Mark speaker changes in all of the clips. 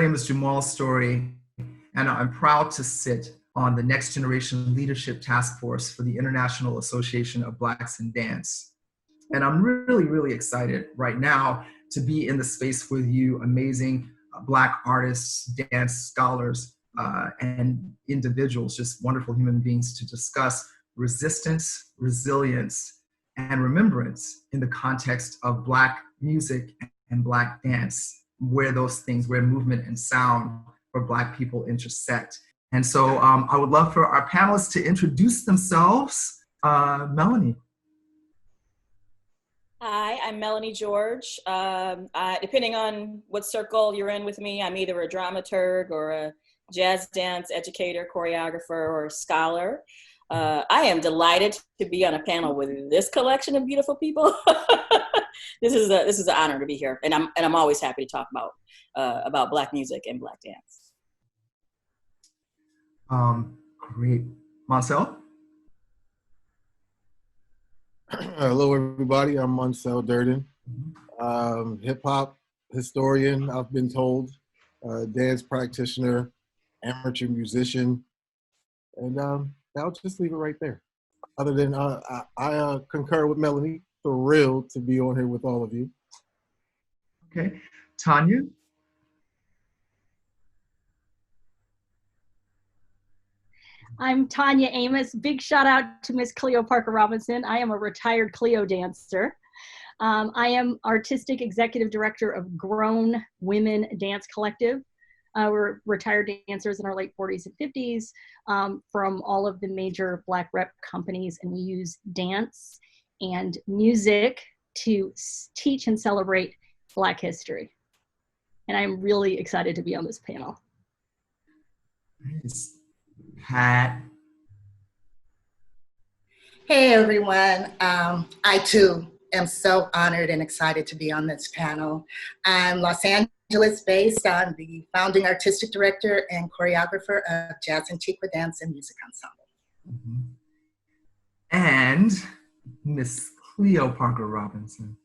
Speaker 1: name is Jamal Story, and I'm proud to sit on the Next Generation Leadership Task Force for the International Association of Blacks in Dance. And I'm really, really excited right now to be in the space with you, amazing Black artists, dance scholars, and individuals, just wonderful human beings, to discuss resistance, resilience, and remembrance in the context of Black music and Black dance, where movement and sound for Black people intersect. And so I would love for our panelists to introduce themselves. Melanie.
Speaker 2: Hi, I'm Melanie George. Depending on what circle you're in with me, I'm either a dramaturg or a jazz dance educator, choreographer, or scholar. I am delighted to be on a panel with this collection of beautiful people. This is an honor to be here, and I'm always happy to talk about Black music and Black dance.
Speaker 1: Great. Marcel?
Speaker 3: Hello, everybody. I'm Marcel Durden, hip hop historian, I've been told, dance practitioner, amateur musician, and I'll just leave it right there. Other than I concur with Melanie, thrilled to be on here with all of you.
Speaker 1: Okay. Tanya?
Speaker 4: I'm Tanya Amos. Big shout out to Miss Cleo Parker Robinson. I am a retired Cleo dancer. I am artistic executive director of Grown Women Dance Collective. We're retired dancers in our late 40s and 50s from all of the major Black rep companies, and we use dance and music to teach and celebrate Black history. And I'm really excited to be on this panel.
Speaker 1: Nice. Pat.
Speaker 5: Hey everyone, I too am so honored and excited to be on this panel. I'm Los Angeles based. I'm the founding artistic director and choreographer of Jazz Antiqua Dance and Music Ensemble.
Speaker 1: And Miss Cleo Parker Robinson.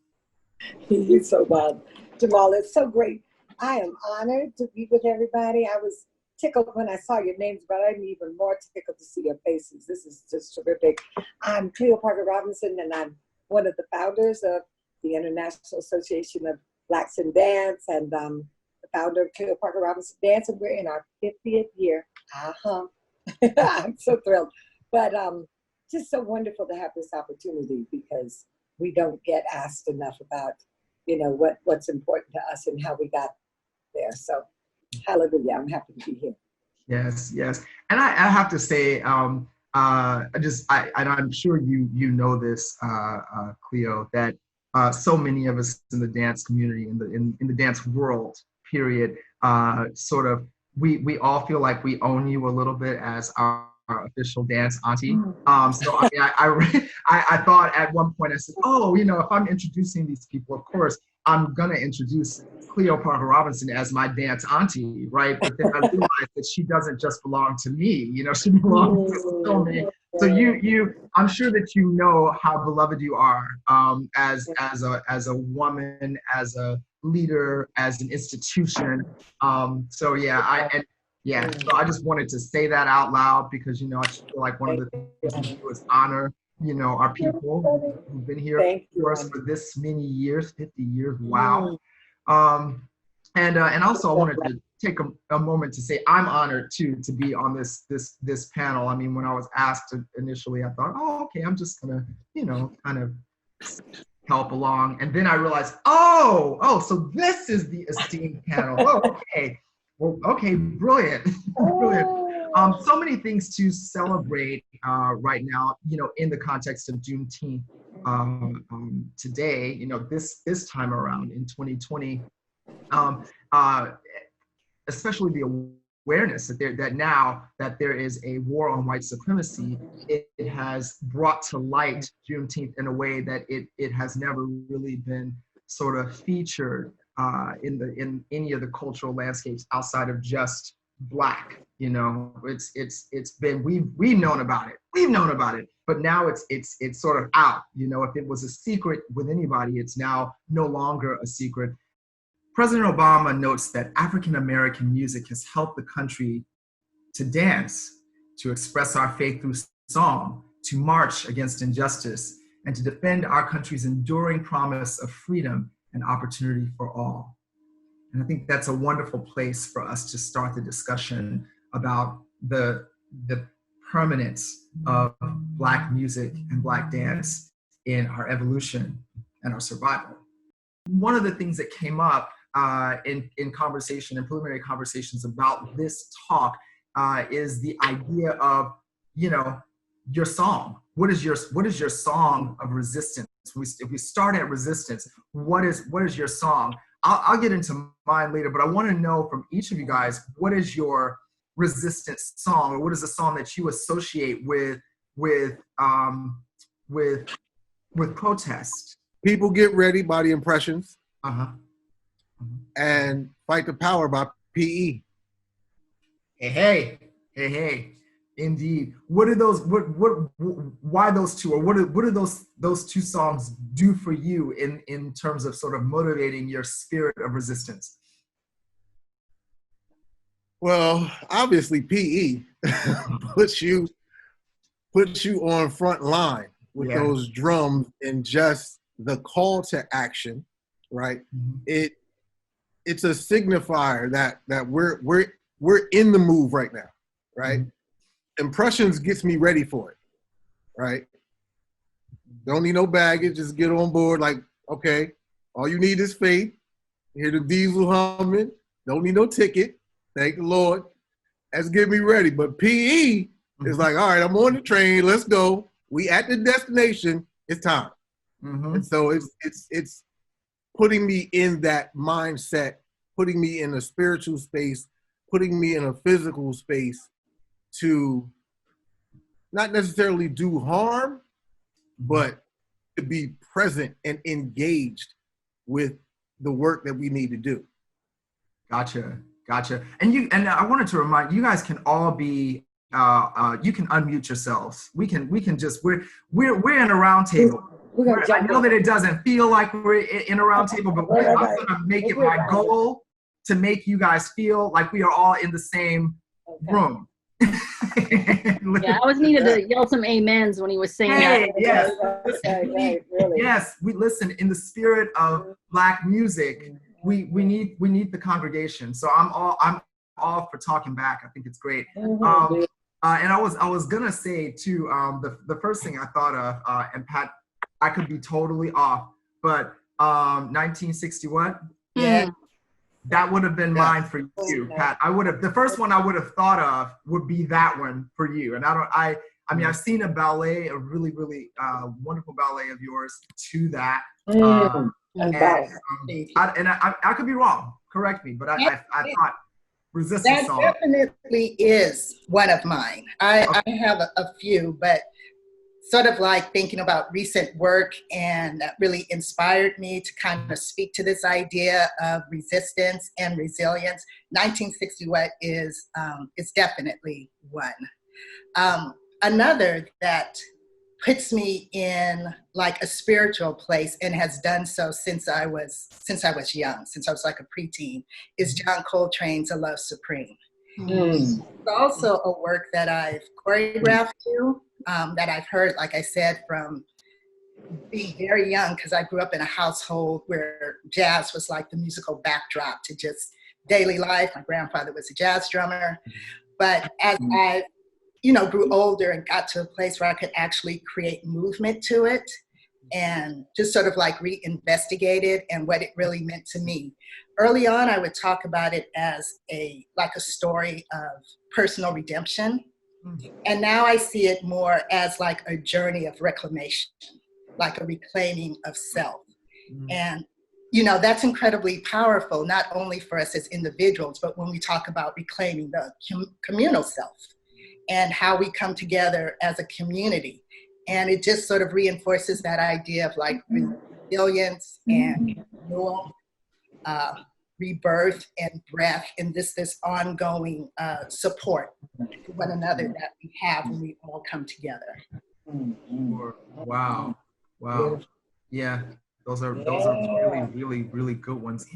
Speaker 6: You're so wild. Jamal, it's so great. I am honored to be with everybody. I was tickled when I saw your names, but I'm even more tickled to see your faces. This is just terrific. I'm Cleo Parker Robinson, and I'm one of the founders of the International Association of Blacks in Dance, and the founder of Cleo Parker Robinson Dance, and we're in our 50th year. I'm so thrilled. But just so wonderful to have this opportunity, because we don't get asked enough about, what's important to us and how we got there. So hallelujah, I'm happy to be here.
Speaker 1: Yes, yes. And I have to say, and I'm sure you know this, Cleo, that so many of us in the dance community, in the dance world, period, we all feel like we own you a little bit as our official dance auntie. So I thought at one point, I said, if I'm introducing these people, of course, I'm gonna introduce Cleo Parker Robinson as my dance auntie, right? But then I realized that she doesn't just belong to me, she belongs to so many. So I'm sure that you know how beloved you are as a woman, as a leader, as an institution. So I just wanted to say that out loud, because I just feel like one of the things we do is honor our people who've been here for us for this many years, 50 years. Wow. And also I wanted to take a moment to say I'm honored too to be on this panel. I mean, when I was asked initially, I thought, okay, I'm just gonna, kind of help along. And then I realized, so this is the esteemed panel. Oh, okay. Well, okay, brilliant. Brilliant. So many things to celebrate right now, in the context of Juneteenth today, this time around in 2020, especially the awareness that now that there is a war on white supremacy, it has brought to light Juneteenth in a way that it has never really been sort of featured in any of the cultural landscapes outside of just Black. It's been, we've known about it, but now it's sort of out. If it was a secret with anybody, it's now no longer a secret. President Obama notes that African American music has helped the country to dance, to express our faith through song, to march against injustice, and to defend our country's enduring promise of freedom and opportunity for all. And I think that's a wonderful place for us to start the discussion about the permanence of Black music and Black dance in our evolution and our survival. One of the things that came up in conversation and preliminary conversations about this talk is the idea of, you know, your song. What is your song of resistance? If we start at resistance, what is your song? I'll get into mine later, but I want to know from each of you guys, what is your resistance song, or what is a song that you associate with protest?
Speaker 3: People Get Ready by the Impressions.
Speaker 1: Uh-huh.
Speaker 3: And Fight the Power by PE.
Speaker 1: Hey. Indeed. What are those? Why those two? Or what do those two songs do for you in terms of sort of motivating your spirit of resistance?
Speaker 3: Well, obviously PE puts you on front line with those drums and just the call to action, right? Mm-hmm. It's a signifier that we're in the move right now, right? Mm-hmm. Impressions gets me ready for it, right? Don't need no baggage, just get on board. Like, okay, all you need is faith. Hear the diesel humming. Don't need no ticket. Thank the Lord. That's get me ready. But PE is like, all right, I'm on the train. Let's go. We at the destination. It's time. Mm-hmm. And so it's putting me in that mindset, putting me in a spiritual space, putting me in a physical space to not necessarily do harm, but to be present and engaged with the work that we need to do. Gotcha. And I wanted to remind you guys can all be you can unmute yourselves. We can just we're in a round table. I know that it doesn't feel like we're in a round table, but I'm gonna make it my goal to make you guys feel like we are all in the same room.
Speaker 4: Yeah, I was needed to yell some amens when he was saying that.
Speaker 1: Yes, yes. We listen in the spirit of Black music. We need the congregation. So I'm all for talking back. I think it's great. And I was gonna say too. The first thing I thought of, and Pat, I could be totally off, but 1960 what?
Speaker 5: Yeah.
Speaker 1: That would have been mine for you, Pat. The first one I would have thought of would be that one for you. And I mean, I've seen a ballet, a really, really wonderful ballet of yours to that. I could be wrong. Correct me, but I thought resistance song.
Speaker 5: That definitely is one of mine. I have a few, but sort of like thinking about recent work, and that really inspired me to kind of speak to this idea of resistance and resilience. 1960 What is definitely one. Another that puts me in like a spiritual place and has done so since I was young, since I was like a preteen, is John Coltrane's A Love Supreme. It's also a work that I've choreographed to, that I've heard, like I said, from being very young, because I grew up in a household where jazz was like the musical backdrop to just daily life. My grandfather was a jazz drummer. But as I grew older and got to a place where I could actually create movement to it and just sort of like reinvestigate it and what it really meant to me. Early on, I would talk about it as a story of personal redemption. And now I see it more as like a journey of reclamation, like a reclaiming of self. And, that's incredibly powerful, not only for us as individuals, but when we talk about reclaiming the communal self and how we come together as a community. And it just sort of reinforces that idea of like resilience and renewal, rebirth and breath, and this ongoing support to one another that we have when we all come together.
Speaker 1: Wow. Yeah. Those are really, really, really good ones.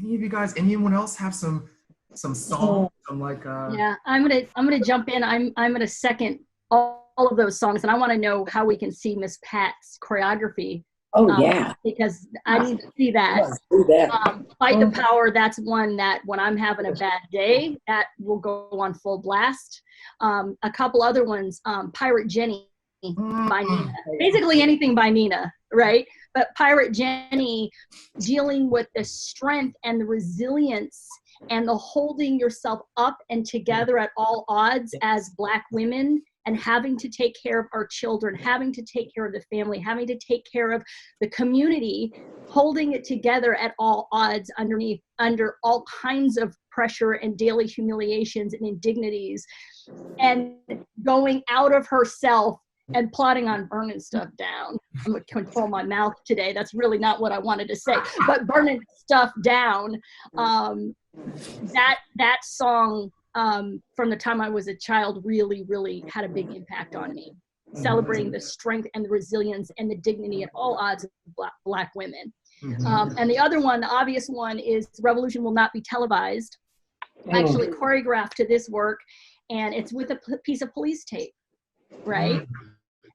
Speaker 1: Anyone else have some songs? Some like
Speaker 4: Yeah, I'm gonna jump in. I'm gonna second all of those songs, and I want to know how we can see Miss Pat's choreography.
Speaker 6: Yeah.
Speaker 4: Because I need to see that.
Speaker 6: Let's do that.
Speaker 4: Fight the Power, that's one that when I'm having a bad day, that will go on full blast. A couple other ones, Pirate Jenny by Nina. Basically anything by Nina, right? But Pirate Jenny, dealing with the strength and the resilience and the holding yourself up and together at all odds as Black women, and having to take care of our children, having to take care of the family, having to take care of the community, holding it together at all odds under all kinds of pressure and daily humiliations and indignities, and going out of herself and plotting on burning stuff down. I'm gonna control my mouth today. That's really not what I wanted to say, but burning stuff down. That song, from the time I was a child, really, really had a big impact on me. Celebrating the strength and the resilience and the dignity at all odds of Black women. And the other one, the obvious one, is Revolution Will Not Be Televised. I actually choreographed to this work, and it's with a piece of police tape, right?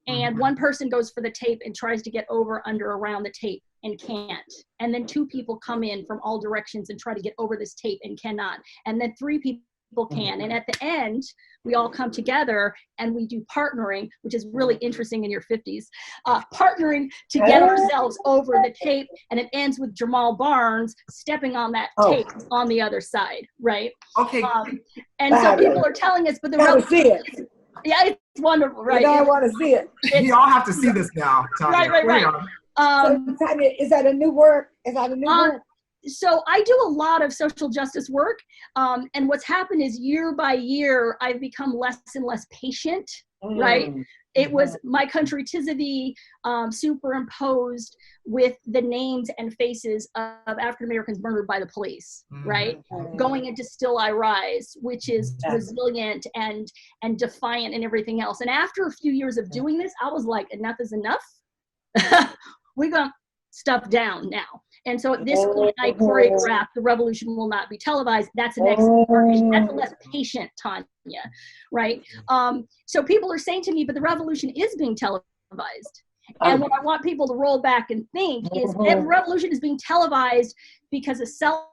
Speaker 4: And one person goes for the tape and tries to get over, under, around the tape and can't. And then two people come in from all directions and try to get over this tape and cannot. And then three people can. And at the end, we all come together and we do partnering, which is really interesting in your 50s, partnering to get ourselves over the tape. And it ends with Jamal Barnes stepping on that tape on the other side, right?
Speaker 1: Okay.
Speaker 4: And so people are telling us, but the revolution is, yeah, it's wonderful, right?
Speaker 6: I want to see it.
Speaker 1: You all have to see this now, Tanya.
Speaker 4: Right.
Speaker 6: So, Tanya, is that a new work? Is that a new work?
Speaker 4: So I do a lot of social justice work, and what's happened is year by year, I've become less and less patient, right? It was My Country 'Tis of Thee superimposed with the names and faces of African-Americans murdered by the police, right? Going into Still I Rise, which is resilient and defiant and everything else. And after a few years of doing this, I was like, enough is enough. We're going to stuff down now. And so at this point, I choreographed The Revolution Will Not Be Televised. That's an exploration. That's a less patient Tanya, right? So people are saying to me, but the revolution is being televised. And what I want people to roll back and think is that revolution is being televised because of cell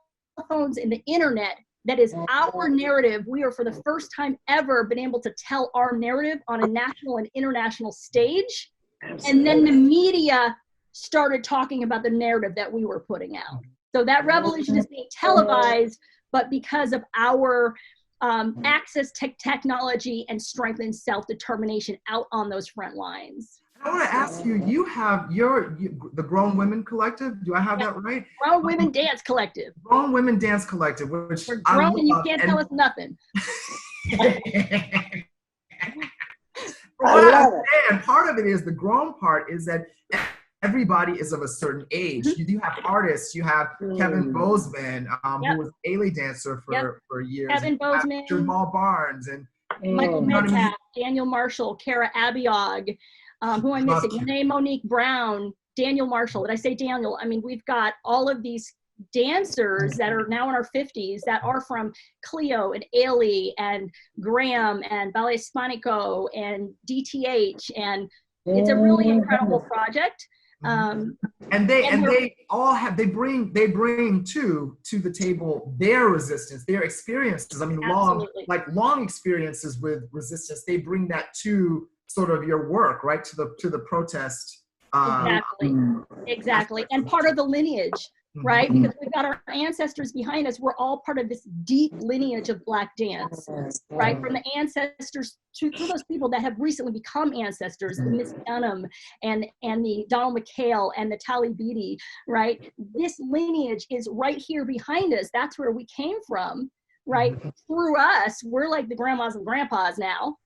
Speaker 4: phones and the internet. That is our narrative. We are, for the first time ever, been able to tell our narrative on a national and international stage. And then the media started talking about the narrative that we were putting out. So that revolution is being televised, but because of our access to technology and strength and self-determination out on those front lines.
Speaker 1: I want to ask you, you have the Grown Women Collective. Do I have that right?
Speaker 4: Grown Women Dance Collective.
Speaker 1: Grown Women Dance Collective, which
Speaker 4: we're grown and you can't tell us nothing.
Speaker 1: And part of it is, the grown part is that everybody is of a certain age. You do have artists. You have Kevin Bozeman, who was a Ailey dancer for years.
Speaker 4: Kevin Bozeman,
Speaker 1: Jamal Barnes, and
Speaker 4: Michael Metcalf, Daniel Marshall, Kara Abiog, who I'm missing, Renee Monique Brown, Daniel Marshall. Did I say Daniel? I mean, we've got all of these dancers that are now in our 50s that are from Cleo and Ailey and Graham and Ballet Hispanico and DTH, and it's a really incredible project.
Speaker 1: And they all have, they bring to the table their resistance, their experiences. I mean, long experiences with resistance. They bring that to sort of your work, right? To the protest.
Speaker 4: Exactly. And part of the lineage, right? Because we've got our ancestors behind us. We're all part of this deep lineage of Black dance, right? From the ancestors to those people that have recently become ancestors, the Miss Dunham and the Donald McHale and the Tally Beatty, right? This lineage is right here behind us. That's where we came from, right? Through us, we're like the grandmas and grandpas now,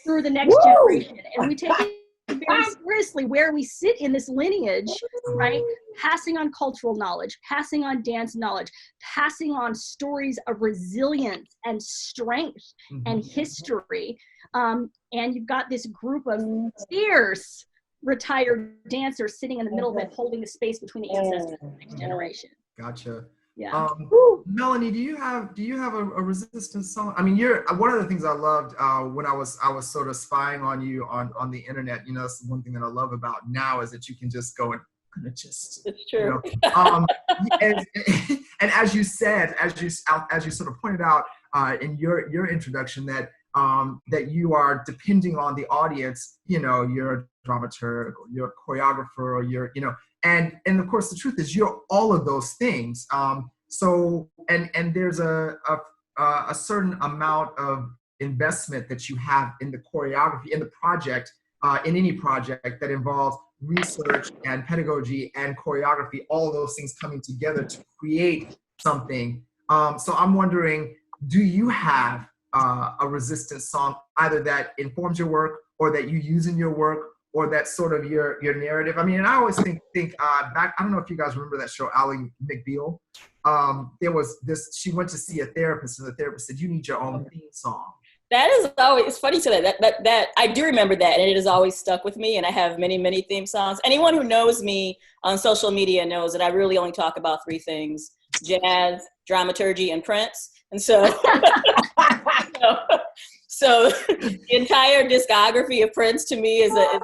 Speaker 4: through the next generation. And we take it very seriously where we sit in this lineage, right? Passing on cultural knowledge, passing on dance knowledge, passing on stories of resilience and strength and history. And you've got this group of fierce retired dancer sitting in the middle of it, holding the space between the ancestors and the next generation.
Speaker 1: Gotcha.
Speaker 4: Yeah.
Speaker 1: Melanie, do you have a resistance song? I mean, you're one of the things I loved when I was sort of spying on you on the internet. You know, that's the one thing that I love about now is that you can just go and just.
Speaker 2: It's true.
Speaker 1: You know, and as you said, as you sort of pointed out in your introduction, that that you are depending on the audience. You know, you're a dramaturg, or you're a choreographer, or you're, you know. And of course, the truth is you're all of those things. So there's a certain amount of investment that you have in the choreography, in the project, in any project that involves research and pedagogy and choreography, all of those things coming together to create something. So I'm wondering, do you have a resistance song, either that informs your work or that you use in your work, or that's sort of your narrative? I mean, and I always think back, I don't know if you guys remember that show, Ally McBeal. There was this, she went to see a therapist, and the therapist said, you need your own theme song.
Speaker 2: That is always, it's funny to that I do remember that, and it has always stuck with me, and I have many, many theme songs. Anyone who knows me on social media knows that I really only talk about three things: jazz, dramaturgy, and Prince. And so, so the entire discography of Prince to me is a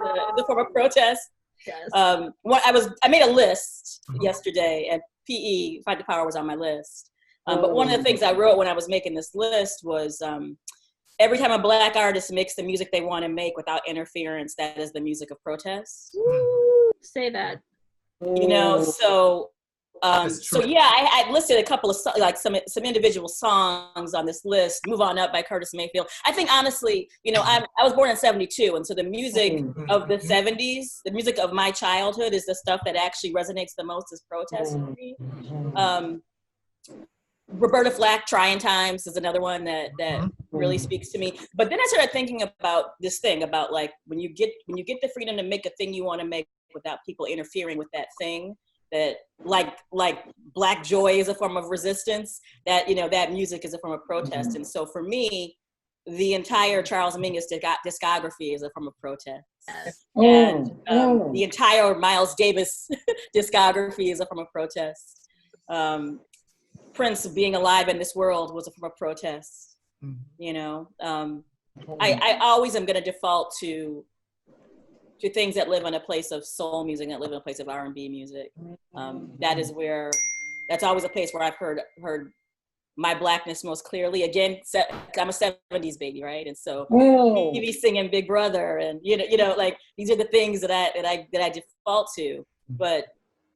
Speaker 2: form of protest.
Speaker 4: Yes.
Speaker 2: I made a list yesterday, and PE, Fight the Power, was on my list. But one of the things I wrote when I was making this list was, every time a Black artist makes the music they want to make without interference, that is the music of protest.
Speaker 4: Woo, say that.
Speaker 2: You know, so yeah, I listed a couple of like some individual songs on this list. Move On Up by Curtis Mayfield. I think honestly, you know, I was born in '72, and so the music of the '70s, the music of my childhood, is the stuff that actually resonates the most as protest for me. Roberta Flack, Trying Times, is another one that really speaks to me. But then I started thinking about this thing about, like, when you get the freedom to make a thing you want to make without people interfering with that thing, that like Black joy is a form of resistance, that, you know, that music is a form of protest. And so for me, the entire Charles Mingus discography is a form of protest. And the entire Miles Davis discography is a form of protest. Prince being alive in this world was a form of protest. You know, I always am going to default to things that live in a place of soul music, that live in a place of R&B music. That's always a place where I've heard my Blackness most clearly. Again, I'm a '70s baby, right? And so TV singing Big Brother, and you know, like, these are the things that I default to. But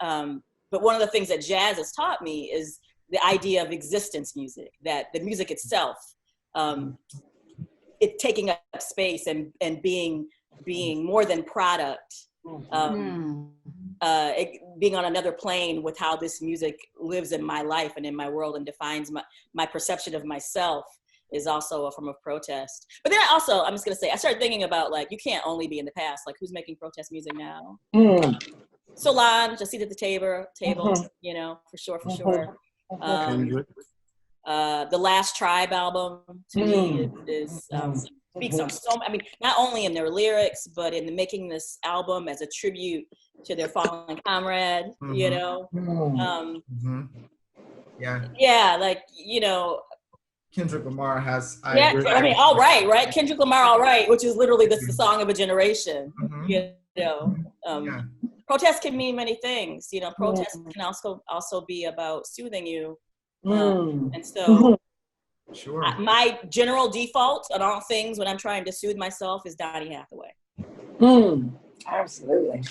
Speaker 2: one of the things that jazz has taught me is the idea of existence music, that the music itself, it taking up space and being more than product, being on another plane with how this music lives in my life and in my world and defines my perception of myself, is also a form of protest. But then I'm just gonna say, I started thinking about, like, you can't only be in the past. Like, who's making protest music now? Solange, A Seat at the Table, you know, for sure. The Last Tribe album, to me, is speaks on so, I mean, not only in their lyrics, but in making this album as a tribute to their fallen comrade, you know? Yeah, like, you know,
Speaker 1: Kendrick Lamar has,
Speaker 2: I mean, All Right, right? Kendrick Lamar, All Right, which is literally the song of a generation, you know? Protest can mean many things, you know. Protest can also be about soothing you. And so my general default on all things when I'm trying to soothe myself is Donny Hathaway.
Speaker 6: Absolutely.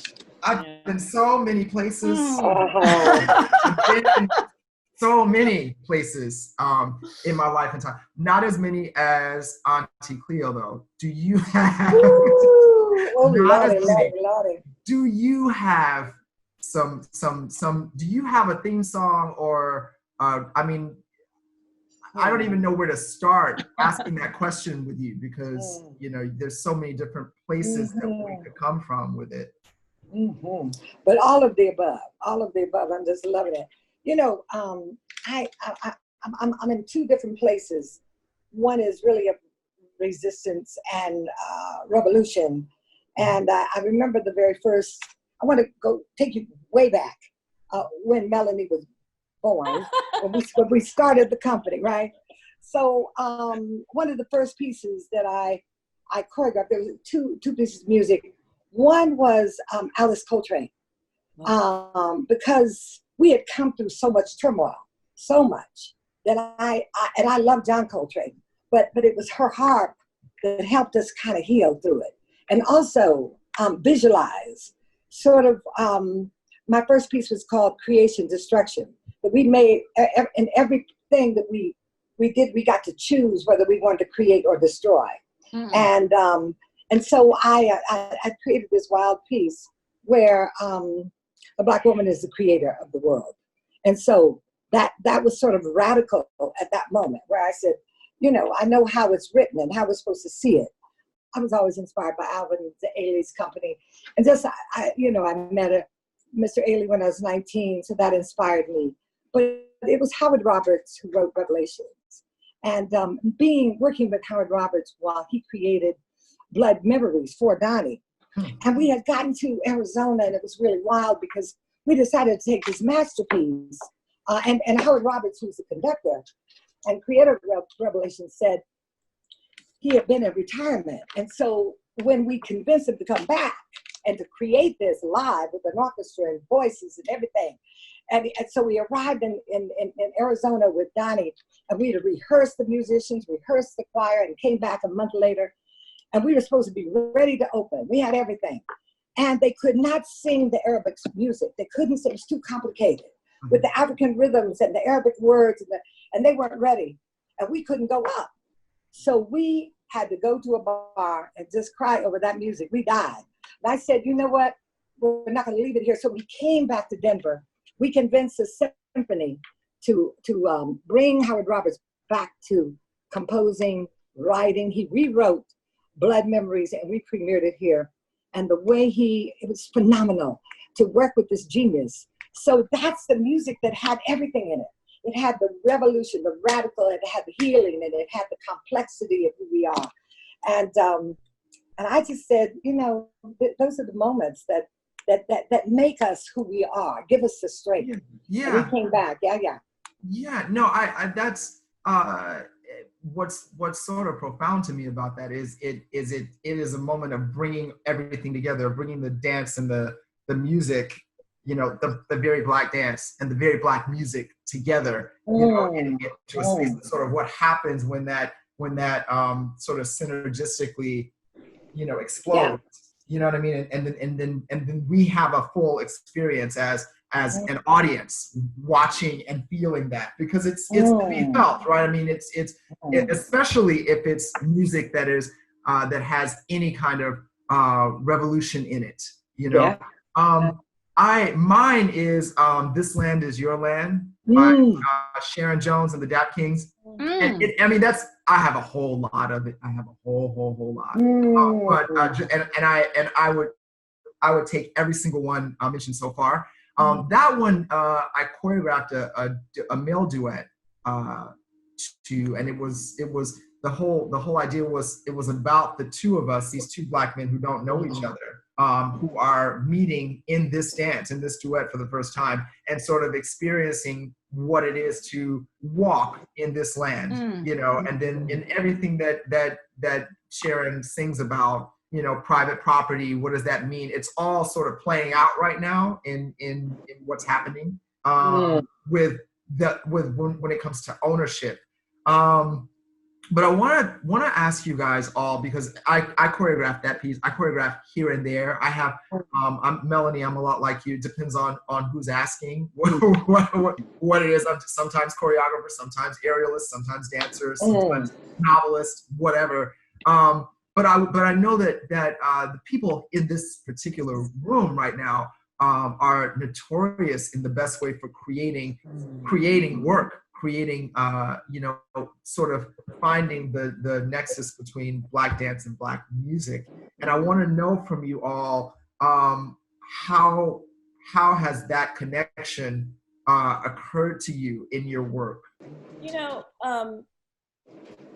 Speaker 1: I've been so many places. I've been so many places in my life and time. Not as many as Auntie Cleo, though. Do you have? Do you have some? Do you have a theme song, or I mean, I don't even know where to start asking that question with you, because you know, there's so many different places that we could come from with it.
Speaker 6: But all of the above. I'm just loving it. You know, I'm in two different places. One is really a resistance and revolution, And I remember the very first, I want to go take you way back when Melanie was born, when we started the company, right? So one of the first pieces that I choreographed, there was two pieces of music. One was Alice Coltrane, because we had come through so much turmoil, so much that I love John Coltrane, but it was her harp that helped us kind of heal through it. And also visualize, sort of, my first piece was called Creation, Destruction. That we made, in everything that we did, we got to choose whether we wanted to create or destroy. Mm. And so I created this wild piece where a Black woman is the creator of the world. And so that was sort of radical at that moment, where I said, you know, I know how it's written and how we're supposed to see it. I was always inspired by Alvin, the Ailey's company. And just, I met Mr. Ailey when I was 19, so that inspired me. But it was Howard Roberts who wrote Revelations. And working with Howard Roberts while he created Blood Memories for Donnie. And we had gotten to Arizona, and it was really wild because we decided to take this masterpiece. And Howard Roberts, who's the conductor and creator of Revelation, said he had been in retirement. And so when we convinced him to come back and to create this live with an orchestra and voices and everything, and so we arrived in Arizona with Donnie, and we had rehearsed the musicians, rehearsed the choir, and came back a month later. And we were supposed to be ready to open. We had everything. And they could not sing the Arabic music. They couldn't sing, it was too complicated with the African rhythms and the Arabic words, and they weren't ready. And we couldn't go up. So we had to go to a bar and just cry over that music. We died. And I said, you know what? We're not gonna leave it here. So we came back to Denver. We convinced the symphony to bring Howard Roberts back to composing, writing. He rewrote Blood Memories, and we premiered it here. And the way it was phenomenal to work with this genius. So that's the music that had everything in it. It had the revolution, the radical, it had the healing, and it had the complexity of who we are. And I just said, you know, those are the moments that make us who we are, give us the strength.
Speaker 1: Yeah.
Speaker 6: And we came back,
Speaker 1: Yeah, no, I that's what's sort of profound to me about that is it is a moment of bringing everything together, bringing the dance and the music, you know, the very Black dance and the very Black music together, you know, into a space. Sort of what happens when that sort of synergistically, you know, explodes. Yeah. You know what I mean? And then we have a full experience as an audience watching and feeling that, because it's to be felt, right? I mean, it's especially if it's music that is that has any kind of revolution in it, you know. Yeah. Mine is This Land Is Your Land by Sharon Jones and the Dap Kings. And I mean, I have a whole lot of it. I have a whole lot. But I would take every single one I mentioned so far. That one I choreographed a male duet to, and it was the whole idea was it was about the two of us, these two Black men who don't know each other, who are meeting in this dance, in this duet for the first time, and sort of experiencing what it is to walk in this land, you know, and then in everything that Sharon sings about, you know, private property, what does that mean? It's all sort of playing out right now in what's happening with when it comes to ownership. But I want to ask you guys all, because I choreographed that piece. I choreographed here and there. I have I'm Melanie. I'm a lot like you. It depends on who's asking what it is. I'm sometimes choreographer, sometimes aerialist, sometimes dancer, sometimes novelist, whatever. But I know that the people in this particular room right now are notorious in the best way for creating work, creating you know, sort of finding the nexus between Black dance and Black music. And I want to know from you all how has that connection occurred to you in your work?
Speaker 2: You know,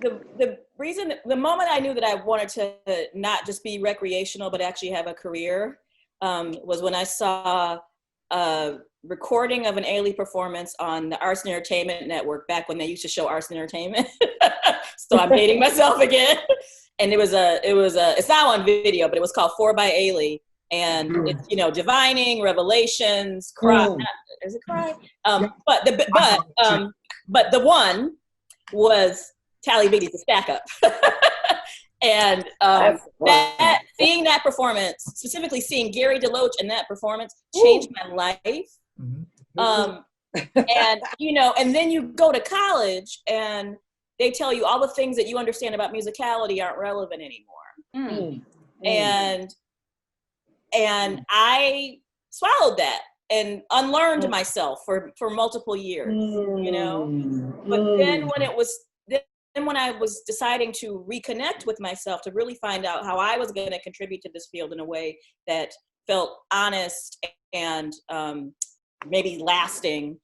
Speaker 2: the reason, the moment I knew that I wanted to not just be recreational, but actually have a career, was when I saw a recording of an Ailey performance on the Arts and Entertainment Network back when they used to show Arts and Entertainment. So I'm dating myself again. And it's not on video, but it was called 4 by Ailey. And it's, you know, divining, revelations, cry. Is it cry? But the one was Tally Beatty's The Stack Up. And seeing that performance, specifically seeing Gary DeLoach in that performance, changed my life. And, you know, and then you go to college and they tell you all the things that you understand about musicality aren't relevant anymore. And I swallowed that and unlearned myself for multiple years, you know. But then when I was deciding to reconnect with myself, to really find out how I was going to contribute to this field in a way that felt honest and maybe lasting,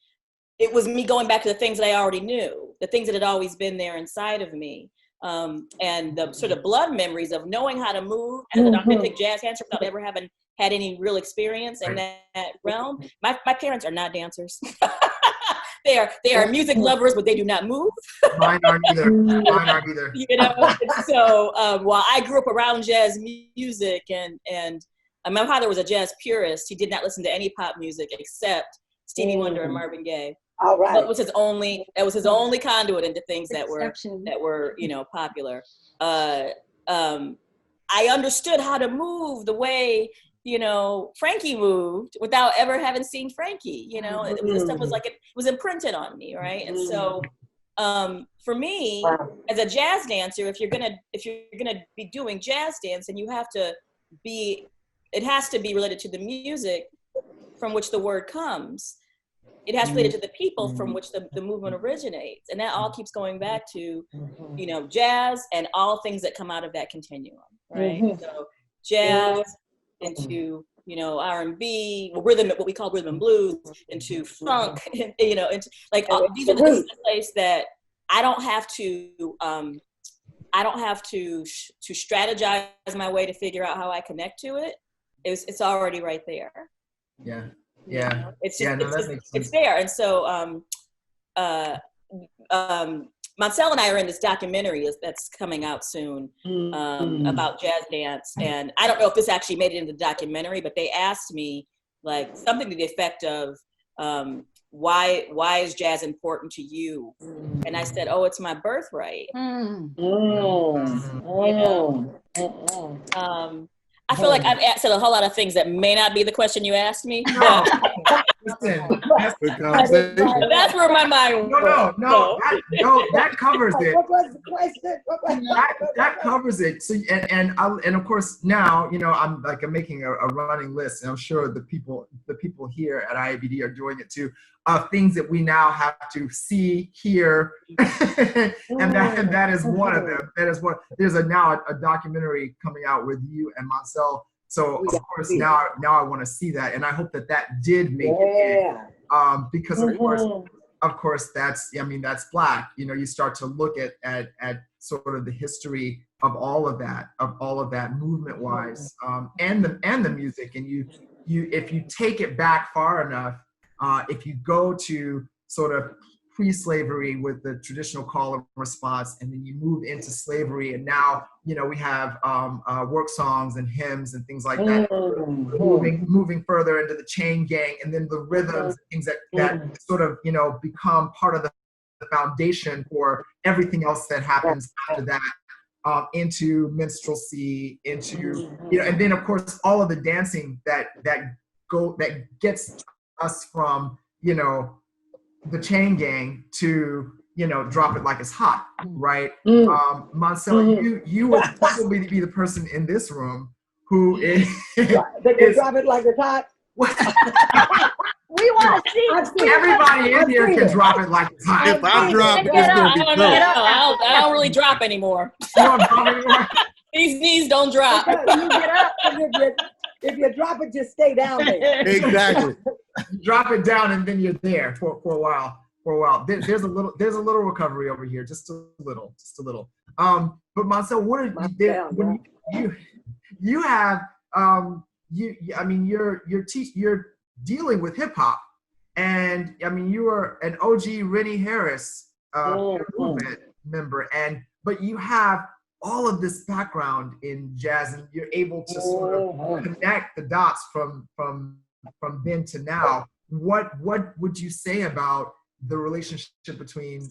Speaker 2: it was me going back to the things that I already knew, the things that had always been there inside of me. And the sort of blood memories of knowing how to move as an authentic jazz dancer without ever having had any real experience in that realm. My parents are not dancers. They are music lovers, but they do not move.
Speaker 1: Mine aren't either.
Speaker 2: You know, so while I grew up around jazz music, and my father was a jazz purist, he did not listen to any pop music except Stevie Wonder and Marvin Gaye.
Speaker 6: All right.
Speaker 2: That was his only conduit into things that were you know, popular. I understood how to move the way, you know, Frankie moved without ever having seen Frankie. You know, this stuff was like, it was imprinted on me, right? And so for me, as a jazz dancer, if you're gonna be doing jazz dance, and it has to be related to the music from which the word comes. It has related to the people from which the movement originates. And that all keeps going back to, you know, jazz and all things that come out of that continuum, right? So jazz into, you know, R&B, rhythm, what we call rhythm and blues, into funk, and, you know, into like, these are the places that I don't have to strategize my way to figure out how I connect to it. It's already right there.
Speaker 1: Yeah.
Speaker 2: You know? It's there. And so Montell and I are in this documentary that's coming out soon about jazz dance. And I don't know if this actually made it into the documentary, but they asked me like something to the effect of, why is jazz important to you? And I said, oh, it's my birthright. You know? I feel like I've said a whole lot of things that may not be the question you asked me.
Speaker 1: No. Listen,
Speaker 2: that's where my mind went.
Speaker 1: No, that covers it.
Speaker 6: What was the question?
Speaker 1: That covers it. So and of course now, you know, I'm making a running list, and I'm sure the people here at IABD are doing it too, of things that we now have to see, hear, and that is one of them. That is one. There's now a documentary coming out with you and Montell. So of course now I want to see that, and I hope that did make it in, because of course that's Black. You know, you start to look at sort of the history of all of that movement wise, and the music, and you if you take it back far enough, if you go to sort of pre-slavery with the traditional call and response, and then you move into slavery, and now, you know, we have work songs and hymns and things like that, moving further into the chain gang, and then the rhythms, things that sort of, you know, become part of the foundation for everything else that happens after that, into minstrelsy, into, you know, and then of course all of the dancing that gets us from, you know, the chain gang to, you know, drop it like it's hot, right? Montell, you would probably be the person in this room who is
Speaker 6: drop it like it's hot.
Speaker 4: We want to see.
Speaker 1: Everybody in here can drop it like it's hot.
Speaker 3: If I drop, it's
Speaker 2: I
Speaker 3: gonna be dope.
Speaker 2: I don't really drop anymore.
Speaker 1: You don't drop anymore?
Speaker 2: These knees don't drop.
Speaker 6: You get up, and if you drop it, just stay down there.
Speaker 3: Exactly.
Speaker 1: You drop it down, and then you're there for a while. for a while. There's a little recovery over here, just a little. But Marcel, what are when you have you're dealing with hip hop, and I mean you are an OG Rennie Harris movement member, but you have all of this background in jazz, and you're able to sort of connect the dots from then to now. What would you say about the relationship between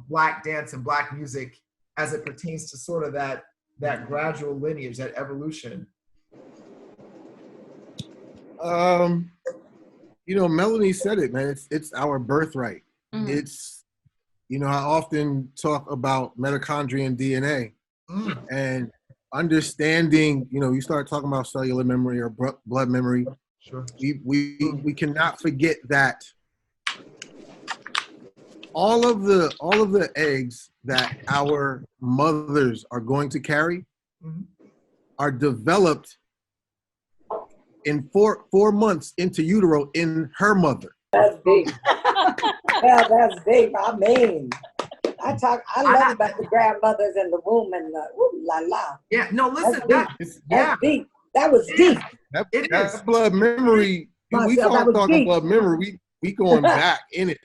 Speaker 1: Black dance and Black music as it pertains to sort of that gradual lineage, that evolution?
Speaker 3: Melanie said it, man. It's our birthright.
Speaker 4: Mm.
Speaker 3: It's, I often talk about mitochondrial DNA and understanding. You start talking about cellular memory or blood memory.
Speaker 1: Sure.
Speaker 3: We cannot forget that all of the eggs that our mothers are going to carry are developed in four months into utero in her mother.
Speaker 6: That's deep. Yeah, that's deep. I mean, I love about the grandmothers in the womb and the ooh la la.
Speaker 1: Yeah, no, listen,
Speaker 6: That's deep. That was deep.
Speaker 3: That's blood memory. We talking blood memory. We going back in it.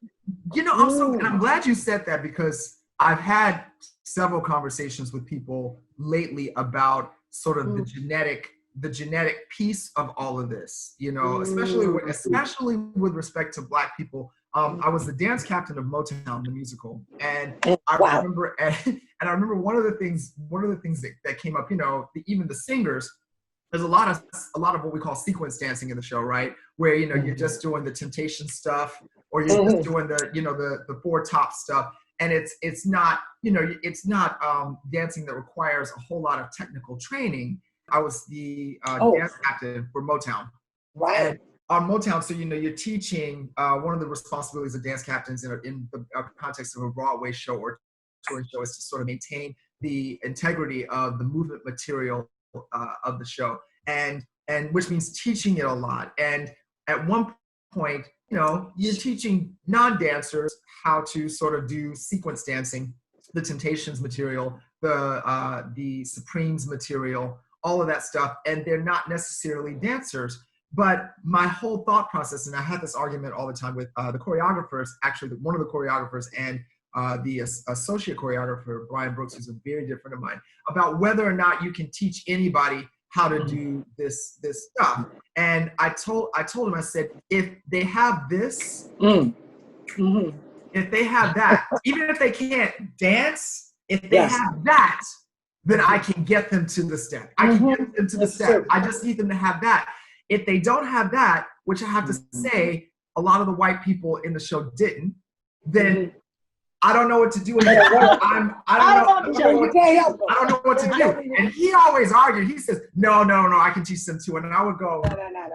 Speaker 1: I'm glad you said that, because I've had several conversations with people lately about sort of the genetic piece of all of this, especially with respect to Black people. I was the dance captain of Motown, the musical, and I remember one of the things that came up, even the singers. There's a lot of what we call sequence dancing in the show, right? Where you're just doing the Temptation stuff, or you're just doing the four top stuff, and it's not dancing that requires a whole lot of technical training. I was the dance captain for Motown,
Speaker 6: right?
Speaker 1: And on Motown, so you're teaching. One of the responsibilities of dance captains in the context of a Broadway show or touring show is to sort of maintain the integrity of the movement material of the show, and which means teaching it a lot. And at one point, you're teaching non-dancers how to sort of do sequence dancing, the Temptations material, the Supremes material, all of that stuff, and they're not necessarily dancers. But my whole thought process, and I had this argument all the time with the choreographers, actually one of the choreographers and the associate choreographer, Brian Brooks, who's a very dear friend of mine, about whether or not you can teach anybody how to do this stuff. And I told him, I said, if they have this, if they have that, even if they can't dance, if they have that, then I can get them to the step. I can get them to the step. I just need them to have that. If they don't have that, which I have to say, a lot of the white people in the show didn't, then I don't know what to do with it. I don't know what to do. And he always argued. He says, no, I can teach them too. And I would go,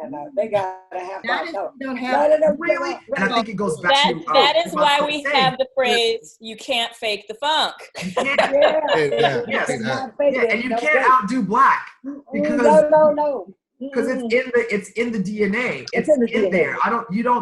Speaker 6: no. They gotta have that.
Speaker 1: Really? And I think it goes back to
Speaker 2: that is why we have the phrase, you can't fake the funk.
Speaker 1: You can't. Yes. And you can't outdo Black. Because
Speaker 6: no.
Speaker 1: Because it's in the DNA. It's in there.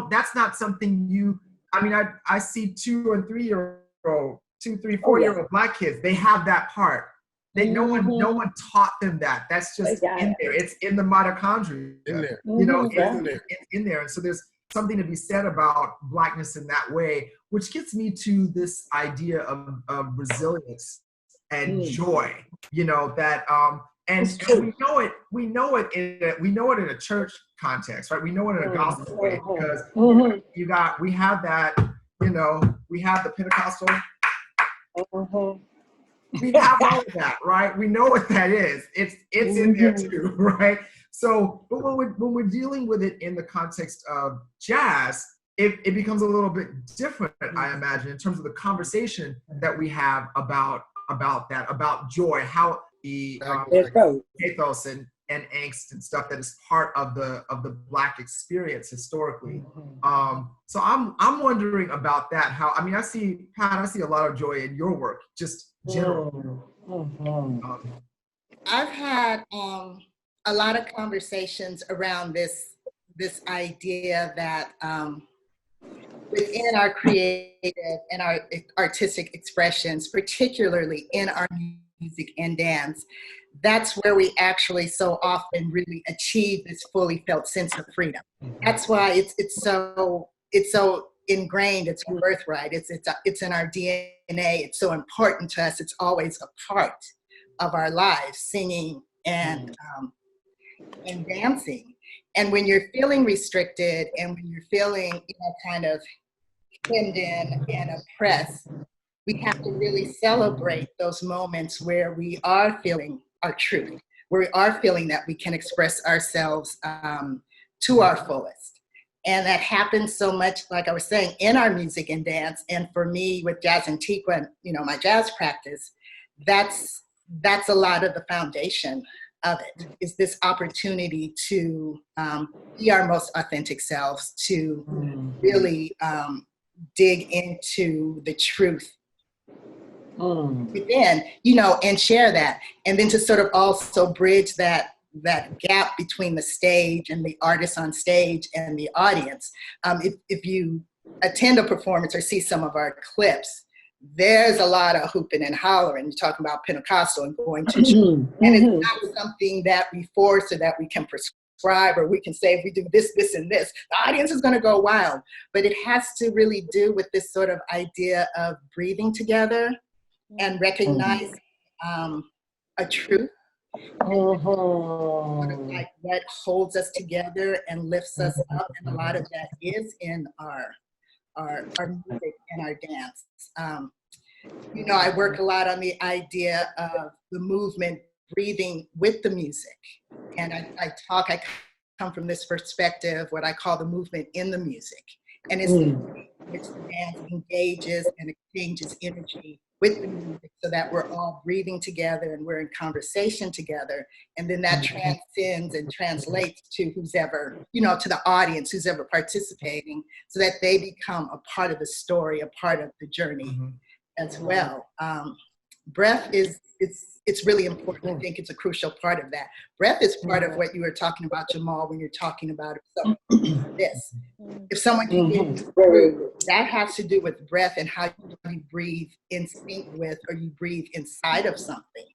Speaker 1: That's not something I see 2 and 3 year old, 2, 3, 4 year old Black kids. They have that part. No one taught them that. That's just in there. It's in the mitochondria.
Speaker 3: In there.
Speaker 1: It's in there. And so there's something to be said about Blackness in that way, which gets me to this idea of resilience and joy. And we know it in a church context, right? We know it in a gospel way, because we have that, we have the Pentecostal, we have all of that, right? We know what that is. It's in there too, right? So, but when we're dealing with it in the context of jazz, it becomes a little bit different, I imagine, in terms of the conversation that we have about that, about joy, how the pathos and angst and stuff that is part of the Black experience historically. So I'm wondering about that. I see a lot of joy in your work, just generally.
Speaker 5: I've had a lot of conversations around this idea that within our creative and our artistic expressions, particularly in our music and dance, that's where we actually so often really achieve this fully felt sense of freedom. That's why it's so ingrained, it's a birthright, it's in our DNA, it's so important to us, it's always a part of our lives, singing and dancing. And when you're feeling restricted and when you're feeling, kind of hemmed in and oppressed, we have to really celebrate those moments where we are feeling our truth, where we are feeling that we can express ourselves to our fullest. And that happens so much, like I was saying, in our music and dance. And for me, with Jazz Antiqua, my jazz practice, that's a lot of the foundation of it, is this opportunity to be our most authentic selves, to really dig into the truth within, and share that. And then to sort of also bridge that gap between the stage and the artist on stage and the audience. If you attend a performance or see some of our clips, there's a lot of hooping and hollering. You're talking about Pentecostal and going to church. And it's not something that we force or that we can prescribe, or we can say, if we do this, this, and this, the audience is going to go wild. But it has to really do with this sort of idea of breathing together and recognizing a truth. Sort of like what holds us together and lifts us up. And a lot of that is in our music and our dance. I work a lot on the idea of the movement breathing with the music. And I come from this perspective, what I call the movement in the music. And it's the way in which the dance engages and exchanges energy with the music, so that we're all breathing together and we're in conversation together. And then that transcends and translates to who's ever, to the audience, who's ever participating, so that they become a part of the story, a part of the journey as well. Breath it's really important. I think it's a crucial part of that. Breath is part of what you were talking about, Jamal, when you're talking about this. If someone can get through, that has to do with breath and how you breathe in sync with, or you breathe inside of something.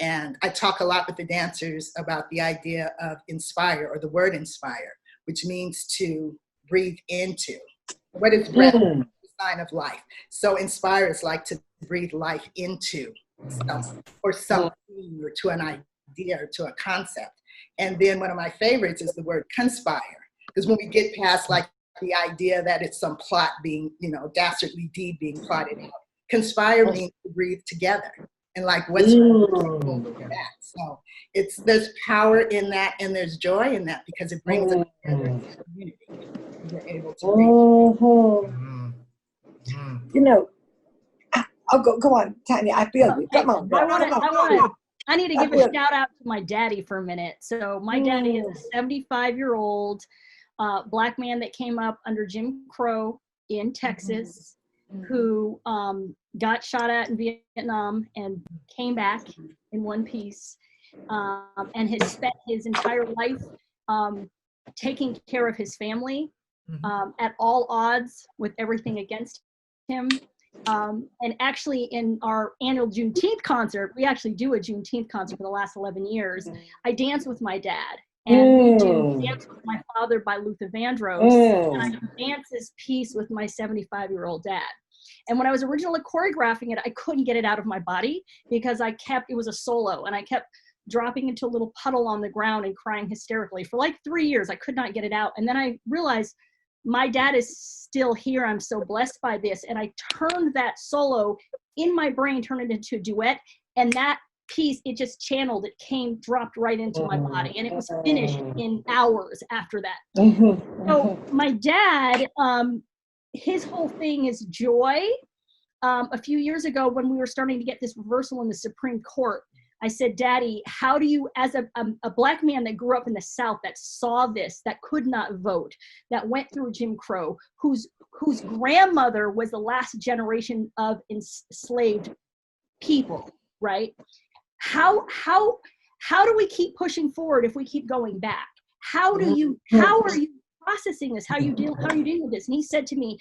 Speaker 5: And I talk a lot with the dancers about the idea of inspire, or the word inspire, which means to breathe into. What is breath? The sign of life. So inspire is like to breathe life into something, or something, or to an idea, or to a concept. And then one of my favorites is the word conspire, because when we get past like the idea that it's some plot being, dastardly deed being plotted out, conspire means to breathe together. And like, what's that? So there's power in that, and there's joy in that, because it brings us together as a community. We're able to
Speaker 6: go on, Tanya. I feel you. Come on.
Speaker 4: I need to give a shout out to my daddy for a minute. So my daddy is a 75-year-old Black man that came up under Jim Crow in Texas, who got shot at in Vietnam and came back in one piece, and has spent his entire life taking care of his family at all odds with everything against him. And actually, in our annual Juneteenth concert, we actually do a Juneteenth concert for the last 11 years. I dance with my dad, and we do Dance with My Father by Luther Vandross, and I dance this piece with my 75-year-old dad. And when I was originally choreographing it, I couldn't get it out of my body, because it was a solo, and I kept dropping into a little puddle on the ground and crying hysterically. For like 3 years, I could not get it out. And then I realized my dad is still here. I'm so blessed by this. And I turned that solo in my brain, turned it into a duet. And that piece, it just channeled, it dropped right into my body. And it was finished in hours after that. So my dad, his whole thing is joy. A few years ago, when we were starting to get this reversal in the Supreme Court, I said, Daddy, how do you, as a Black man that grew up in the South, that saw this, that could not vote, that went through Jim Crow, whose grandmother was the last generation of enslaved people, right? How do we keep pushing forward if we keep going back? How are you processing this? How are you dealing with this? And he said to me,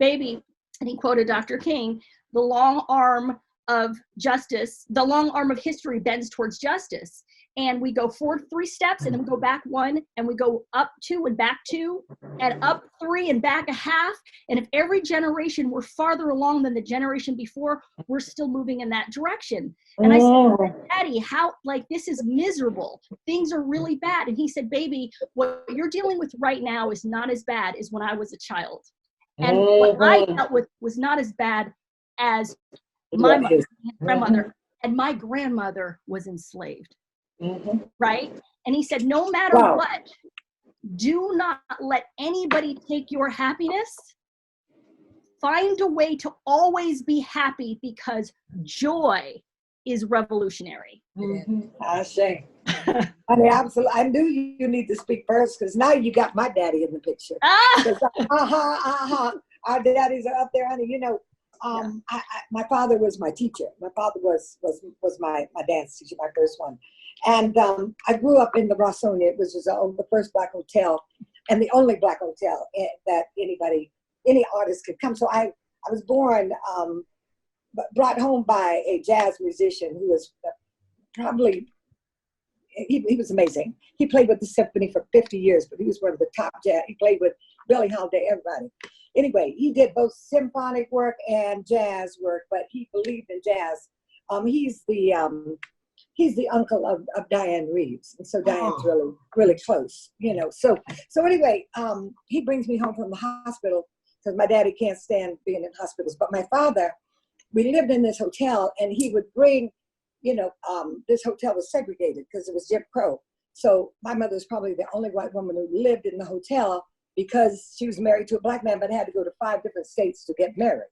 Speaker 4: baby, and he quoted Dr. King, the long arm of justice, the long arm of history bends towards justice. And we go forward 3 steps, and then we go back 1, and we go up 2 and back 2, and up 3 and back a half. And if every generation were farther along than the generation before, we're still moving in that direction. And I said, Daddy, how, like, this is miserable. Things are really bad. And he said, baby, what you're dealing with right now is not as bad as when I was a child. And what I dealt with was not as bad as my mother, grandmother, and my grandmother was enslaved. Right? And he said, no matter what, do not let anybody take your happiness. Find a way to always be happy, because joy is revolutionary.
Speaker 6: I say. I mean, absolutely. I knew you need to speak first, because now you got my daddy in the picture. Our daddies are up there, honey. You know, my father was my teacher. My father was my dance teacher, my first one. And I grew up in the Rossonian, which was the first Black hotel and the only Black hotel that any artist could come. So I was born, brought home by a jazz musician who was probably, he was amazing. He played with the symphony for 50 years, but he was one of the top jazz. He played with Billie Holiday, everybody. Anyway, he did both symphonic work and jazz work, but he believed in jazz. He's the uncle of Diane Reeves. And so Diane's really, really close, you know. So anyway, he brings me home from the hospital, because my daddy can't stand being in hospitals. But my father, we lived in this hotel, and he would bring, you know, this hotel was segregated because it was Jim Crow. So my mother was probably the only white woman who lived in the hotel, because she was married to a Black man, but had to go to 5 different states to get married.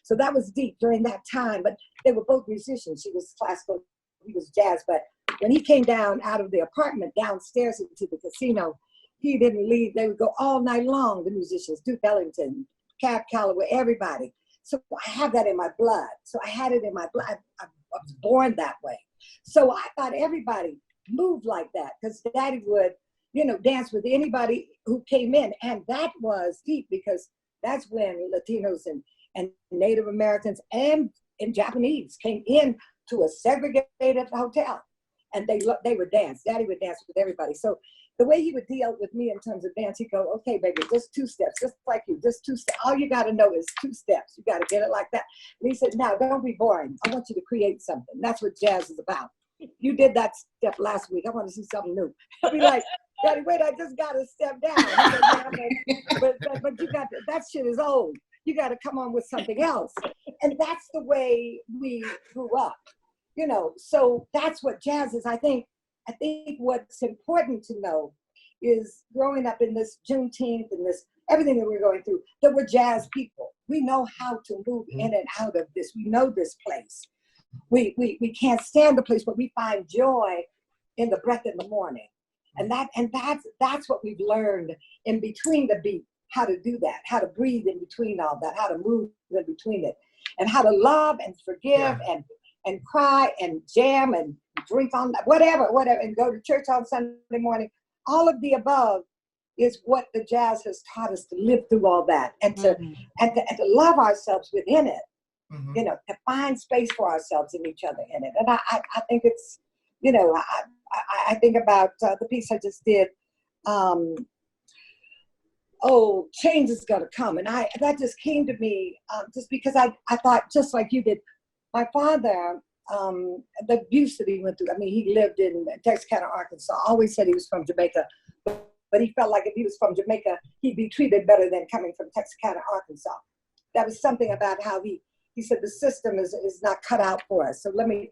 Speaker 6: So that was deep during that time. But they were both musicians. She was classical, he was jazz. But when he came down out of the apartment downstairs into the casino, he didn't leave. They would go all night long, the musicians, Duke Ellington, Cab Calloway, everybody. So I have that in my blood. So I had it in my blood. I was born that way. So I thought everybody moved like that, because Daddy would, you know, dance with anybody who came in. And that was deep, because that's when Latinos and Native Americans and Japanese came in to a segregated hotel, and they would dance. Daddy would dance with everybody. So the way he would deal with me in terms of dance, he'd go, okay, baby, just 2 steps, just like you, just 2 steps. All you got to know is 2 steps. You got to get it like that. And he said, now, don't be boring. I want you to create something. That's what jazz is about. You did that step last week. I want to see something new. I'll be like, Daddy, wait, I just got to step down. But you got that shit is old. You got to come on with something else. And that's the way we grew up, you know. So that's what jazz is. I think what's important to know is, growing up in this Juneteenth and this everything that we're going through, that we're jazz people. We know how to move in and out of this. We know this place. We can't stand the place, but we find joy in the breath in the morning. And that's what we've learned in between the beat, how to do that, how to breathe in between all that, how to move in between it, and how to love and forgive and cry and jam and drink on whatever, and go to church on Sunday morning. All of the above is what the jazz has taught us, to live through all that, and to love ourselves within it. You know, to find space for ourselves and each other in it. And I think it's, you know, I think about the piece I just did, change is gonna come. And that just came to me just because I thought, just like you did, my father, the abuse that he went through. I mean, he lived in Texarkana, Arkansas, always said he was from Jamaica, but he felt like if he was from Jamaica, he'd be treated better than coming from Texarkana, Arkansas. That was something about how he said the system is not cut out for us. So let me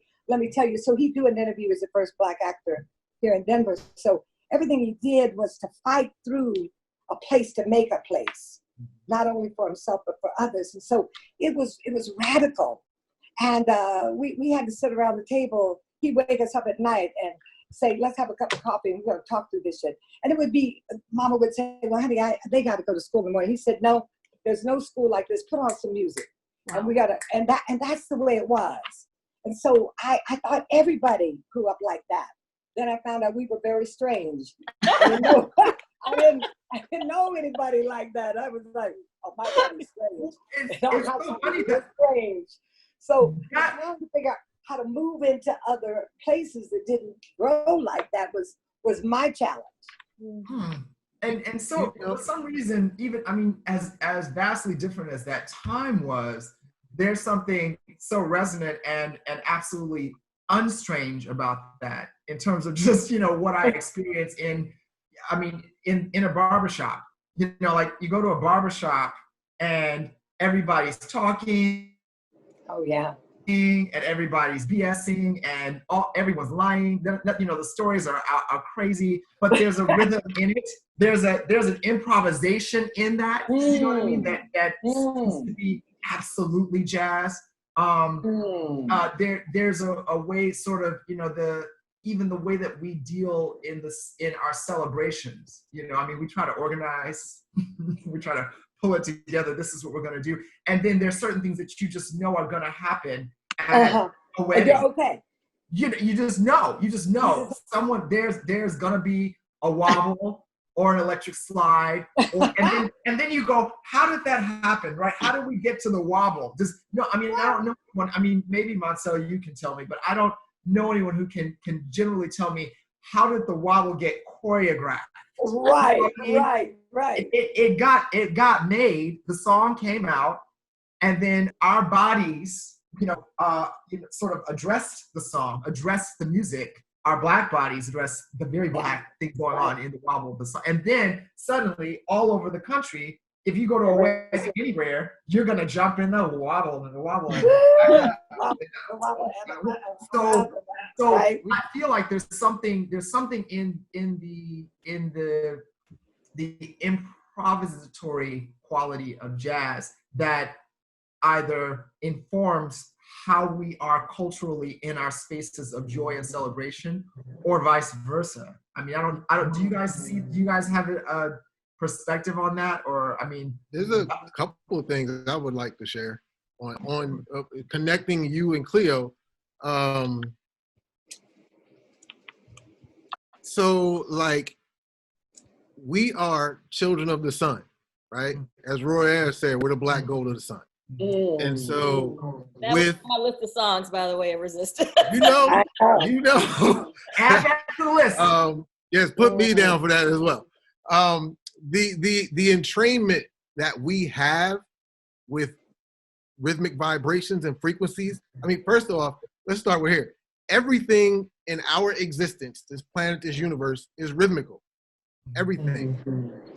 Speaker 6: tell you, so he'd do an interview as the first Black actor here in Denver. So everything he did was to fight through a place to make a place, not only for himself, but for others. And so it was radical. And we had to sit around the table. He'd wake us up at night and say, let's have a cup of coffee and we're gonna talk through this shit. And it would be, Mama would say, well, honey, they got to go to school in the morning. He said, no, there's no school like this. Put on some music. Wow. And we gotta, and that's the way it was. And so I thought everybody grew up like that. Then I found out we were very strange. I didn't know know anybody like that. I was like, oh, my God, it's strange.
Speaker 1: It's so funny that
Speaker 6: strange. So trying to figure out how to move into other places that didn't grow like that was my challenge.
Speaker 1: And so for some reason, even, I mean, as vastly different as that time was, there's something so resonant and absolutely unstrange about that in terms of just, you know, what I experienced in a barbershop. You know, like you go to a barbershop and everybody's talking.
Speaker 6: Oh, yeah.
Speaker 1: And everybody's BSing and everyone's lying. You know, the stories are crazy, but there's a rhythm in it. There's an improvisation in that. You know what I mean? That seems to be absolutely jazz. There's a way, sort of, you know, even the way that we deal in our celebrations. You know, I mean, we try to organize, we try to pull it together. This is what we're going to do. And then there's certain things that you just know are going to happen at a wedding.
Speaker 6: Okay.
Speaker 1: You just know. There's going to be a wobble or an electric slide. And then you go, how did that happen, right? How did we get to the wobble? I don't know anyone. I mean, maybe Marcel, you can tell me, but I don't know anyone who can generally tell me, how did the wobble get choreographed?
Speaker 6: Right.
Speaker 1: It got made. The song came out, and then our bodies, sort of addressed the song, addressed the music. Our Black bodies addressed the very Black thing going on in the wobble of the song. And then suddenly, all over the country, if you go to a wedding anywhere, you're gonna jump in the wobble and the wobble. So I feel like there's something in the improvisatory quality of jazz that either informs how we are culturally in our spaces of joy and celebration, or vice versa. I mean, I don't. Do you guys have a perspective on that? Or, I mean,
Speaker 3: there's a couple of things I would like to share on connecting you and Cleo. So, like, we are children of the sun, right? As Roy Ayers said, we're the black gold of the sun. And so
Speaker 2: that was my list of songs, by the way, of Resistance.
Speaker 3: you know,
Speaker 1: add that to the list.
Speaker 3: Yes, put me down for that as well. The entrainment that we have with rhythmic vibrations and frequencies. I mean, first off, let's start with here. Everything in our existence, this planet, this universe, is rhythmical. Everything.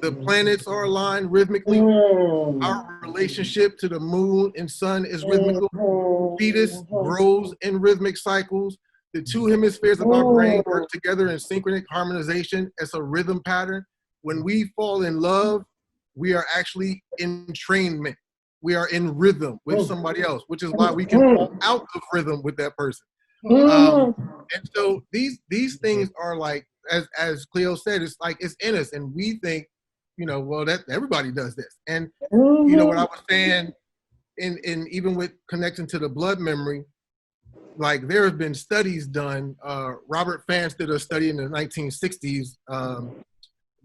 Speaker 3: The planets are aligned rhythmically. Our relationship to the moon and sun is rhythmical. Fetus grows in rhythmic cycles. The two hemispheres of our brain work together in synchronic harmonization. It's a rhythm pattern. When we fall in love, we are actually in entrainment. We are in rhythm with somebody else, which is why we can fall out of rhythm with that person. And so these things are like, as Cleo said, it's like it's in us, and we think, well, that everybody does this. And what I was saying, in even with connection to the blood memory, like there have been studies done. Robert Fance did a study in the 1960s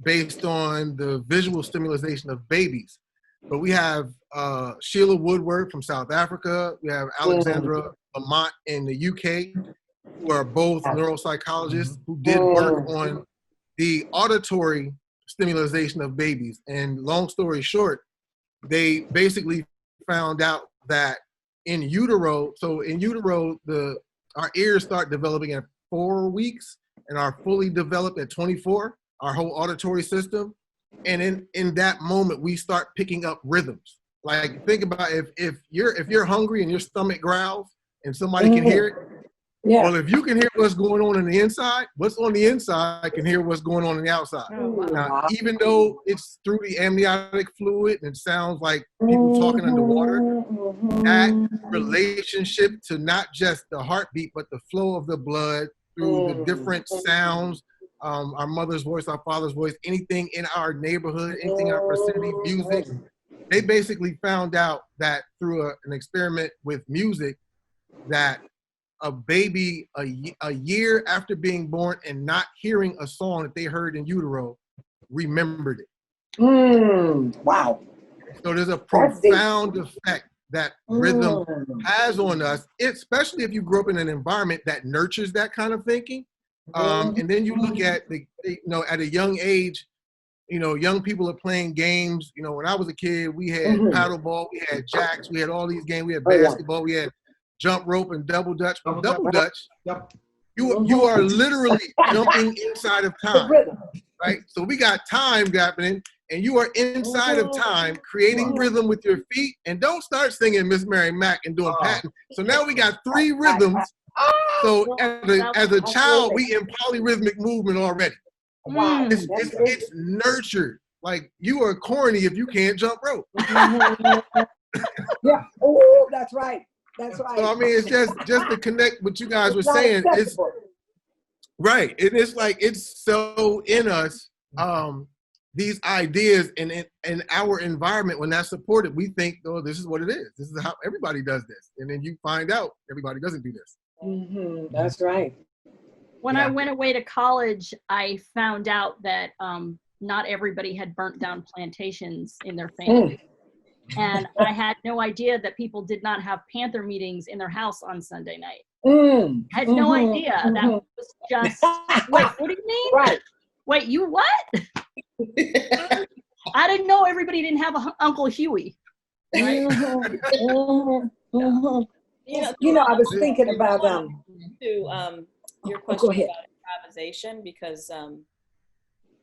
Speaker 3: based on the visual stimulation of babies. But we have Sheila Woodward from South Africa. We have Alexandra Lamont in the UK, who are both neuropsychologists who did work on the auditory stimulation of babies. And long story short, they basically found out that in utero, our ears start developing at 4 weeks and are fully developed at 24, our whole auditory system. And in that moment, we start picking up rhythms. Like, think about if you're hungry and your stomach growls and somebody can hear it. Yeah. Well, if you can hear what's going on the inside, what's on the inside can hear what's going on the outside. Now, even though it's through the amniotic fluid and it sounds like people talking underwater, that relationship to not just the heartbeat, but the flow of the blood through the different sounds, our mother's voice, our father's voice, anything in our neighborhood, anything in our vicinity, music. They basically found out that through an experiment with music, that a baby a year after being born and not hearing a song that they heard in utero remembered it.
Speaker 6: Wow.
Speaker 3: So there's a profound effect that rhythm has on us, especially if you grew up in an environment that nurtures that kind of thinking. And then you look at at a young age, young people are playing games. When I was a kid, we had paddleball, we had jacks, we had all these games, we had basketball, we had jump rope and double dutch. Well, double dutch, you are literally jumping inside of time, right? So we got time happening, and you are inside of time creating rhythm with your feet. And don't start singing Miss Mary Mack and doing Patton. So now we got 3 rhythms. So as a child, we in polyrhythmic movement already.
Speaker 6: Wow.
Speaker 3: It's nurtured. Like, you are corny if you can't jump rope.
Speaker 6: Yeah. Oh, that's right. That's right.
Speaker 3: So I mean, it's just to connect what you guys were saying. It's right. It is like, it's so in us. These ideas and in our environment, when that's supported, we think, oh, this is what it is. This is how everybody does this. And then you find out everybody doesn't do this.
Speaker 6: That's right.
Speaker 4: When I went away to college, I found out that not everybody had burnt down plantations in their family. And I had no idea that people did not have Panther meetings in their house on Sunday night. I had no idea. That was just, wait, what do you mean?
Speaker 6: Right.
Speaker 4: Wait, you what? I didn't know everybody didn't have a Uncle Huey. Right?
Speaker 6: I was thinking about
Speaker 2: your question about improvisation, because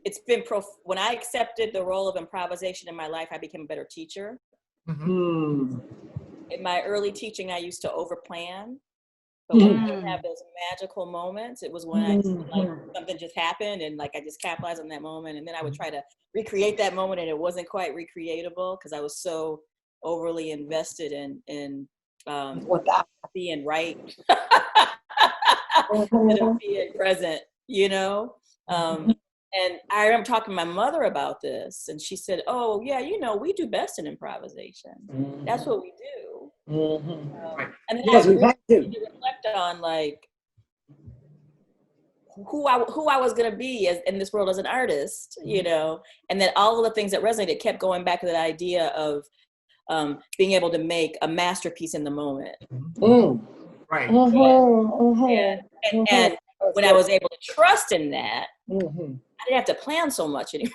Speaker 2: it's been when I accepted the role of improvisation in my life, I became a better teacher. In my early teaching, I used to overplan. But when I would have those magical moments, it was when something just happened and I just capitalized on that moment. And then I would try to recreate that moment, and it wasn't quite recreatable because I was so overly invested in being right, instead of being present, And I remember talking to my mother about this, and she said, oh, yeah, we do best in improvisation. That's what we do. And then I really reflect on who I was going to be in this world as an artist, and then all of the things that resonated kept going back to that idea of being able to make a masterpiece in the moment.
Speaker 1: Right.
Speaker 2: And when I was able to trust in that, I didn't have to plan so much anymore,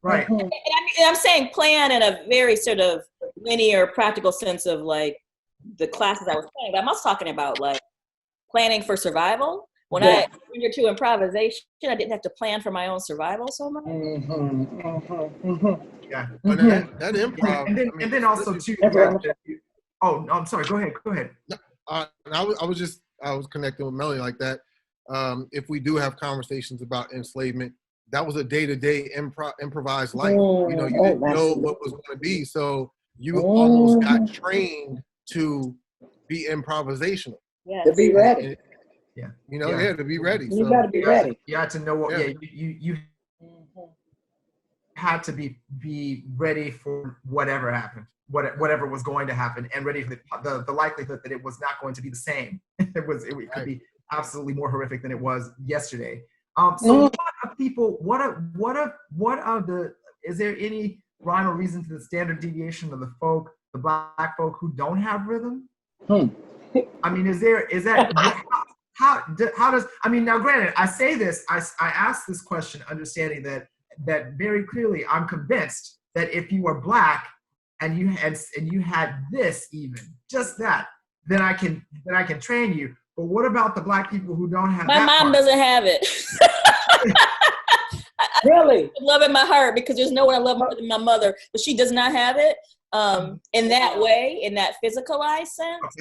Speaker 1: Right.
Speaker 2: And I'm saying plan in a very sort of linear, practical sense of the classes I was playing. But I'm also talking about planning for survival. When I went to improvisation, I didn't have to plan for my own survival so much.
Speaker 1: Yeah.
Speaker 3: But that improv.
Speaker 1: And then also too. Oh, I'm sorry. Go ahead.
Speaker 3: I was connecting with Melanie like that. If we do have conversations about enslavement, that was a day-to-day improvised life. You didn't know what was going to be, so you almost got trained to be improvisational.
Speaker 6: To be ready.
Speaker 3: To be ready.
Speaker 6: You got to be ready.
Speaker 1: You had to know what. Yeah, you had to be ready for whatever happened, whatever was going to happen, and ready for the likelihood that it was not going to be the same. It could be absolutely more horrific than it was yesterday. So is there any rhyme or reason to the standard deviation of the black folk who don't have rhythm? I mean, how does, now granted, I say this, I ask this question understanding that very clearly I'm convinced that if you are black and you had this, even just that, then I can train you. But what about the black people who don't have
Speaker 2: my
Speaker 1: that?
Speaker 2: My mom doesn't have it.
Speaker 6: Really?
Speaker 2: I love it in my heart because there's no one I love more than my mother, but she does not have it in that way, in that physicalized sense.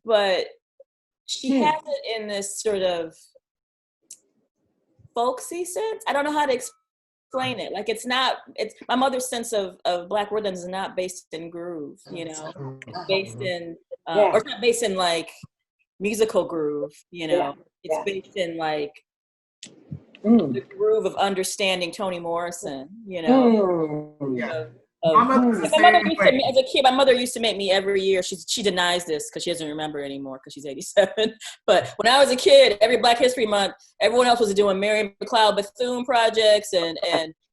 Speaker 2: But she has it in this sort of folksy sense. I don't know how to explain it. It's my mother's sense of black rhythm is not based in groove, based in or it's not based in musical groove, it's based in the groove of understanding Toni Morrison,
Speaker 1: My mother's the
Speaker 2: My mother
Speaker 1: same
Speaker 2: used
Speaker 1: way.
Speaker 2: to, as a kid, my mother used to make me every year. She denies this because she doesn't remember anymore because she's 87. But when I was a kid, every Black History Month, everyone else was doing Mary McLeod Bethune projects and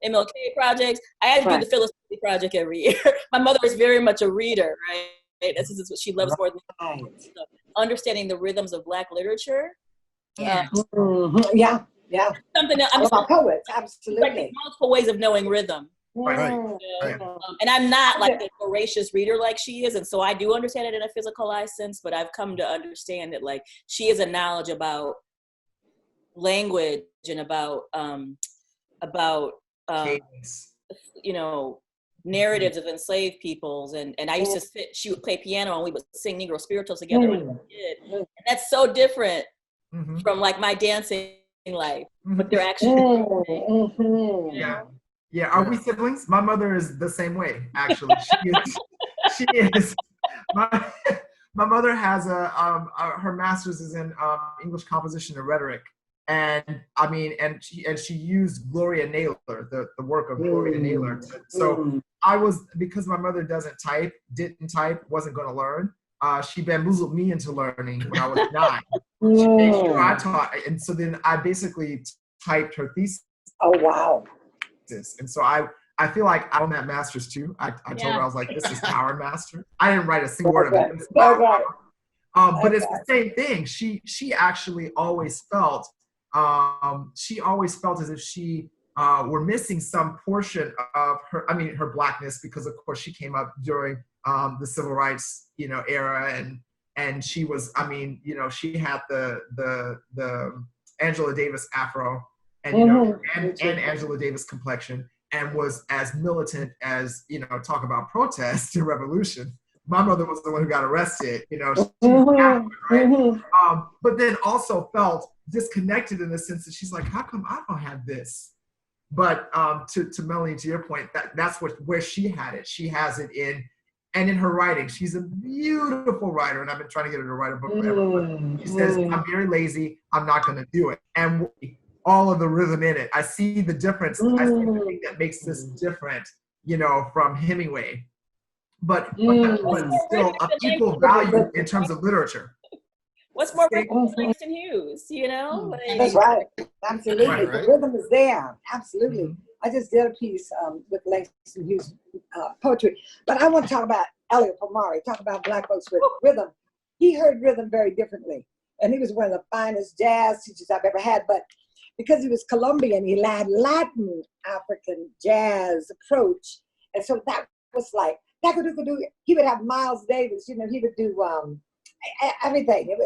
Speaker 2: MLK projects. I had to do the Phyllis Diller project every year. My mother is very much a reader, right? This is what she loves more than understanding the rhythms of Black literature.
Speaker 1: Yeah.
Speaker 6: Yeah.
Speaker 2: Something that
Speaker 6: I'm a poet, absolutely.
Speaker 2: like multiple ways of knowing rhythm.
Speaker 3: Right.
Speaker 2: And I'm not like a voracious reader like she is, and so I do understand it in a physicalized sense, but I've come to understand that like she has a knowledge about language and about you know, narratives of enslaved peoples, and I used to she would play piano and we would sing Negro spirituals together when I was a kid. And that's so different from like my dancing life, but they're actually
Speaker 1: Yeah, are we siblings? My mother is the same way, actually. She is. My mother has her master's is in English composition and rhetoric. And I mean, and she used Gloria Naylor, the work of Gloria Naylor. So I was, because my mother didn't type, wasn't going to learn. She bamboozled me into learning when I was 9. She made sure I taught, and so then I basically typed her thesis.
Speaker 6: Oh wow!
Speaker 1: And so I feel like I own that master's too. I told her, I was like, this is Power Master. I didn't write a single word of it. But it's the same thing. She actually always felt as if she were missing some portion of her Blackness, because of course she came up during the civil rights, era, and she was, she had the Angela Davis afro, and and Angela Davis complexion, and was as militant as, talk about protest and revolution. My mother was the one who got arrested, she was Catholic, right? But then also felt disconnected in the sense that she's like, how come I don't have this? But to Melanie, to your point, that's where she had it. She has it in her writing. She's a beautiful writer, and I've been trying to get her to write a book forever. But she says, I'm very lazy, I'm not going to do it. And all of the rhythm in it, I see the difference. I see the thing that makes this different, from Hemingway. But still of equal value in terms of literature.
Speaker 2: What's more rhythm than Langston Hughes,
Speaker 6: That's right. Absolutely. Right. The rhythm is there. Absolutely. I just did a piece with Langston Hughes poetry. But I want to talk about Elliot Pomari, talk about Black folks with rhythm. He heard rhythm very differently. And he was one of the finest jazz teachers I've ever had. But because he was Colombian, he had Latin African jazz approach. And so that was like, he would have Miles Davis, he would do everything.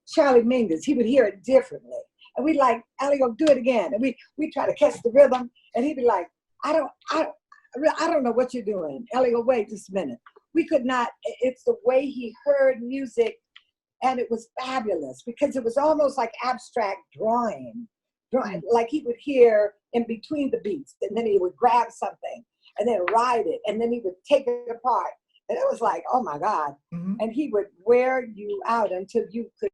Speaker 6: Charlie Mingus, he would hear it differently. And we'd like, Elio, do it again. And we try to catch the rhythm. And he'd be like, I don't know what you're doing. Elio, wait just a minute. We could not, it's the way he heard music. And it was fabulous because it was almost like abstract drawing. Like he would hear in between the beats, and then he would grab something and then write it, and then he would take it apart. And it was like, oh my God. And he would wear you out until you could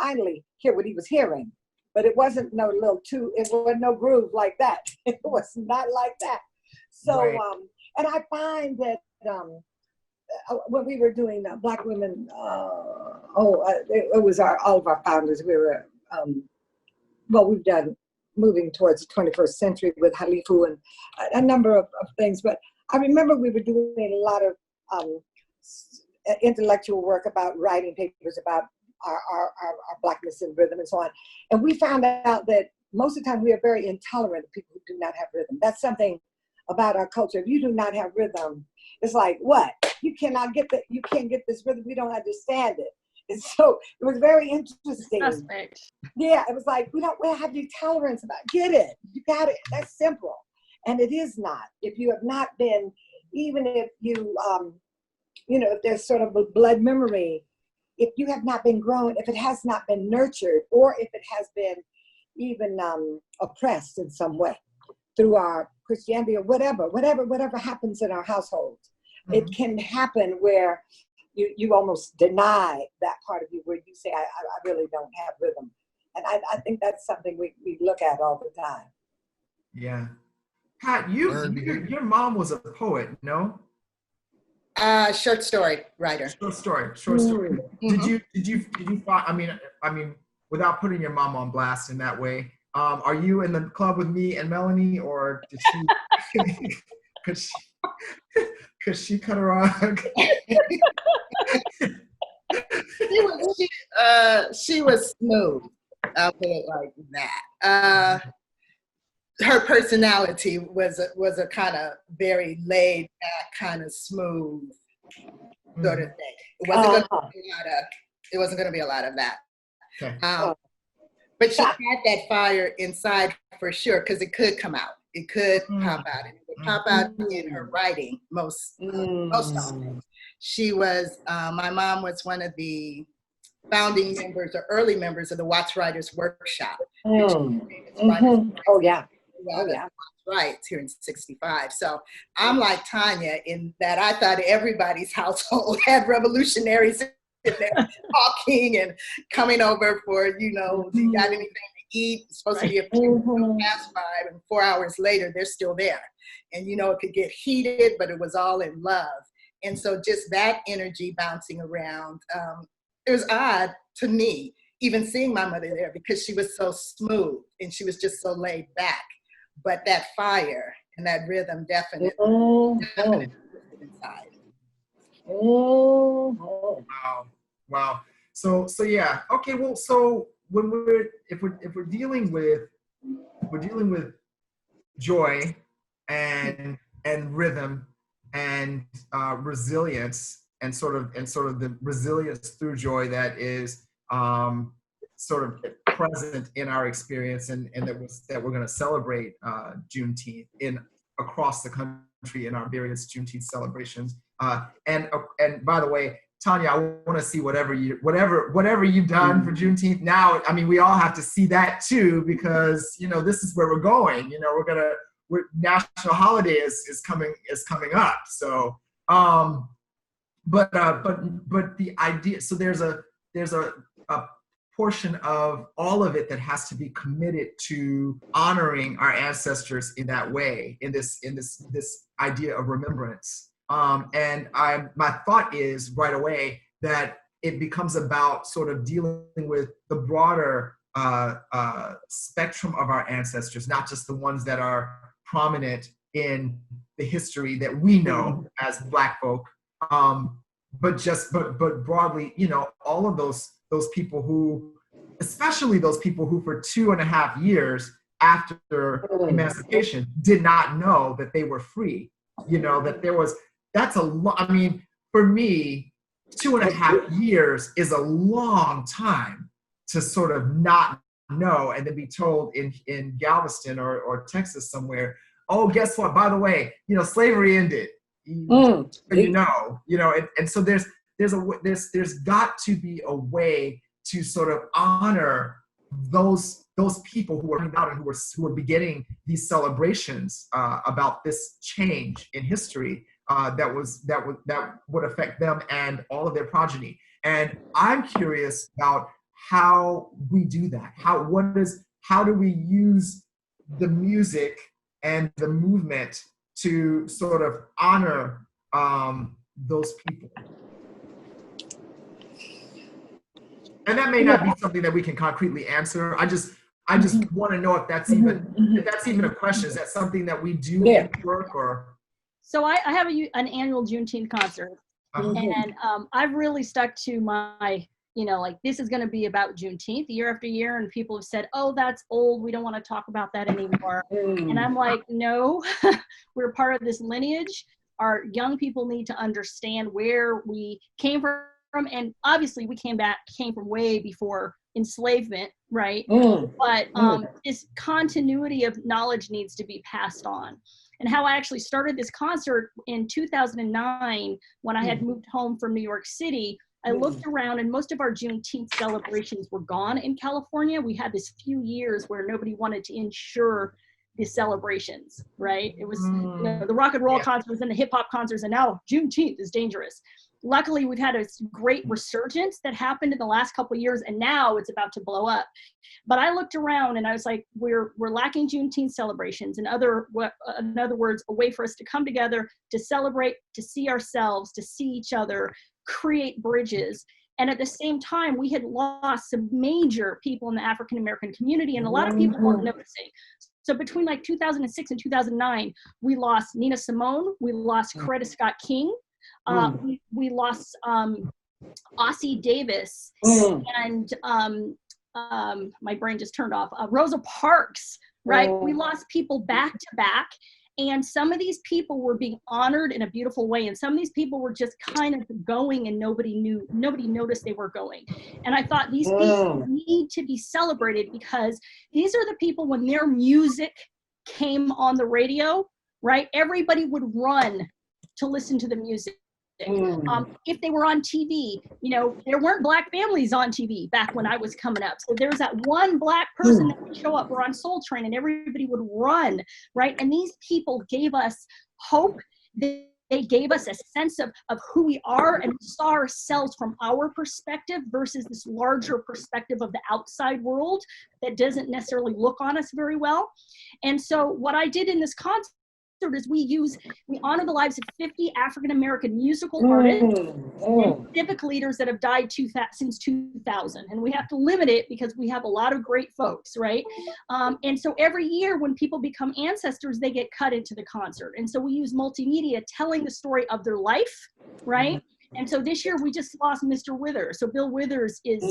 Speaker 6: finally hear what he was hearing. But it wasn't it wasn't no groove like that. It was not like that. So, and I find that when we were doing Black Women, it was all of our founders. We were, we've done moving towards the 21st century with Halifu and a number of things. But I remember we were doing a lot of intellectual work about writing papers about our Blackness and rhythm and so on. And we found out that most of the time we are very intolerant of people who do not have rhythm. That's something about our culture. If you do not have rhythm, it's like, what? You can't get this rhythm, we don't understand it. And so it was very interesting.
Speaker 4: Suspect.
Speaker 6: Yeah, it was like, we don't have any tolerance about it. Get it, you got it, that's simple. And it is not. If you have not been, even if you, if there's sort of a blood memory, if you have not been grown, if it has not been nurtured, or if it has been even oppressed in some way through our Christianity or whatever happens in our households, it can happen where you almost deny that part of you, where you say, I really don't have rhythm. And I think that's something we look at all the time.
Speaker 1: Yeah. Pat, your mom was a poet, no?
Speaker 5: Short story writer.
Speaker 1: Short story. Did you find? I mean, without putting your mom on blast in that way, are you in the club with me and Melanie, or did she? could she cut her rug?
Speaker 5: She was smooth. I'll put it like that. Her personality was a kind of very laid back, kind of smooth sort of thing. It wasn't going to be a lot of that.
Speaker 1: Okay.
Speaker 5: But she had that fire inside for sure, because it could come out. It could pop out, and it would pop out in her writing most often. She was, my mom was one of the founding members or early members of the Watts Writers Workshop.
Speaker 6: Oh, yeah.
Speaker 5: Right, here in 65. So I'm like Tanya in that I thought everybody's household had revolutionaries in there talking and coming over for, do you got anything to eat? It's supposed to be a few past 5, and 4 hours later, they're still there. And, it could get heated, but it was all in love. And so just that energy bouncing around, it was odd to me, even seeing my mother there, because she was so smooth and she was just so laid back. But that fire and that rhythm definitely inside.
Speaker 1: Wow. So yeah. Okay. Well, so when if we're dealing with joy and rhythm and resilience and sort of the resilience through joy that is sort of present in our experience, and that we're going to celebrate Juneteenth across the country in our various Juneteenth celebrations. And by the way, Tanya, I want to see whatever you've done for Juneteenth. Now, I mean, we all have to see that too, because this is where we're going. National holiday is coming up. So, but the idea. So there's a portion of all of it that has to be committed to honoring our ancestors in that way, in this idea of remembrance. And my thought is right away that it becomes about sort of dealing with the broader spectrum of our ancestors, not just the ones that are prominent in the history that we know as Black folk, but broadly, all of those people who, especially those people who for 2.5 years after emancipation did not know that they were free, that's a lot. I mean, for me, 2.5 years is a long time to sort of not know and then be told in Galveston or Texas somewhere, oh, guess what? By the way, slavery ended. And so there's got to be a way to sort of honor those people who are out and who are beginning these celebrations about this change in history that would affect them and all of their progeny. And I'm curious about how we do that. How do we use the music and the movement to sort of honor those people? And that may not be something that we can concretely answer. I just want to know if that's even a question. Is that something that we do in work or?
Speaker 4: So I have an annual Juneteenth concert, and I've really stuck to my, this is going to be about Juneteenth year after year, and people have said, oh, that's old. We don't want to talk about that anymore. And I'm like, no, we're part of this lineage. Our young people need to understand where we came from. And obviously we came from way before enslavement, right? But this continuity of knowledge needs to be passed on. And how I actually started this concert in 2009, when I had moved home from New York City, I looked around and most of our Juneteenth celebrations were gone in California. We had this few years where nobody wanted to insure the celebrations, right? It was the rock and roll concerts and the hip hop concerts, and now Juneteenth is dangerous. luckily we've had a great resurgence that happened in the last couple of years, and now it's about to blow up. But I looked around and I was like, we're lacking Juneteenth celebrations, in other words, a way for us to come together, to celebrate, to see ourselves, to see each other, create bridges. And at the same time, we had lost some major people in the African American community, and a lot of people weren't noticing. So between like 2006 and 2009, we lost Nina Simone, we lost Coretta Scott King, we lost Ossie Davis, and my brain just turned off, Rosa Parks, right? We lost people back to back. And some of these people were being honored in a beautiful way. And some of these people were just kind of going and nobody noticed they were going. And I thought these people need to be celebrated, because these are the people, when their music came on the radio, right? Everybody would run to listen to the music. If they were on TV, you know, there weren't Black families on TV back when I was coming up. So there was that one Black person that would show up, or on Soul Train, and everybody would run, right? And these people gave us hope. They gave us a sense of who we are, and we saw ourselves from our perspective versus this larger perspective of the outside world that doesn't necessarily look on us very well. And so what I did in this concert is we honor the lives of 50 African-American musical artists and civic leaders that have died since 2000. And we have to limit it because we have a lot of great folks, right? And so every year when people become ancestors, they get cut into the concert. And so we use multimedia telling the story of their life, right? And so this year we just lost Mr. Withers. So Bill Withers is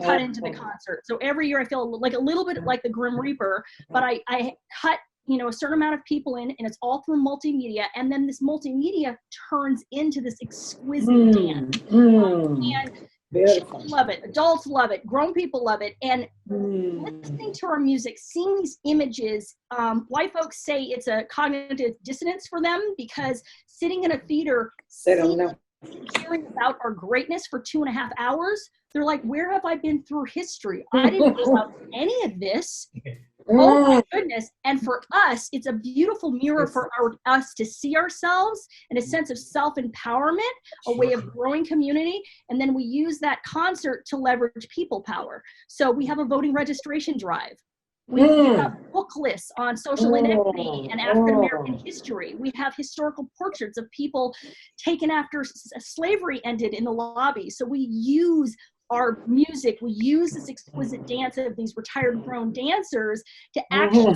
Speaker 4: cut into the concert. So every year I feel like a little bit like the Grim Reaper, but I cut, you know, a certain amount of people in, and it's all through multimedia. And then this multimedia turns into this exquisite dance. And children love it, adults love it, grown people love it. And listening to our music, seeing these images, white folks say it's a cognitive dissonance for them, because sitting in a theater, hearing about our greatness for 2.5 hours, they're like, where have I been through history? I didn't know about any of this. Oh my goodness. And for us, it's a beautiful mirror for us to see ourselves, and a sense of self-empowerment, a way of growing community. And then we use that concert to leverage people power. So we have a voting registration drive. We have book lists on social inequity and African-American history. We have historical portraits of people taken after slavery ended in the lobby. So we use our music, we use this exquisite dance of these retired grown dancers to actually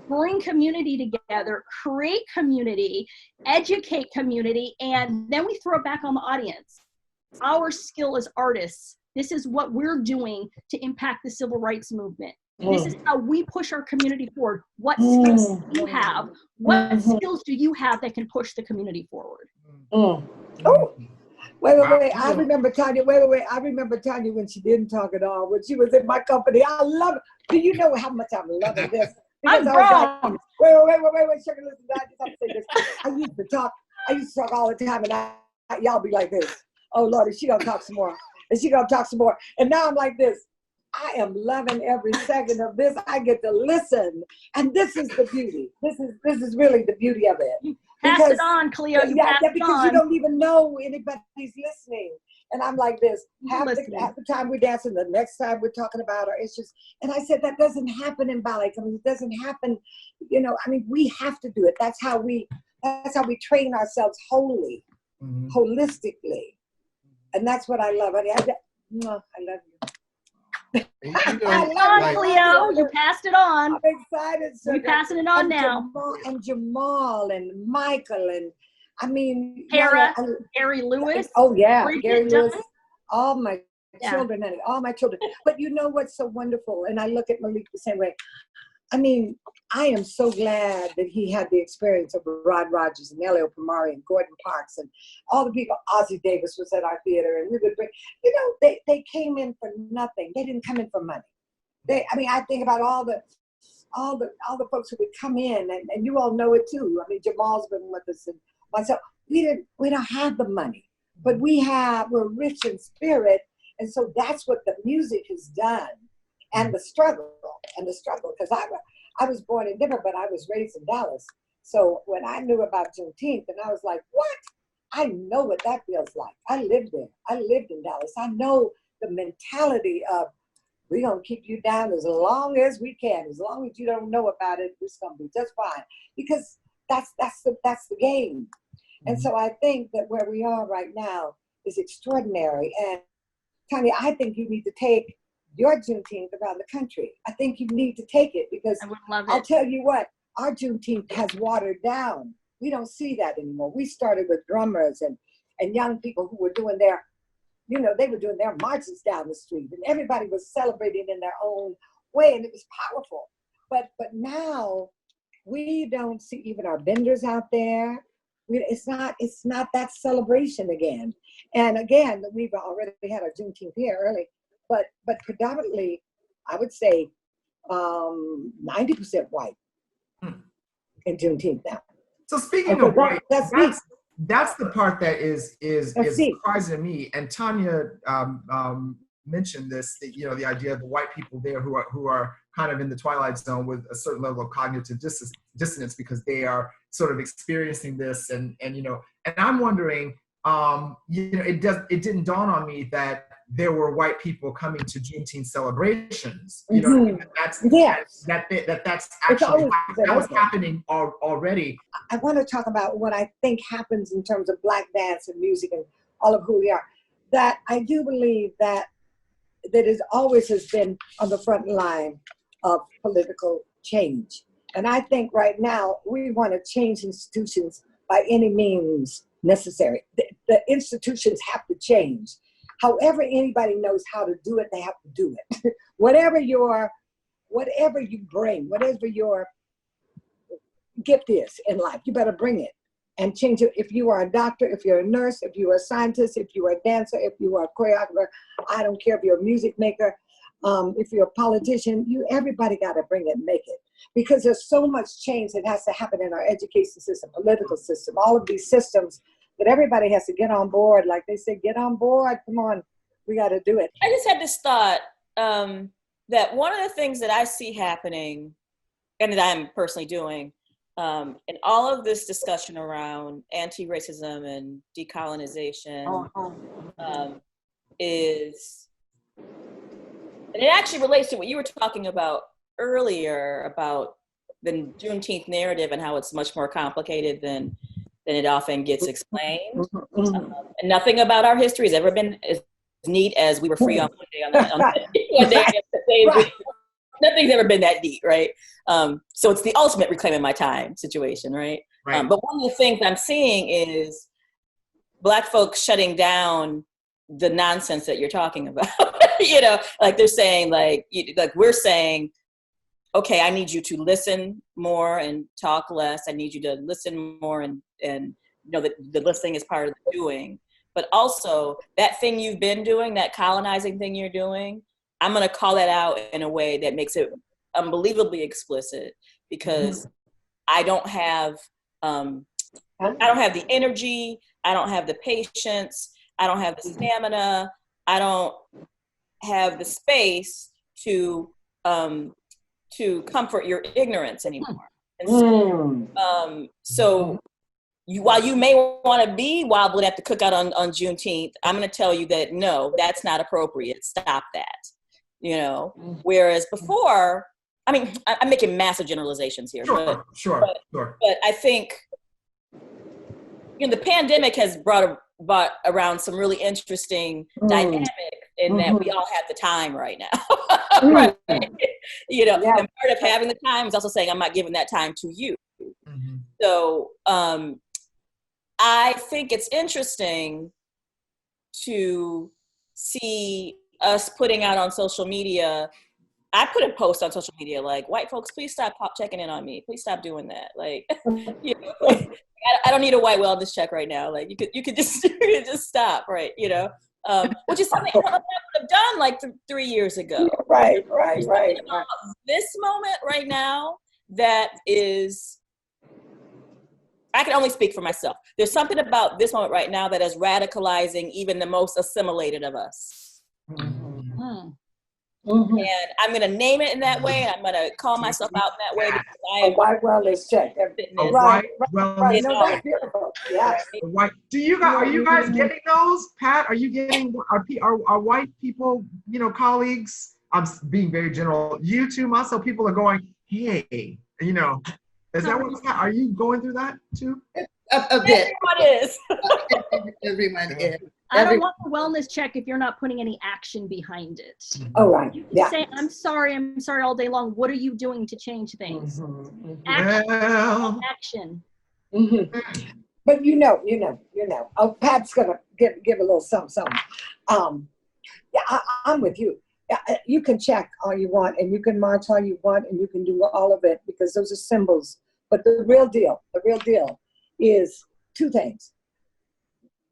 Speaker 4: bring community together, create community, educate community, and then we throw it back on the audience. Our skill as artists, this is what we're doing to impact the civil rights movement. This is how we push our community forward. What skills do you have? What skills do you have that can push the community forward?
Speaker 6: Wait. I remember Tanya. I remember Tanya when she didn't talk at all. When she was in my company, I love it. Do you know how much I'm loving this? Because I was like, wait, sugar, listen. I just have to say this. I used to talk all the time, and y'all be like this. Oh Lord, she gonna talk some more, and she gonna talk some more, and now I'm like this. I am loving every second of this. I get to listen, and this is the beauty. This is really the beauty of it.
Speaker 4: Pass it on, Cleo.
Speaker 6: Because you don't even know anybody's listening. And I'm like this. Half the time we're dancing, the next time we're talking about our issues. And I said that doesn't happen in ballet. I mean, it doesn't happen. You know, I mean, we have to do it. That's how we train ourselves wholly, holistically, and that's what I love. I love you.
Speaker 4: Cleo, you passed it on.
Speaker 6: I'm excited. So
Speaker 4: you're passing it on now.
Speaker 6: Jamal and Michael and I mean
Speaker 4: Gary Lewis.
Speaker 6: Oh yeah, Gary Lewis. All my children and all my children. But you know what's so wonderful? And I look at Malik the same way. I mean, I am so glad that he had the experience of Rod Rogers and Elio Primari and Gordon Parks and all the people. Ossie Davis was at our theater, and we would bring, you know, they came in for nothing. They didn't come in for money. I think about all the folks who would come in, and you all know it too. I mean, Jamal's been with us and myself. We don't have the money, but we're rich in spirit, and so that's what the music has done. And the struggle, because I was born in Denver, but I was raised in Dallas. So when I knew about Juneteenth, and I was like, what? I know what that feels like. I lived there. I lived in Dallas. I know the mentality of, we're going to keep you down as long as we can. As long as you don't know about it, it's going to be just fine. Because that's the game. And so I think that where we are right now is extraordinary. And Tanya, I think you need to take your Juneteenth around the country. I think you need to take it, because
Speaker 4: I would love it.
Speaker 6: I'll tell you what, our Juneteenth has watered down. We don't see that anymore. We started with drummers and young people who were doing their, they were doing their marches down the street, and everybody was celebrating in their own way, and it was powerful. But now we don't see even our vendors out there. It's not that celebration again. And again, we've already had our Juneteenth here early, but predominantly, I would say 90% white in Juneteenth now.
Speaker 1: So speaking of white,
Speaker 6: that's
Speaker 1: the part that is surprising to me. And Tanya mentioned this, the idea of the white people there who are kind of in the twilight zone with a certain level of cognitive dissonance because they are sort of experiencing this, and I'm wondering, it didn't dawn on me that there were white people coming to Juneteenth celebrations. That's actually that was happening already.
Speaker 6: I want to talk about what I think happens in terms of Black dance and music and all of who we are. That I do believe that it always has been on the front line of political change. And I think right now we want to change institutions by any means necessary. The institutions have to change. However anybody knows how to do it, they have to do it. whatever you bring, whatever your gift is in life, you better bring it and change it. If you are a doctor, if you're a nurse, if you are a scientist, if you are a dancer, if you are a choreographer, I don't care if you're a music maker, if you're a politician, everybody got to bring it and make it. Because there's so much change that has to happen in our education system, political system, all of these systems, that everybody has to get on board. Like they say, get on board, come on, we got to do it.
Speaker 2: I just had this thought that one of the things that I see happening, and that I'm personally doing, in all of this discussion around anti-racism and decolonization is, and it actually relates to what you were talking about earlier about the Juneteenth narrative and how it's much more complicated than it often gets explained. And nothing about our history has ever been as neat as we were free on one day. Right. Nothing's ever been that neat, right? So it's the ultimate reclaiming my time situation, right? But one of the things I'm seeing is Black folks shutting down the nonsense that you're talking about. Like they're saying, like we're saying, okay, I need you to listen more and talk less. I need you to listen more and that the listening is part of the doing. But also that thing you've been doing, that colonizing thing you're doing, I'm going to call that out in a way that makes it unbelievably explicit, because I don't have the energy. I don't have the patience. I don't have the stamina. I don't have the space to comfort your ignorance anymore. And so while you may want to be wobbling at the cookout on Juneteenth, I'm going to tell you that no, that's not appropriate. Stop that. Whereas before, I mean, I'm making massive generalizations here.
Speaker 1: Sure.
Speaker 2: But I think the pandemic has brought around some really interesting dynamics in that we all have the time right now. Right? And part of having the time is also saying I'm not giving that time to you. So I think it's interesting to see us putting out on social media. I put a post on social media like, white folks, please stop checking in on me. Please stop doing that. Like, I don't need a white wellness check right now. Like you could just stop, right? Which is something I would have done like 3 years ago.
Speaker 6: Right.
Speaker 2: This moment right now that is, I can only speak for myself. There's something about this moment right now that is radicalizing even the most assimilated of us. And I'm going to name it in that way. And I'm going to call myself out in that way because I
Speaker 6: A
Speaker 2: am
Speaker 6: white wellness check.
Speaker 1: A
Speaker 6: Right,
Speaker 1: white
Speaker 6: right.
Speaker 1: wellness
Speaker 6: No,
Speaker 2: all
Speaker 6: that's
Speaker 2: of
Speaker 6: beautiful. Yes.
Speaker 1: A white. Do you guys are you guys getting those? Pat, are you getting are white people, colleagues? I'm being very general. You too, Marcel. People are going, hey, is that what are you going through that too?
Speaker 5: A bit.
Speaker 2: Everyone is.
Speaker 5: Everyone is.
Speaker 4: I don't want a wellness check if you're not putting any action behind it.
Speaker 6: All right.
Speaker 4: You can
Speaker 6: Yeah.
Speaker 4: say, I'm sorry all day long. What are you doing to change things?
Speaker 1: Well,
Speaker 4: Action.
Speaker 6: But oh, Pat's gonna give a little something. Yeah, I'm with you. You can check all you want, and you can march all you want, and you can do all of it because those are symbols. But the real deal is two things.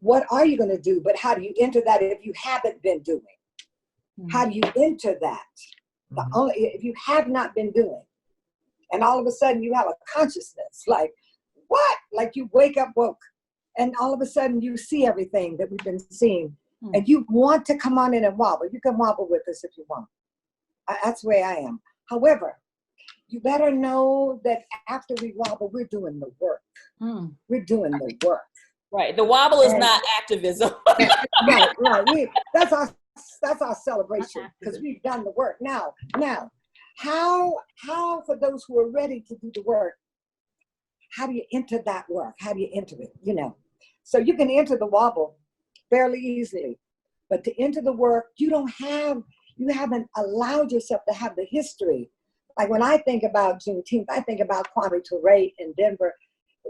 Speaker 6: What are you going to do? But how do you enter that if you haven't been doing? How do you enter that? If you have not been doing, and all of a sudden you have a consciousness, like what? Like you woke, and all of a sudden you see everything that we've been seeing, and you want to come on in and wobble. You can wobble with us if you want. That's the way I am. However, you better know that after we wobble, we're doing the work. We're doing the work.
Speaker 2: Right. The wobble is not activism.
Speaker 6: Right. That's our celebration because we've done the work. Now, how for those who are ready to do the work, how do you enter that work? How do you enter it? So you can enter the wobble fairly easily, but to enter the work, you haven't allowed yourself to have the history. Like when I think about Juneteenth, I think about Kwame Ture in Denver.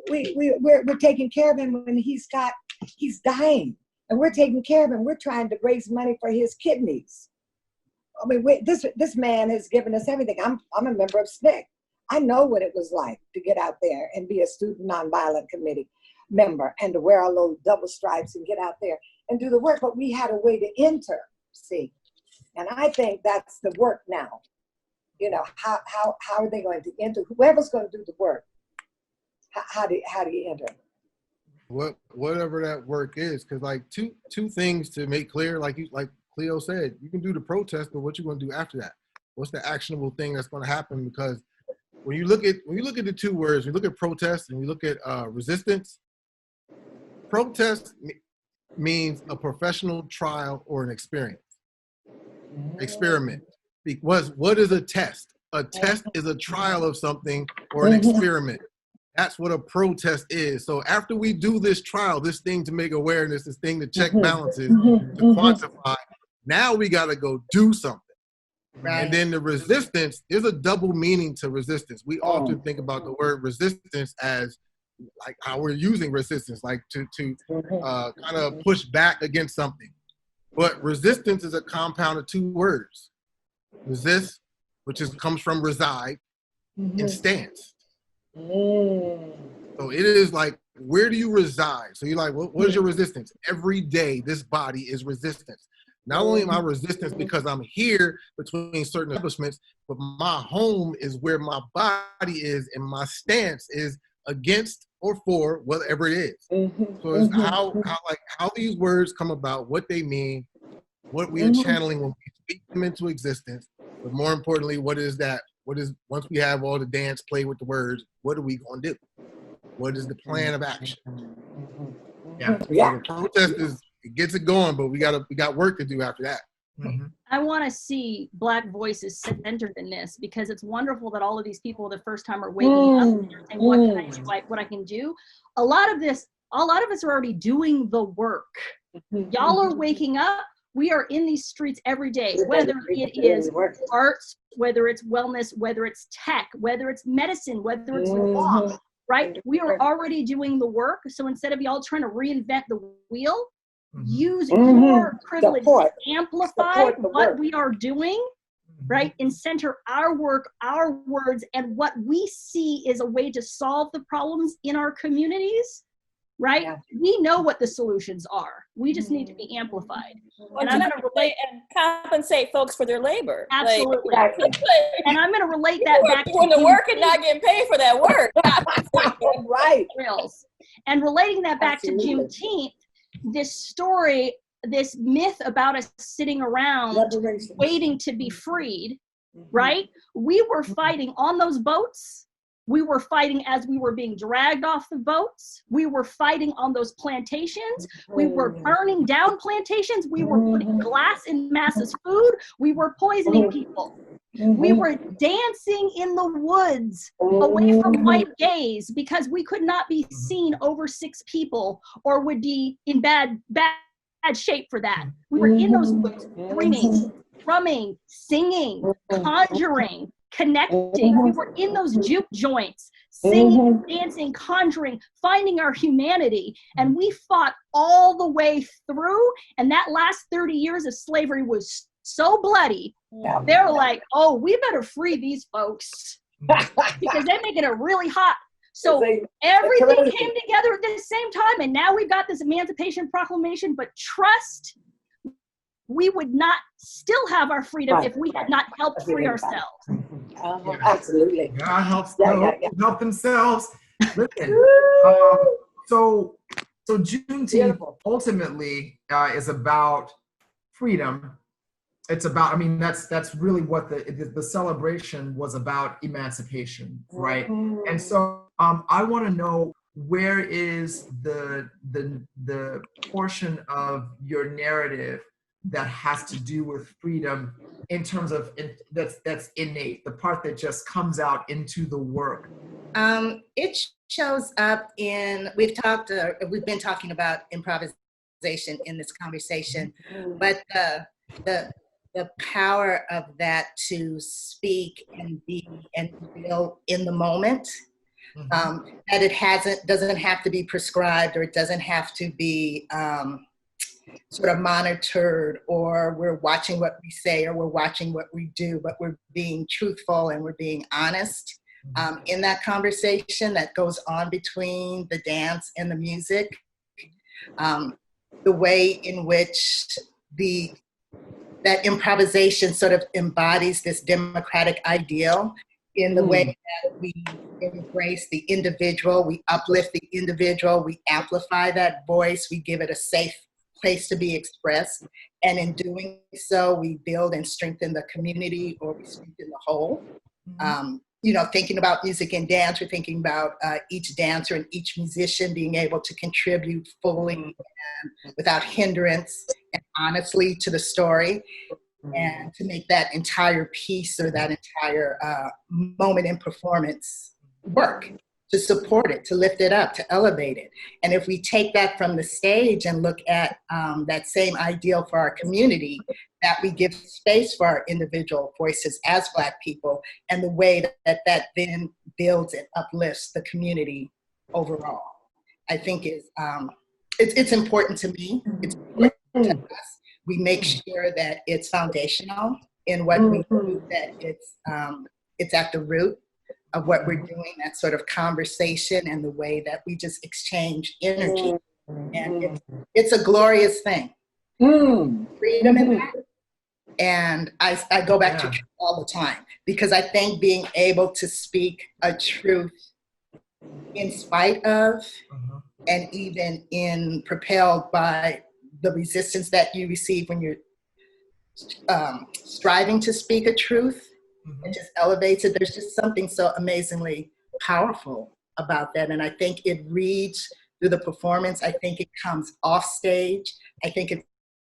Speaker 6: We're taking care of him when he's dying, and we're taking care of him. We're trying to raise money for his kidneys. I mean, this man has given us everything. I'm a member of SNCC. I know what it was like to get out there and be a student nonviolent committee member and to wear our little double stripes and get out there and do the work. But we had a way to enter, see, and I think that's the work now. How are they going to enter? Whoever's going to do the work. How do you enter?
Speaker 3: Whatever that work is, because like two things to make clear, like Cleo said, you can do the protest, but what you going to do after that? What's the actionable thing that's going to happen? Because when you look at the two words, you look at protest and you look at resistance. Protest means a professional trial or an experiment. Because what is a test? A test is a trial of something or an experiment. That's what a protest is. So after we do this trial, this thing to make awareness, this thing to check balances, to quantify, now we got to go do something. Right. And then the resistance, there's a double meaning to resistance. We often think about the word resistance as like how we're using resistance, like to kind of push back against something. But resistance is a compound of two words. Resist, which comes from reside, and stance. So it is like, where do you reside? So you're like, what is your resistance? Every day, this body is resistance. Not only am I resistance because I'm here between certain establishments, but my home is where my body is, and my stance is against or for whatever it is. So it's how these words come about, what they mean, what we are channeling when we speak them into existence, but more importantly, what is once we have all the dance, play with the words, what are we going to do? What is the plan of action? So the protest it gets it going, but we got work to do after that.
Speaker 4: I want to see Black voices centered in this because it's wonderful that all of these people the first time are waking up and saying, what can I do, what I can do. A lot of us are already doing the work. Y'all are waking up. We are in these streets every day, whether it is arts, whether it's wellness, whether it's tech, whether it's medicine, whether it's law, right? We are already doing the work. So instead of y'all trying to reinvent the wheel, use your privilege to amplify what we are doing, right? And center our work, our words, and what we see is a way to solve the problems in our communities, right? We know what the solutions are. We just need to be amplified.
Speaker 2: And I'm going to relate and compensate folks for their labor.
Speaker 4: Absolutely. And I'm going to relate that back to
Speaker 2: doing the work and not getting paid for that work.
Speaker 6: Right.
Speaker 4: And relating that back to Juneteenth, this story this myth about us sitting around
Speaker 6: Liberation.
Speaker 4: waiting to be freed, right? We were fighting on those boats. We were fighting as we were being dragged off the boats. We were fighting on those plantations. We were burning down plantations. We were putting glass in masses' food. We were poisoning people. We were dancing in the woods away from white gaze because we could not be seen over 6 people or would be in bad shape for that. We were in those woods, bringing, drumming, singing, conjuring, connecting. We were in those juke joints, singing, dancing, conjuring, finding our humanity. And we fought all the way through. And that last 30 years of slavery was so bloody. They're like, oh, we better free these folks because they're making it really hot. So everything came together at the same time. And now we've got this Emancipation Proclamation, but trust, we would not still have our freedom if we had not helped free ourselves.
Speaker 6: Absolutely.
Speaker 1: God helps help themselves. Listen, so Juneteenth ultimately is about freedom. It's about, I mean, that's really what the celebration was about, emancipation, right? And so I want to know, where is the portion of your narrative that has to do with freedom in terms of that's innate, the part that just comes out into the work?
Speaker 5: It shows up in, we've been talking about improvisation in this conversation, but the power of that to speak and be and feel in the moment, that it doesn't have to be prescribed, or it doesn't have to be sort of monitored, or we're watching what we say, or we're watching what we do, but we're being truthful and we're being honest in that conversation that goes on between the dance and the music. The way in which that improvisation sort of embodies this democratic ideal in the way that we embrace the individual, we uplift the individual, we amplify that voice, we give it a safe place to be expressed. And in doing so, we build and strengthen the community, or we strengthen the whole. Thinking about music and dance, we're thinking about each dancer and each musician being able to contribute fully and without hindrance and honestly to the story, and to make that entire piece or that entire moment in performance work, to support it, to lift it up, to elevate it. And if we take that from the stage and look at that same ideal for our community, that we give space for our individual voices as Black people, and the way that then builds and uplifts the community overall, I think it's important to me. It's important to us. We make sure that it's foundational in what we do, that it's at the root of what we're doing, that sort of conversation and the way that we just exchange energy. And it's a glorious thing. Freedom in that. And I go back to truth all the time, because I think being able to speak a truth in spite of, and even propelled by the resistance that you receive when you're striving to speak a truth, it just elevates it. There's just something so amazingly powerful about that. And I think it reads through the performance. I think it comes off stage. I think it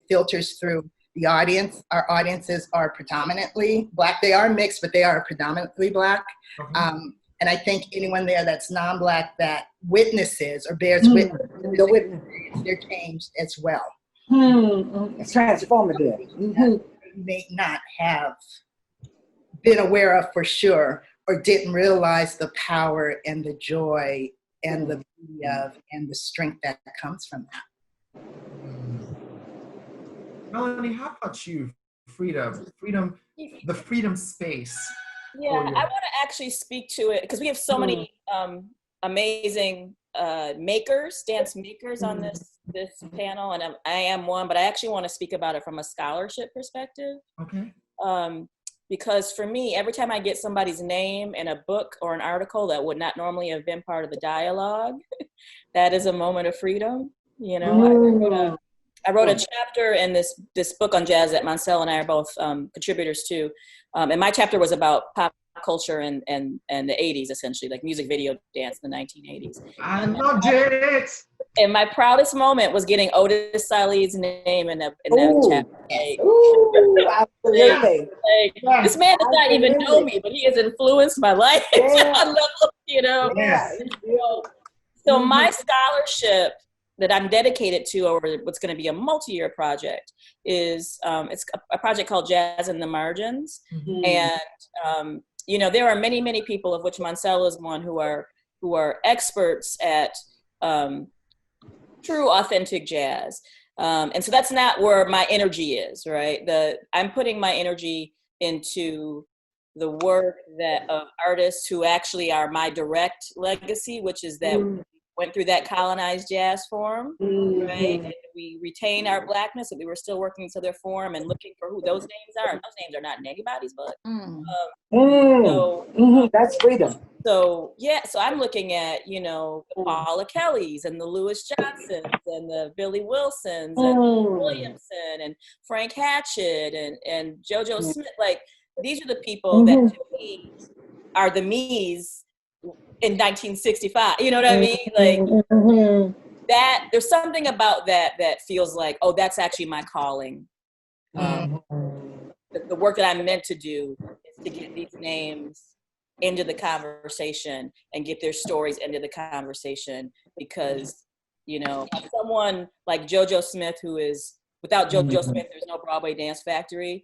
Speaker 5: filters through the audience. Our audiences are predominantly Black. They are mixed, but they are predominantly Black. And I think anyone there that's non-Black that witnesses or bears witness to their change as well.
Speaker 6: It's transformative.
Speaker 5: May not have been aware of for sure, or didn't realize the power and the joy and the beauty of and the strength that comes from that.
Speaker 1: Melanie, how about you? Freedom, the freedom space.
Speaker 2: Yeah, I want to actually speak to it because we have so many amazing dance makers on this panel, and I am one, but I actually want to speak about it from a scholarship perspective.
Speaker 1: Okay.
Speaker 2: Because for me, every time I get somebody's name in a book or an article that would not normally have been part of the dialogue, that is a moment of freedom. I wrote I wrote a chapter in this book on jazz that Mansell and I are both contributors to. And my chapter was about pop culture and the 80s, essentially, like music video dance in the 1980s.
Speaker 1: I loved it.
Speaker 2: And my proudest moment was getting Otis Saleed's name in that chapter. Like,
Speaker 6: Absolutely.
Speaker 2: like, this man does not even know me, but he has influenced my life. I love, you know.
Speaker 6: Yes.
Speaker 2: So my scholarship that I'm dedicated to over what's going to be a multi-year project is it's a project called Jazz in the Margins. And you know, there are many, many people, of which Mansell is one, who are experts at true authentic jazz. And so that's not where my energy is, right? I'm putting my energy into the work of artists who actually are my direct legacy, which is that we went through that colonized jazz form, right? And we retain our Blackness, and we were still working to their form and looking for who those names are. And those names are not in anybody's book.
Speaker 6: That's freedom.
Speaker 2: So yeah, so I'm looking at, you know, the Paula Kellys and the Louis Johnsons and the Billy Wilsons and Williamson and Frank Hatchett and JoJo Smith. Like, these are the people that to me are the me's in 1965. You know what I mean? Like that. There's something about that feels like, oh, that's actually my calling. The work that I'm meant to do is to get these names into the conversation and get their stories into the conversation, because, you know, someone like JoJo Smith, who is, without JoJo Smith, there's no Broadway Dance Factory.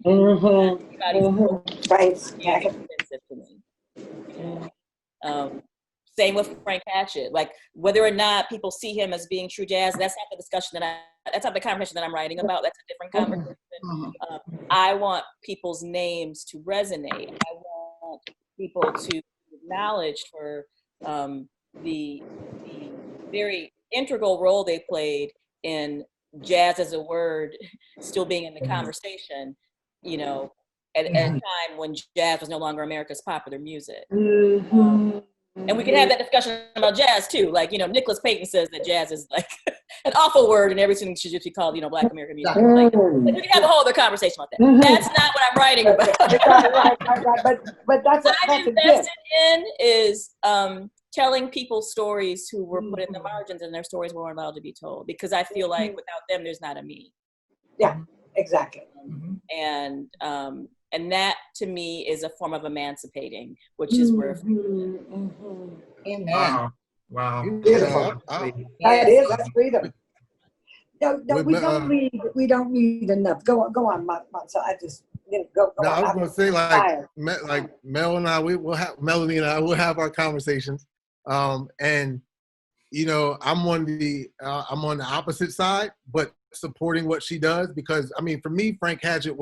Speaker 2: Same with Frank Hatchett. Like, whether or not people see him as being true jazz, that's not the discussion that's not the conversation that I'm writing about. That's a different conversation. I want people's names to resonate. I want people to be acknowledged for the very integral role they played in jazz as a word still being in the conversation, you know, at a time when jazz was no longer America's popular music. And we can have that discussion about jazz too. Like, you know, Nicholas Payton says that jazz is like an awful word and everything should just be called, you know, Black American music. Like, we can have a whole other conversation about that. That's not what I'm writing about.
Speaker 6: But that's
Speaker 2: what I'm invested in is telling people stories who were put in the margins and their stories weren't allowed to be told, because I feel like without them, there's not a me.
Speaker 6: Yeah, exactly.
Speaker 2: And that to me is a form of emancipating, which is where.
Speaker 1: Wow.
Speaker 6: Beautiful. That's freedom. No, we don't need enough. Go on, so I just go on.
Speaker 3: I was gonna say, like Mel and I, Melanie and I will have our conversations. And you know, I'm on the opposite side, but supporting what she does, because I mean, for me, Frank Hatchett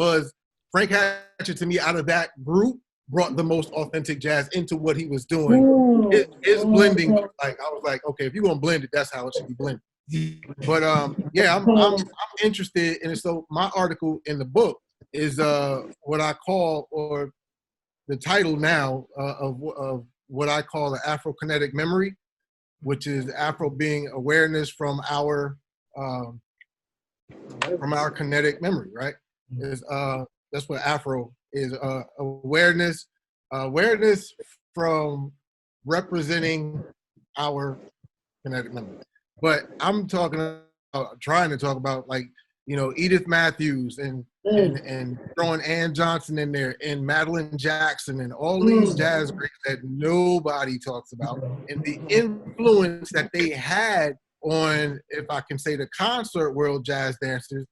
Speaker 3: to me, out of that group, brought the most authentic jazz into what he was doing. His blending, like, I was like, okay, if you're gonna blend it, that's how it should be blended. But yeah, I'm interested in it. So my article in the book is what I call, or the title now of what I call the Afro-kinetic memory, which is Afro being awareness from our kinetic memory, right? That's what Afro is, awareness from representing our kinetic memory. But I'm trying to talk about, like, you know, Edith Matthews and throwing Ann Johnson in there, and Madeline Jackson, and all these jazz greats that nobody talks about, and the influence that they had on, if I can say, the concert world jazz dancers.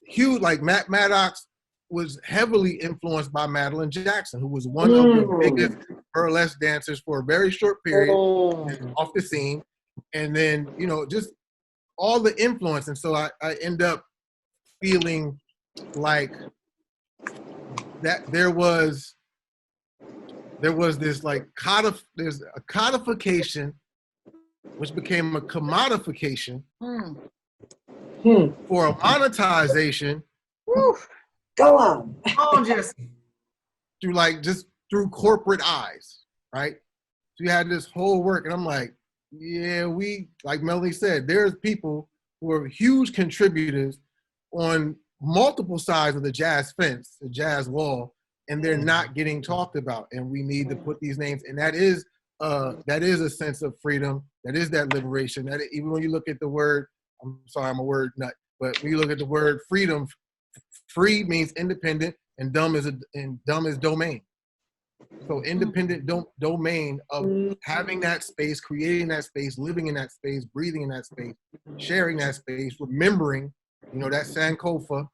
Speaker 3: Huge, like Matt Maddox was heavily influenced by Madeline Jackson, who was one of the biggest burlesque dancers for a very short period off the scene. And then, you know, just all the influence. And so I end up feeling like that there was this, like, there's a codification, which became a commodification for a monetization.
Speaker 6: Go on.
Speaker 1: Just
Speaker 3: through corporate eyes, right? So you had this whole work, and I'm like, yeah, like Melanie said, there's people who are huge contributors on multiple sides of the jazz fence, the jazz wall, and they're not getting talked about. And we need to put these names, and that is a sense of freedom. That is that liberation. That even when you look at the word, I'm sorry, I'm a word nut, but when you look at the word freedom, free means independent, and dumb is domain. So independent domain of having that space, creating that space, living in that space, breathing in that space, sharing that space, remembering, that Sankofa,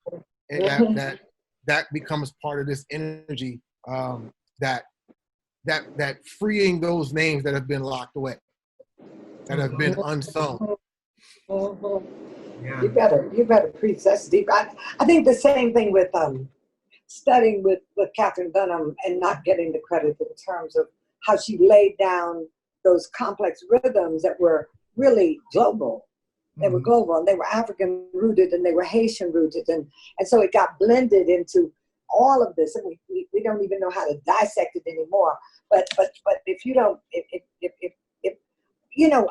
Speaker 3: and that becomes part of this energy, that freeing those names that have been locked away, that have been unsung.
Speaker 6: Yeah. You better preach. That's deep. I think the same thing with studying with Catherine Dunham and not getting the credit in terms of how she laid down those complex rhythms that were really global. They were global, and they were African rooted, and they were Haitian rooted, and so it got blended into all of this, and we don't even know how to dissect it anymore. But if you don't,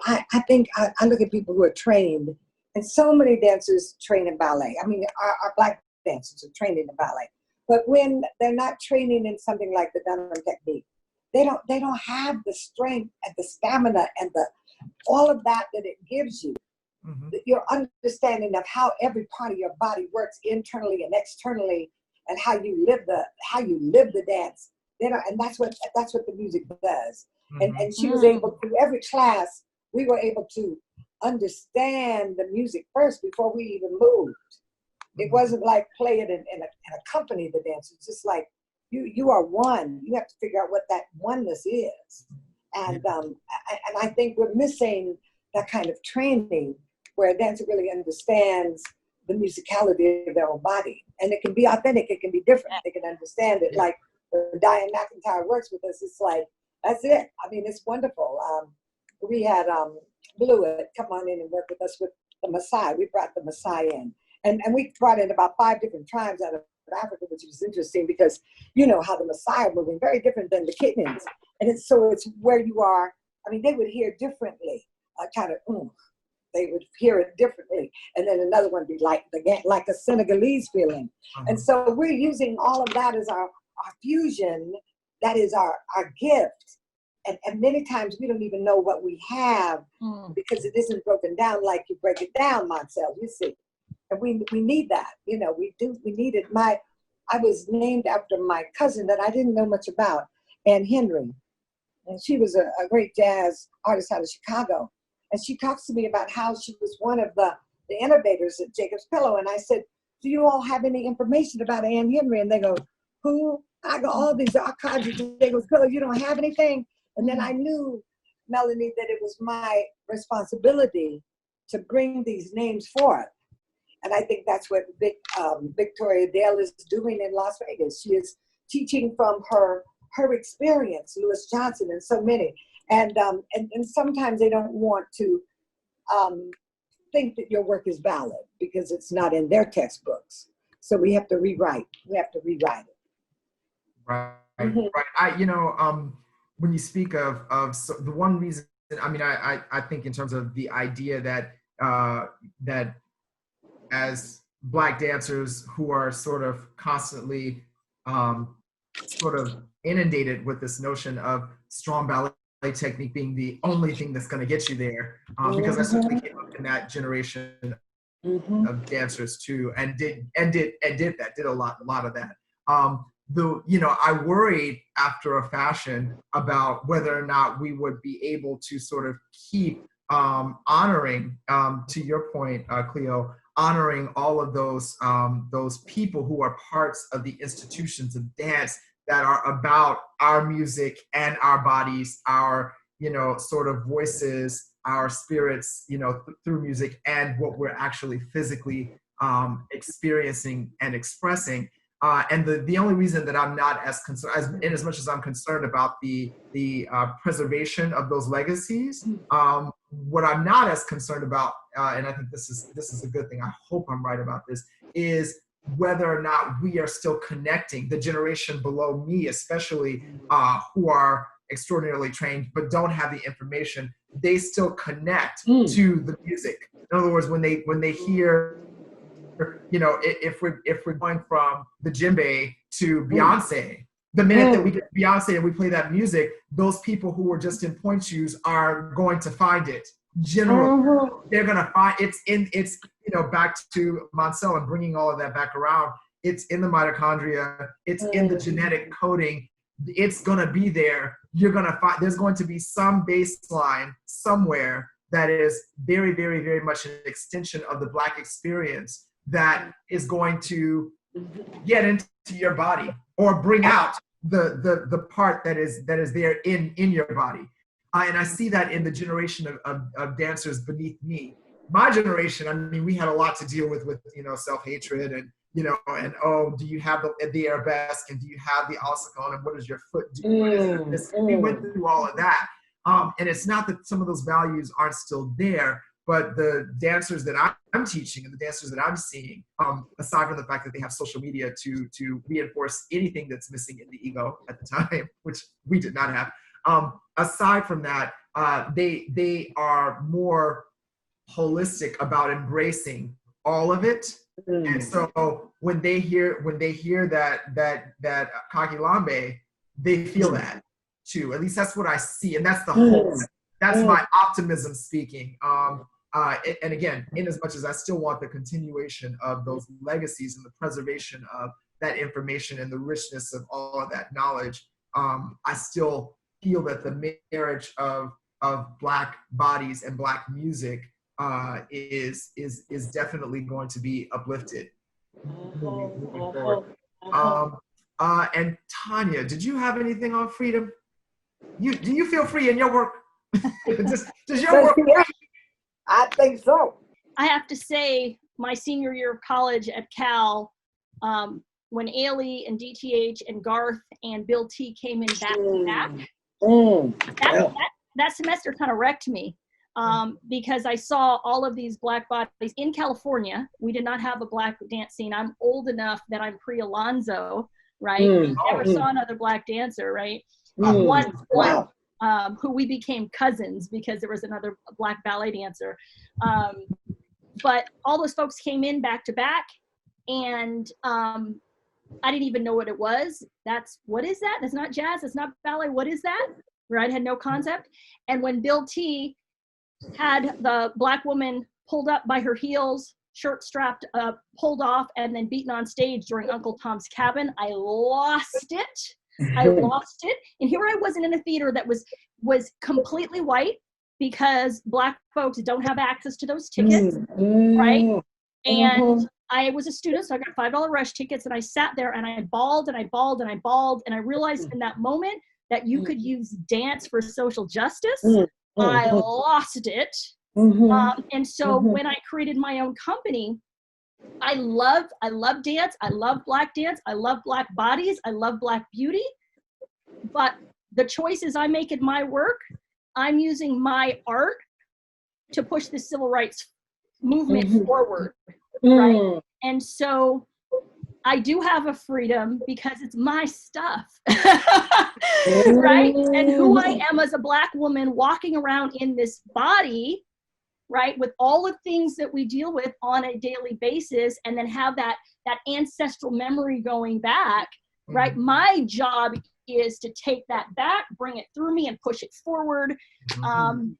Speaker 6: I think I look at people who are trained, and so many dancers train in ballet. I mean, our Black dancers are trained in ballet. But when they're not training in something like the Dunham technique, they don't have the strength and the stamina and all of that it gives you. Your understanding of how every part of your body works internally and externally, and how you live the dance. And that's what the music does. And she was able to, every class, we were able to understand the music first before we even moved. It wasn't like play it and accompany the dance. It's just like you are one. You have to figure out what that oneness is. And I think we're missing that kind of training where a dancer really understands the musicality of their own body. And it can be authentic, it can be different. They can understand it. Like when Diane McIntyre works with us, it's like, that's it. I mean, it's wonderful. We had Blewett come on in and work with us with the Maasai. We brought the Maasai in. And we brought in about 5 different tribes out of Africa, which was interesting because you know how the Maasai are moving, very different than the Kenyans. And it's where you are. I mean, they would hear differently, kind of, they would hear it differently. And then another one would be like a Senegalese feeling. And so we're using all of that as our fusion. That is our gift. And many times we don't even know what we have because it isn't broken down like you break it down, Montell, you see. And we need that, we need it. I was named after my cousin that I didn't know much about, Ann Henry. And she was a great jazz artist out of Chicago. And she talks to me about how she was one of the innovators at Jacob's Pillow. And I said, do you all have any information about Ann Henry? And they go, who? I got all these archives of Jacob's Pillow. You don't have anything? And then I knew, Melanie, that it was my responsibility to bring these names forth. And I think that's what Victoria Dale is doing in Las Vegas. She is teaching from her experience, Lewis Johnson and so many. And sometimes they don't want to think that your work is valid because it's not in their textbooks. So we have to rewrite. it.
Speaker 1: Right. When you speak of so the one reason, I mean, I think in terms of the idea that that as Black dancers who are sort of constantly sort of inundated with this notion of strong ballet technique being the only thing that's going to get you there, because I certainly came up in that generation of dancers too, and did a lot of that. I worried after a fashion about whether or not we would be able to sort of keep honoring, to your point, Cleo, honoring all of those people who are parts of the institutions of dance that are about our music and our bodies, our sort of voices, our spirits, through music, and what we're actually physically experiencing and expressing. And the only reason that I'm not as concerned, in as much as I'm concerned about the preservation of those legacies, what I'm not as concerned about, and I think this is a good thing, I hope I'm right about this, is whether or not we are still connecting, the generation below me especially, who are extraordinarily trained but don't have the information, they still connect to the music. In other words, when they hear you know, if we're going from the djembe to Beyonce, the minute that we get Beyonce and we play that music, those people who were just in point shoes are going to find it. Generally, they're going to find it's you know, back to Mansell and bringing all of that back around. It's in the mitochondria. It's in the genetic coding. It's going to be there. You're going to find there's going to be some baseline somewhere that is very, very, very much an extension of the Black experience that is going to get into your body or bring out the part that is there in your body. And I see that in the generation of dancers beneath me. My generation, I mean, we had a lot to deal with, you know, self-hatred and, you know, and, oh, do you have the arabesque and do you have the ossicon and what does your foot do? We went through all of that. And it's not that some of those values aren't still there, but the dancers that I'm teaching and the dancers that I'm seeing, aside from the fact that they have social media to reinforce anything that's missing in the ego at the time, which we did not have, aside from that, they are more holistic about embracing all of it. And so when they hear that Kakilambe, they feel that too. At least that's what I see, and that's the whole. That's my optimism speaking. And again, in as much as I still want the continuation of those legacies and the preservation of that information and the richness of all of that knowledge, I still feel that the marriage of Black bodies and Black music is definitely going to be uplifted moving forward. And Tanya, did you have anything on freedom? Do you feel free in your work? Does your work?
Speaker 6: I think so.
Speaker 4: I have to say, my senior year of college at Cal, when Ailey and DTH and Garth and Bill T came in back to back, that semester kind of wrecked me. Because I saw all of these Black bodies in California. We did not have a Black dance scene. I'm old enough that I'm pre-Alonzo, right? We never saw another Black dancer, right? One, who we became cousins because there was another Black ballet dancer. But all those folks came in back to back, and I didn't even know what it was. What is that? That's not jazz. That's not ballet. What is that? Right? I had no concept. And when Bill T had the Black woman pulled up by her heels, shirt strapped up, pulled off, and then beaten on stage during Uncle Tom's Cabin, I lost it. And here I was in a theater that was completely white because Black folks don't have access to those tickets, right? And I was a student, so I got $5 rush tickets, and I sat there and I bawled and I bawled and I bawled, and I realized in that moment that you could use dance for social justice. I lost it. And so when I created my own company, I love dance. I love Black dance. I love Black bodies. I love Black beauty. But the choices I make in my work, I'm using my art to push the civil rights movement forward, right? And so I do have a freedom because it's my stuff, right? And who I am as a Black woman walking around in this body, right, with all the things that we deal with on a daily basis, and then have that ancestral memory going back, right? My job is to take that back, bring it through me, and push it forward. And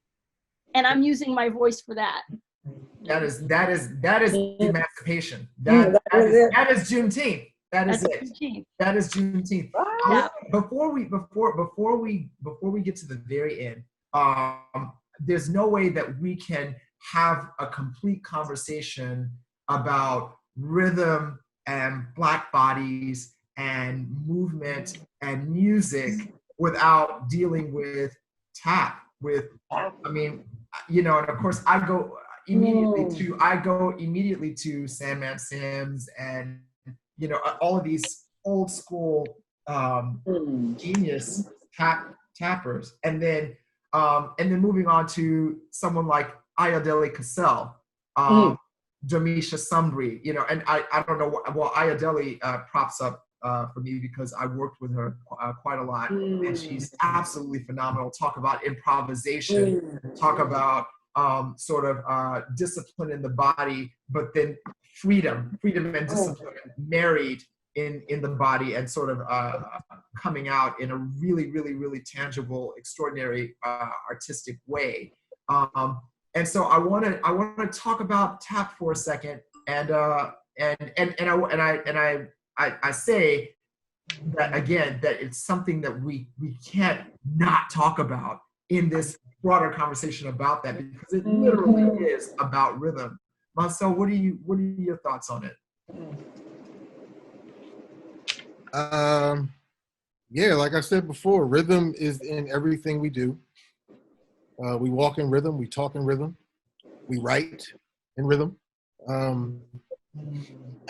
Speaker 4: I'm using my voice for that.
Speaker 1: That is emancipation. That is Juneteenth. That's it. That is Juneteenth.
Speaker 4: Yeah.
Speaker 1: Before we get to the very end, there's no way that we can have a complete conversation about rhythm and Black bodies and movement and music without dealing with tap. I mean, you know, and of course I go immediately to Sandman Sims and, you know, all of these old school genius tappers, and then moving on to someone like Ayodele Cassell, Jamesha Sundry, you know, and I don't know, well, Ayodele props up for me because I worked with her quite a lot, and she's absolutely phenomenal. Talk about improvisation, talk about sort of discipline in the body, but then freedom and discipline married in the body, and sort of coming out in a really, really, really tangible, extraordinary artistic way. And so I want to talk about tap for a second, and I say that again, that it's something that we can't not talk about in this broader conversation about that, because it literally is about rhythm. Marcel, what are your thoughts on it?
Speaker 3: Yeah, like I said before, rhythm is in everything we do. We walk in rhythm, we talk in rhythm, we write in rhythm.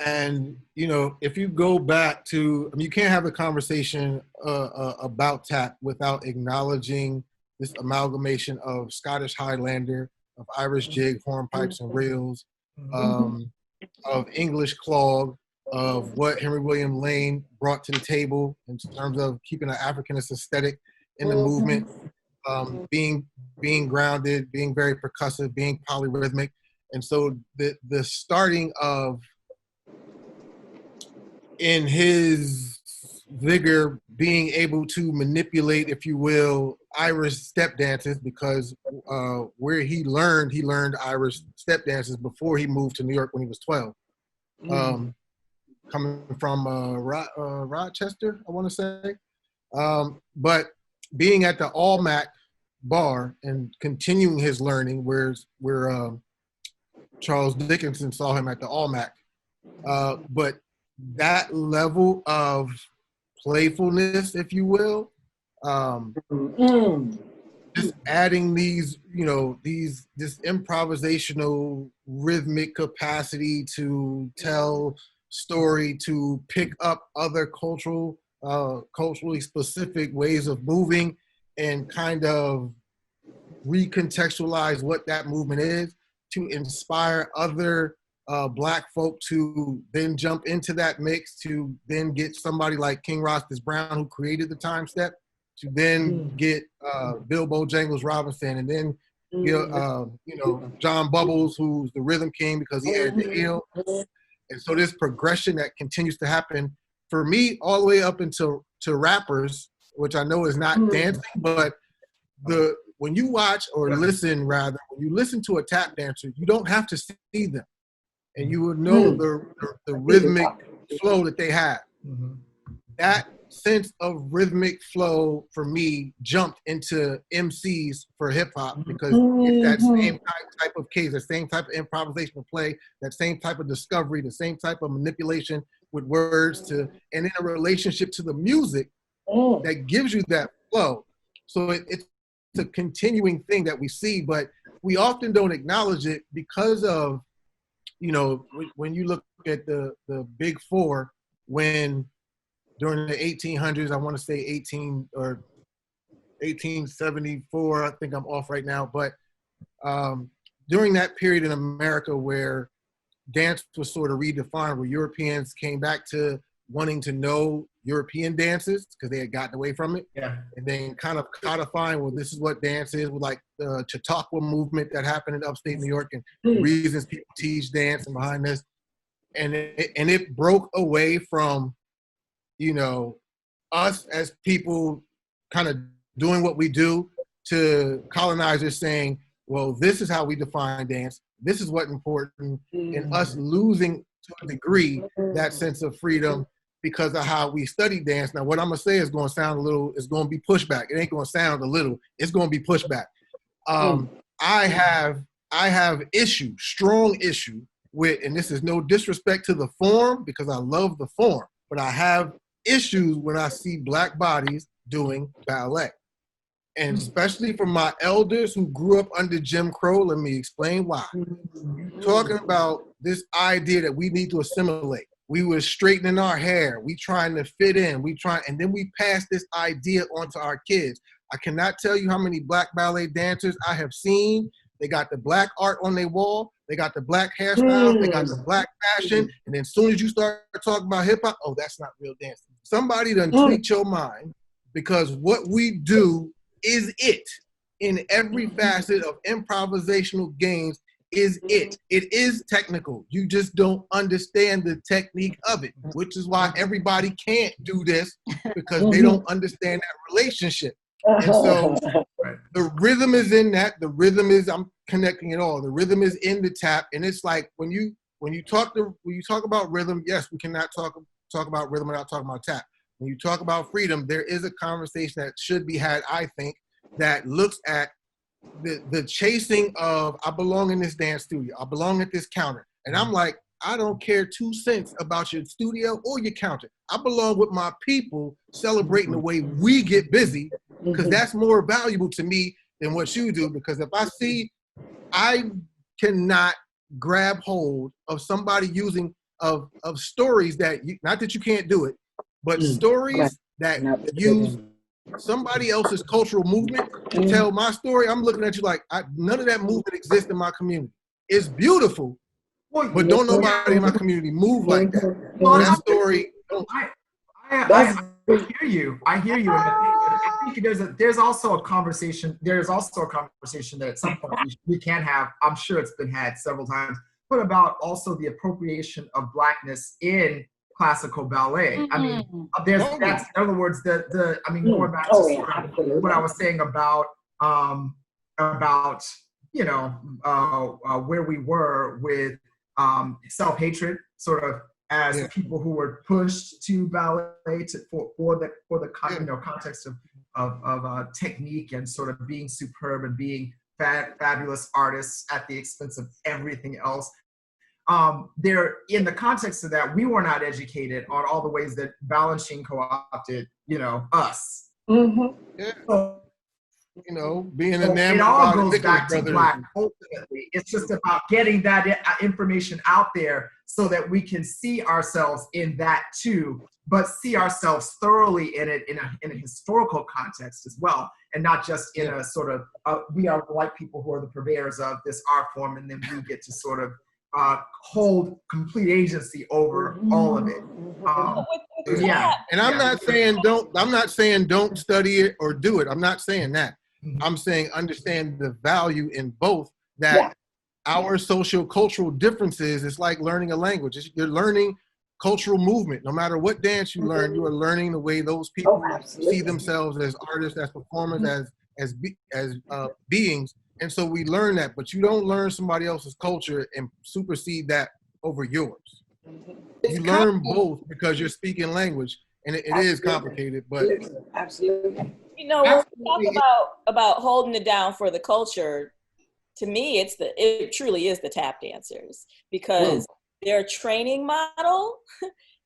Speaker 3: And, you know, if you go back to, I mean, you can't have a conversation about tap without acknowledging this amalgamation of Scottish Highlander, of Irish jig, hornpipes and reels, of English clog, of what Henry William Lane brought to the table in terms of keeping an Africanist aesthetic in the movement, being grounded, being very percussive, being polyrhythmic. And so the starting of, in his vigor, being able to manipulate, if you will, Irish step dances, because where he learned Irish step dances before he moved to New York when he was 12. Coming from Rochester, I want to say. But being at the Almac bar and continuing his learning, where Charles Dickinson saw him at the Almac. But that level of playfulness, if you will, just adding these, you know, this improvisational rhythmic capacity to tell story, to pick up other culturally specific ways of moving and kind of recontextualize what that movement is, to inspire other Black folk to then jump into that mix, to then get somebody like King Rostas Brown, who created the time step, to then get Bill Bojangles Robinson, and then you know, John Bubbles, who's the rhythm king because he added the heel. And so this progression that continues to happen for me all the way up into rappers, which I know is not dancing, but when you watch or listen, rather, when you listen to a tap dancer, you don't have to see them, and you will know the rhythmic flow that they have. That sense of rhythmic flow for me jumped into MCs for hip hop, because it's that same type of case, the same type of improvisational play, that same type of discovery, the same type of manipulation with words, and in a relationship to the music that gives you that flow. So it's a continuing thing that we see, but we often don't acknowledge it because of, you know, when you look at the big four, when during the 1800s, I want to say 1874, I think I'm off right now, but during that period in America where dance was sort of redefined, where Europeans came back to wanting to know European dances because they had gotten away from it, and then kind of codifying, well, this is what dance is, with like the Chautauqua movement that happened in upstate New York, and the reasons people teach dance and behind this, and it broke away from, you know, us as people kind of doing what we do, to colonizers saying, well, this is how we define dance, this is what's important, and us losing to a degree that sense of freedom because of how we study dance. Now, what I'm gonna say is gonna sound a little, it's gonna be pushback. It ain't gonna sound a little, it's gonna be pushback. I have strong issue with, and this is no disrespect to the form, because I love the form, but I have issues when I see Black bodies doing ballet. And especially from my elders who grew up under Jim Crow, let me explain why. Talking about this idea that we need to assimilate. We were straightening our hair. We trying to fit in. And then we pass this idea onto our kids. I cannot tell you how many Black ballet dancers I have seen. They got the Black art on their wall. They got the Black hairstyles. They got the Black fashion. And then as soon as you start talking about hip hop, oh, that's not real dancing. Somebody done tweaked your mind, because what we do is it. in every facet of improvisational games is it. It is technical. You just don't understand the technique of it, which is why everybody can't do this, because they don't understand that relationship. And so the rhythm is in that. The rhythm is, I'm connecting it all. The rhythm is in the tap, and it's like when you talk about rhythm, yes, we cannot talk about rhythm without talking about tap. When you talk about freedom, there is a conversation that should be had, I think, that looks at the chasing of, I belong in this dance studio, I belong at this counter. And I'm like, I don't care 2 cents about your studio or your counter. I belong with my people celebrating the way we get busy, because that's more valuable to me than what you do. Because if I cannot grab hold of somebody using of stories that, not that you can't do it, but stories that use somebody else's cultural movement to tell my story. I'm looking at you like, none of that movement exists in my community. It's beautiful, but don't nobody in my community move like that. That story.
Speaker 1: I hear you. I hear you. And I think there's also a conversation. There's also a conversation that at some point we can have. I'm sure it's been had several times. But about also the appropriation of Blackness in classical ballet. I mean, that's, in other words, going back to sort of what I was saying about where we were with self-hatred, sort of as people who were pushed to ballet for the context of technique and sort of being superb and being fabulous artists at the expense of everything else. There, in the context of that, we were not educated on all the ways that Balanchine co-opted, us. So,
Speaker 3: being enamored.
Speaker 1: It all goes back to Black. Ultimately, it's just about getting that information out there so that we can see ourselves in that too, but see ourselves thoroughly in it in a historical context as well, and not just in a sort of we are white people who are the purveyors of this art form, and then we get to sort of hold complete agency over all of it.
Speaker 3: And I'm not saying don't study it or do it. I'm not saying that. I'm saying understand the value in both. That our social cultural differences is like learning a language. You're learning cultural movement. No matter what dance you learn, you are learning the way those people see themselves as artists, as performers, as beings. And so we learn that, but you don't learn somebody else's culture and supersede that over yours. You learn both because you're speaking language, and it is complicated, but
Speaker 6: absolutely.
Speaker 2: When we talk about holding it down for the culture, to me, it truly is the tap dancers, because their training model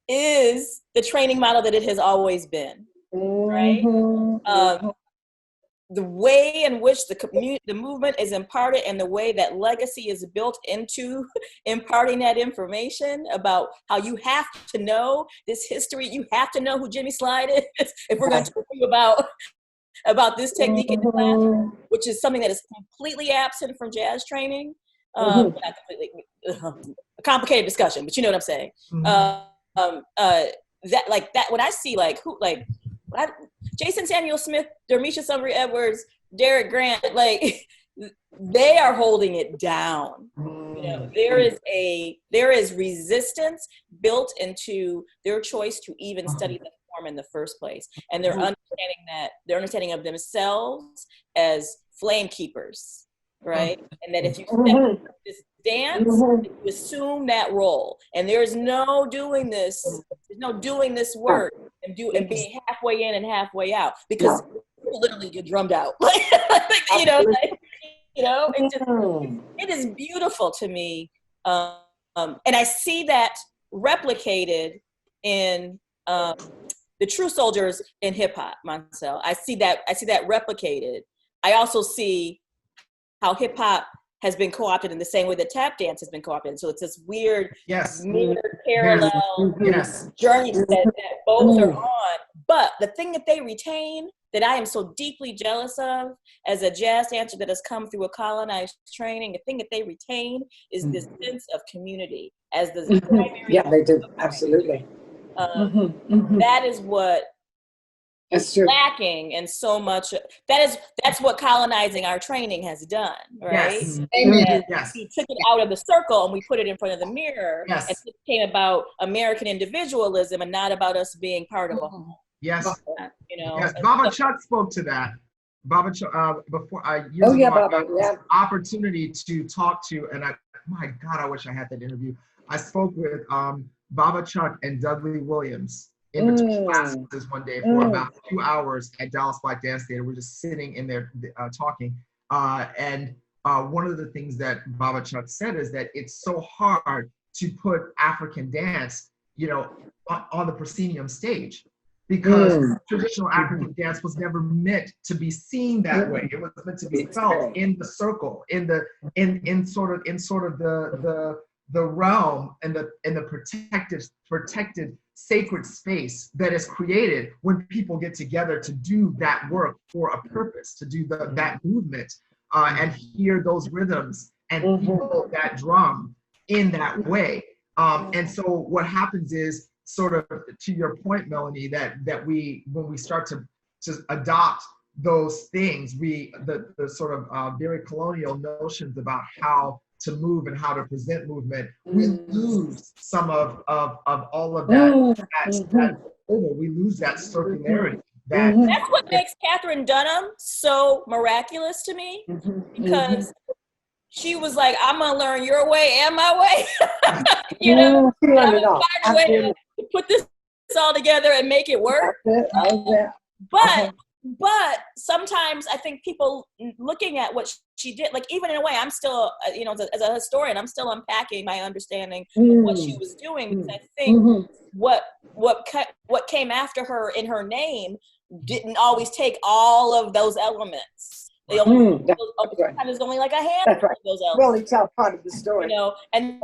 Speaker 2: is the training model that it has always been, right? The way in which the movement is imparted and the way that legacy is built into imparting that information about how you have to know this history, you have to know who Jimmy Slide is if we're going to talk to you about this technique in the class, which is something that is completely absent from jazz training. Not completely, a complicated discussion, but you know what I'm saying. When I see Jason Samuel Smith, Jamesha Sundry Edwards, Derek Grant, they are holding it down. There is resistance built into their choice to even study the form in the first place, and their understanding of themselves as flame keepers, right? And that if you step this dance, you assume that role, and there's no doing this work and being halfway in and halfway out, because people literally get drummed out. It is beautiful to me, and I see that replicated in the true soldiers in hip hop, Moncel. I see that replicated. I also see how hip hop has been co-opted in the same way that tap dance has been co-opted. So it's this weird, mirrored parallel journey that both are on. But the thing that they retain, that I am so deeply jealous of as a jazz dancer that has come through a colonized training, the thing that they retain is this sense of community as the primary.
Speaker 6: Yeah, they do, absolutely.
Speaker 2: That is what
Speaker 6: That's true.
Speaker 2: lacking in so much. That's what colonizing our training has done, right?
Speaker 1: Yes.
Speaker 5: Amen.
Speaker 1: Yes.
Speaker 2: We took it out of the circle and we put it in front of the mirror.
Speaker 1: Yes.
Speaker 2: And it became about American individualism and not about us being part of a whole.
Speaker 1: Yes.
Speaker 2: You know.
Speaker 1: Yes.
Speaker 2: And
Speaker 1: Baba
Speaker 2: so-
Speaker 1: Chuck spoke to that. Baba Chuck, before years
Speaker 6: Oh, yeah,
Speaker 1: ago, I
Speaker 6: Baba,
Speaker 1: had this
Speaker 6: yeah.
Speaker 1: opportunity to talk to, and my God, I wish I had that interview. I spoke with Baba Chuck and Dudley Williams in between classes one day for about 2 hours at Dallas Black Dance Theater. We're just sitting in there talking. And one of the things that Baba Chuck said is that it's so hard to put African dance, you know, on the proscenium stage, because traditional African dance was never meant to be seen that way. It was meant to be felt in the circle, in sort of the realm and the protected sacred space that is created when people get together to do that work for a purpose, to do that movement and hear those rhythms and feel that drum in that way. And so what happens is, sort of to your point, Melanie, that when we start to adopt those things, the sort of very colonial notions about how to move and how to present movement, we lose some of all of that we lose that circularity. That's
Speaker 2: what makes Catherine Dunham so miraculous to me, because she was like, I'm gonna learn your way and my way. You know, I'm gonna find a way to put this all together and make it work. But sometimes I think people looking at what she did, like, even in a way, I'm still, you know, as a historian, I'm still unpacking my understanding of what she was doing, because I think what came after her in her name didn't always take all of those elements. They only there's only like a handful of those elements.
Speaker 6: Really tell part of the story.
Speaker 2: You know, and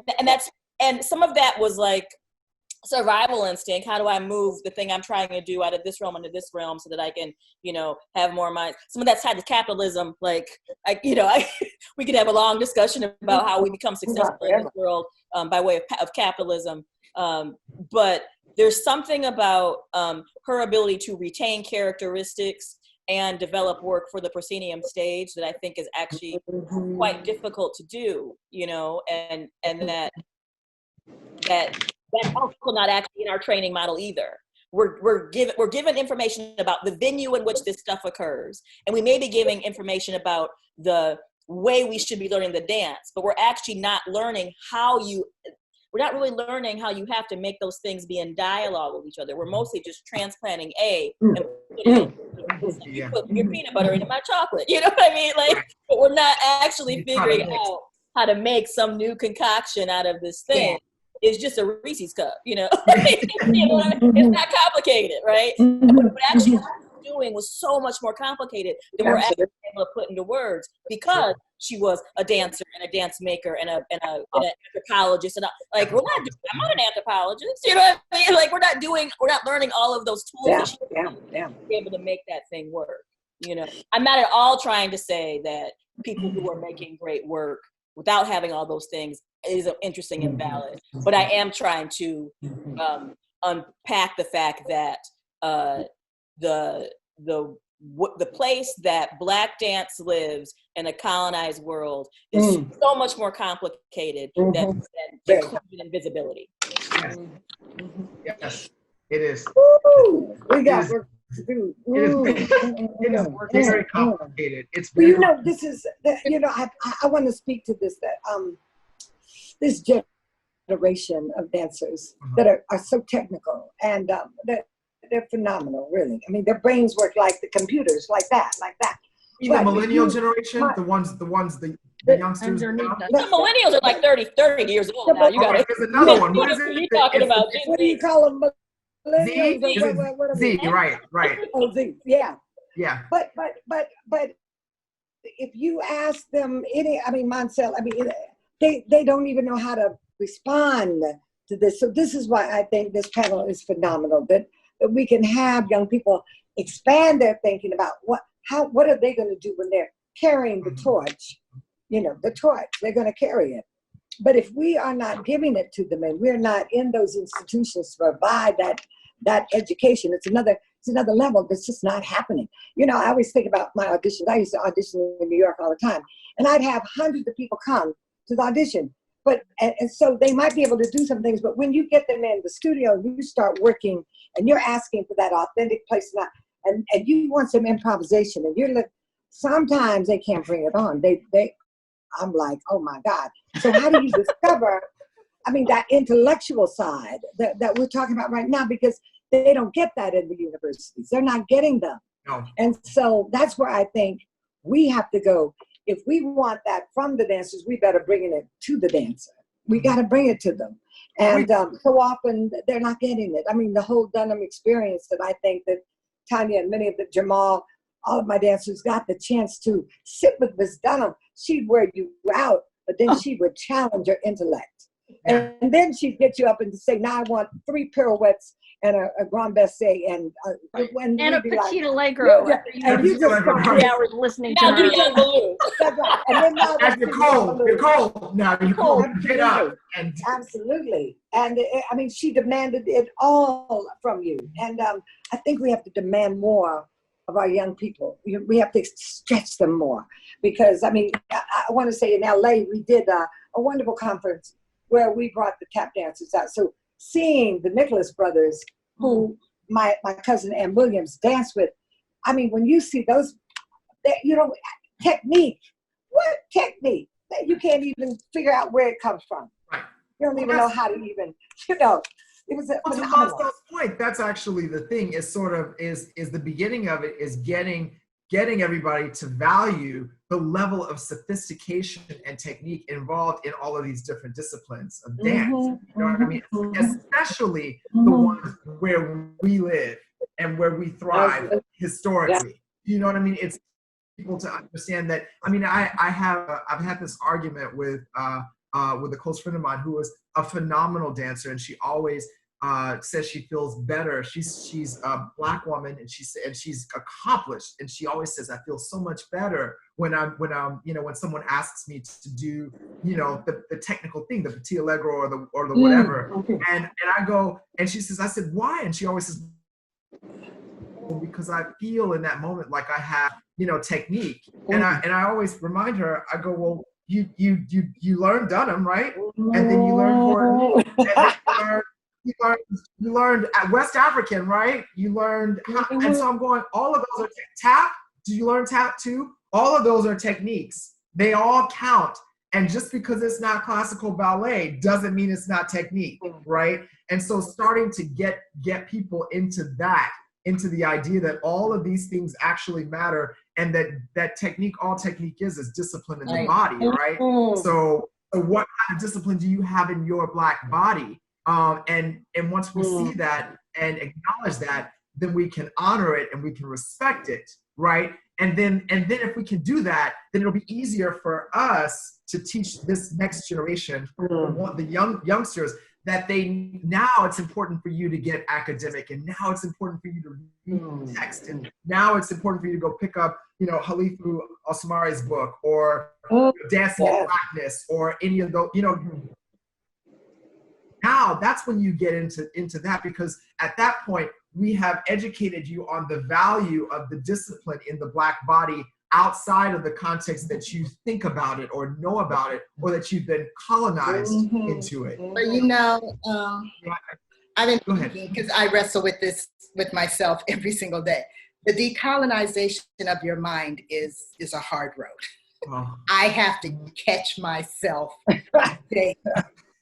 Speaker 2: some of that was like survival instinct. How do I move the thing I'm trying to do out of this realm into this realm so that I can, you know, have more mind? Some of that's tied to capitalism. Like, we could have a long discussion about how we become successful in this world by way of capitalism. But there's something about her ability to retain characteristics and develop work for the proscenium stage that I think is actually quite difficult to do, you know, and that's also not actually in our training model either. We're given information about the venue in which this stuff occurs, and we may be giving information about the way we should be learning the dance, but we're actually not learning we're not really learning how you have to make those things be in dialogue with each other. We're mostly just transplanting and you put your peanut butter into my chocolate. You know what I mean? Like, but we're not actually figuring out how to make some new concoction out of this thing. It's just a Reese's cup, you know? You know, it's not complicated, right? But actually what she was doing was so much more complicated than we're actually able to put into words, because she was a dancer and a dance maker and an anthropologist. And I'm not an anthropologist, you know what I mean? Like, we're not learning all of those tools that she was able to make that thing work. You know, I'm not at all trying to say that people who are making great work without having all those things is interesting and valid, but I am trying to unpack the fact that the place that Black dance lives in a colonized world is so much more complicated than inclusion and visibility.
Speaker 1: Yes, it is.
Speaker 6: We got work to do.
Speaker 1: It is very complicated. It's
Speaker 6: Well,
Speaker 1: very
Speaker 6: you know, this is, you know, I want to speak to this, that this generation of dancers that are so technical, and they're phenomenal, really. I mean, their brains work like the computers, like that.
Speaker 1: Even the millennial generation, the youngsters now.
Speaker 2: The millennials are like 30 years old now. You got it.
Speaker 1: There's another one. What is it?
Speaker 2: You're talking about
Speaker 6: What do you call them?
Speaker 1: Z?
Speaker 6: What
Speaker 1: Z, right.
Speaker 6: Oh, Z, yeah.
Speaker 1: Yeah.
Speaker 6: But if you ask them Moncel, they don't even know how to respond to this. So this is why I think this panel is phenomenal, that we can have young people expand their thinking about what are they going to do when they're carrying the torch, you know, the torch, they're going to carry it. But if we are not giving it to them and we're not in those institutions to provide that education, it's another it's another level that's just not happening. You know, I always think about my auditions. I used to audition in New York all the time, and I'd have hundreds of people come to the audition. But, and so they might be able to do some things, but when you get them in the studio, you start working and you're asking for that authentic place, and you want some improvisation, and you're like, sometimes they can't bring it on. I'm like, oh my God. So how do you discover, I mean, that intellectual side that we're talking about right now, because they don't get that in the universities. They're not getting them.
Speaker 1: No.
Speaker 6: And so that's where I think we have to go. If we want that from the dancers, we better bring it to the dancer. We got to bring it to them. And so often they're not getting it. I mean, the whole Dunham experience that I think that Tanya and many of the Jamal, all of my dancers got the chance to sit with Miss Dunham. She'd wear you out, but then she would challenge your intellect. And then she'd get you up and say, now I want 3 pirouettes and a grand basset and
Speaker 4: a petit
Speaker 6: like,
Speaker 4: allegro.
Speaker 6: Yeah,
Speaker 4: And you just spent 3 hours listening to her.
Speaker 6: That's right. And then now
Speaker 1: As you're cold. Now you're cold. Get up. And
Speaker 6: absolutely. And I mean, she demanded it all from you. And I think we have to demand more of our young people. We have to stretch them more. Because, I mean, I want to say in LA, we did a wonderful conference where we brought the tap dancers out. So seeing the Nicholas brothers, who my cousin Ann Williams danced with, I mean, when you see those, you know, technique, what technique? You can't even figure out where it comes from.
Speaker 1: Right.
Speaker 6: You don't even know how to even, you know. It was
Speaker 1: to Monstell's point, that's actually the thing, is sort of, is the beginning of it is getting everybody to value the level of sophistication and technique involved in all of these different disciplines of dance. You know what I mean? Especially the ones where we live and where we thrive historically. You know what I mean? It's people to understand that. I mean, I've had this argument with a close friend of mine who was a phenomenal dancer, and she always says she feels better. She's a Black woman, and she's accomplished, and she always says, I feel so much better when someone asks me to do, you know, the technical thing, the petit allegro or the whatever. And I go, and she says, I said, why? And she always says, because I feel in that moment like I have, you know, technique. And I always remind her, I go, well, you learned Dunham, right? And then you learned Horton, and then you learned West African, right? You learned, and so I'm going, all of those are tap. Do you learn tap too? All of those are techniques. They all count. And just because it's not classical ballet doesn't mean it's not technique, right? And so starting to get people into the idea that all of these things actually matter, and that technique, all technique is discipline in the body, right? So what kind of discipline do you have in your Black body? And once we see that and acknowledge that, then we can honor it and we can respect it, right? And then if we can do that, then it'll be easier for us to teach this next generation, the youngsters, that now it's important for you to get academic, and now it's important for you to read text, and now it's important for you to go pick up, you know, Halithu Osmari's book, or Dancing in Blackness, or any of those, you know. Now that's when you get into that, because at that point we have educated you on the value of the discipline in the Black body outside of the context that you think about it or know about it, or that you've been colonized into it.
Speaker 5: But you know, I've been thinking, because I wrestle with this with myself every single day. The decolonization of your mind is a hard road. I have to catch myself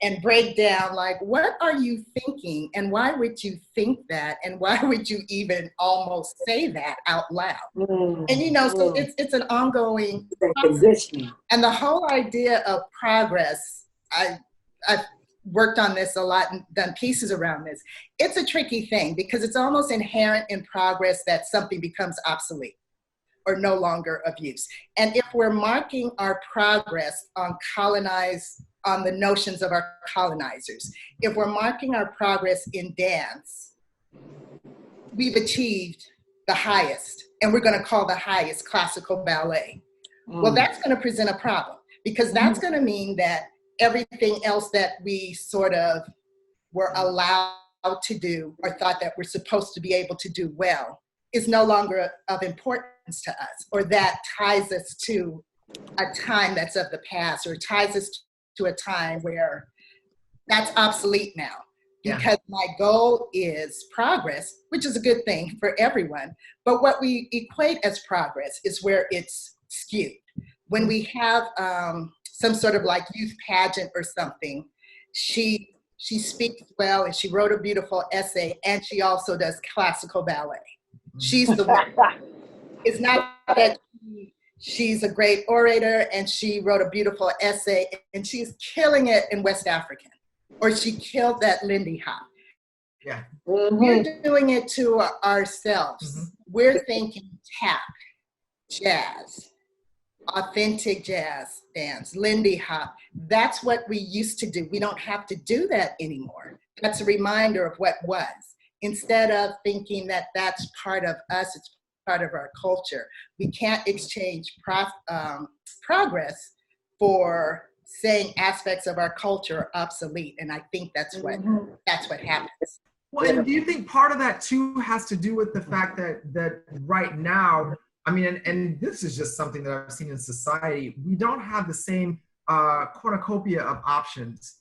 Speaker 5: and break down, like, what are you thinking, and why would you think that, and why would you even almost say that out loud? And you know, so it's an ongoing positioning. And the whole idea of progress, I've worked on this a lot and done pieces around this. It's a tricky thing, because it's almost inherent in progress that something becomes obsolete or no longer of use. And if we're marking our progress on the notions of our colonizers, if we're marking our progress in dance, we've achieved the highest, and we're going to call the highest classical ballet. Well, that's going to present a problem, because that's going to mean that everything else that we sort of were allowed to do or thought that we're supposed to be able to do well is no longer of importance to us, or that ties us to a time that's of the past, or ties us to a time where that's obsolete now. Because my goal is progress, which is a good thing for everyone. But what we equate as progress is where it's skewed. When we have some sort of like youth pageant or something, she speaks well and she wrote a beautiful essay, and she also does classical ballet. She's the one. It's not that she's a great orator and she wrote a beautiful essay and she's killing it in West African, or she killed that Lindy Hop.
Speaker 1: Yeah.
Speaker 5: We're doing it to ourselves. We're thinking tap, jazz, authentic jazz dance, Lindy Hop. That's what we used to do. We don't have to do that anymore. That's a reminder of what was. Instead of thinking that that's part of us, it's part of our culture. We can't exchange progress for saying aspects of our culture are obsolete. And I think that's what happens.
Speaker 1: Well, and do you think part of that too has to do with the fact that right now, I mean, and this is just something that I've seen in society, we don't have the same cornucopia of options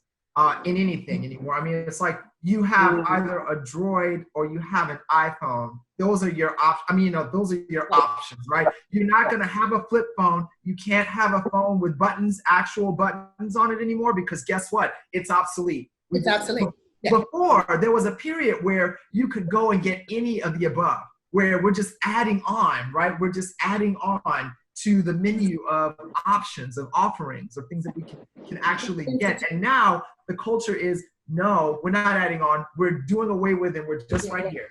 Speaker 1: in anything anymore. I mean, it's like you have either a Droid or you have an iPhone. Those are your options. I mean, those are your options, right? You're not going to have a flip phone. You can't have a phone with buttons, actual buttons on it anymore, because guess what? It's obsolete.
Speaker 5: It's obsolete. Yeah.
Speaker 1: Before, there was a period where you could go and get any of the above, where we're just adding on, right? We're just adding on to the menu of options, of offerings, of things that we can actually get. And now the culture is, no, we're not adding on. We're doing away with it. We're just right here.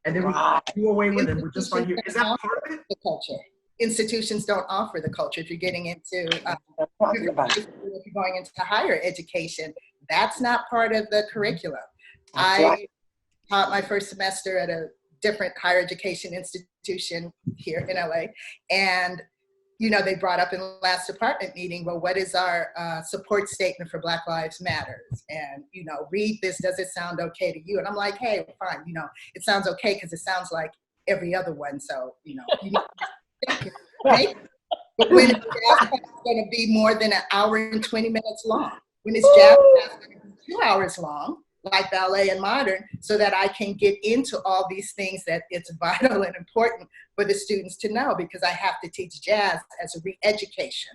Speaker 1: And then we do away with it. We're just right here. Is that part of it?
Speaker 5: The culture. Institutions don't offer the culture. If you're getting into, if you're going into higher education, that's not part of the curriculum. I taught my first semester at a different higher education institution here in LA. And, you know, they brought up in the last department meeting, well, what is our support statement for Black Lives Matters? And, you know, read this, does it sound okay to you? And I'm like, hey, fine, you know, it sounds okay because it sounds like every other one. So, you know, you need to right? But when it's jazz class is going to be more than an hour and 20 minutes long, when it's jazz class is going to be 2 hours long, like ballet and modern, so that I can get into all these things that it's vital and important for the students to know, because I have to teach jazz as a re-education.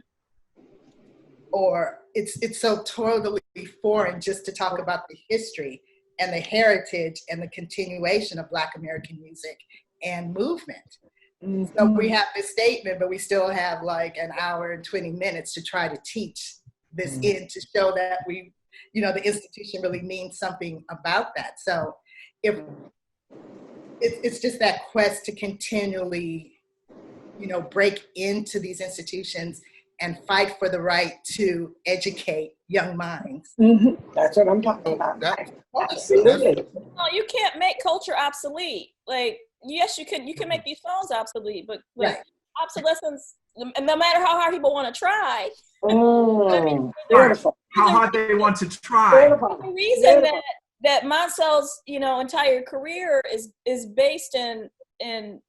Speaker 5: Or it's so totally foreign just to talk about the history and the heritage and the continuation of Black American music and movement. So we have this statement, but we still have like an hour and 20 minutes to try to teach this in, to show that we, you know, the institution really means something about that. So if it's just that quest to continually, you know, break into these institutions and fight for the right to educate young minds.
Speaker 6: That's what I'm talking about.
Speaker 5: Absolutely.
Speaker 2: No, you can't make culture obsolete. Like, yes, you can make these songs obsolete, but like, obsolescence, and no matter how hard people want to try, I mean,
Speaker 6: Beautiful.
Speaker 1: How hard they want to try.
Speaker 2: the reason that Moncel's, you know, entire career is based in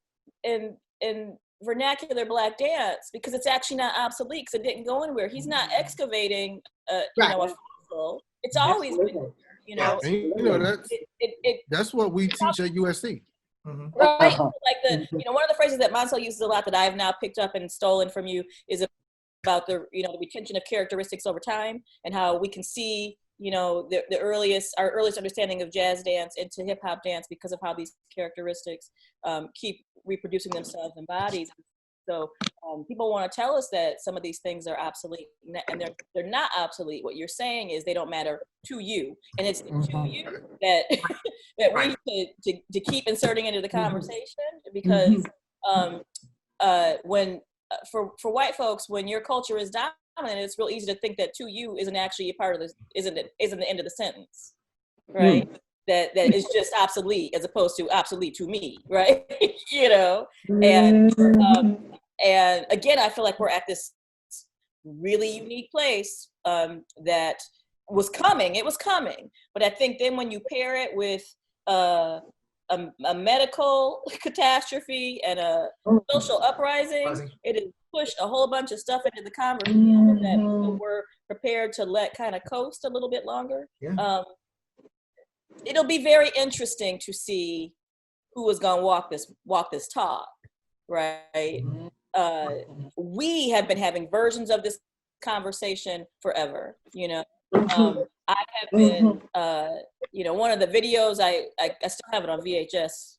Speaker 2: vernacular Black dance, because it's actually not obsolete, because it didn't go anywhere. He's not excavating you know, a fossil. It's always been there, you know.
Speaker 3: And, you know, that's what we teach at USC.
Speaker 2: Right. Like you know, one of the phrases that Moncel uses a lot that I've now picked up and stolen from you is about the, you know, the retention of characteristics over time, and how we can see, you know, our earliest understanding of jazz dance into hip hop dance because of how these characteristics keep reproducing themselves in bodies. So people want to tell us that some of these things are obsolete, and they're not obsolete. What you're saying is they don't matter to you, and it's to you that that we need to keep inserting into the conversation, because when for white folks, when your culture is dominant, it's real easy to think that to you isn't actually a part of this, isn't the end of the sentence, right? That is just obsolete as opposed to obsolete to me, right? You know, and again, I feel like we're at this really unique place that was coming. It was coming. But I think then when you pair it with a medical catastrophe and a social uprising, it has pushed a whole bunch of stuff into the conversation that people were prepared to let kind of coast a little bit longer.
Speaker 1: Yeah.
Speaker 2: It'll be very interesting to see who is going to walk this talk, right? We have been having versions of this conversation forever, you know. I have been, you know, one of the videos I still have it on VHS.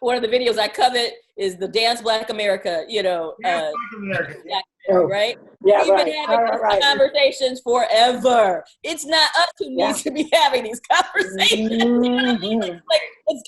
Speaker 2: One of the videos I covet is the Dance Black America, you know,
Speaker 1: Black America.
Speaker 2: right?
Speaker 6: Yeah,
Speaker 2: We've been having these conversations forever. It's not us who needs to be having these conversations. You know what I mean? Like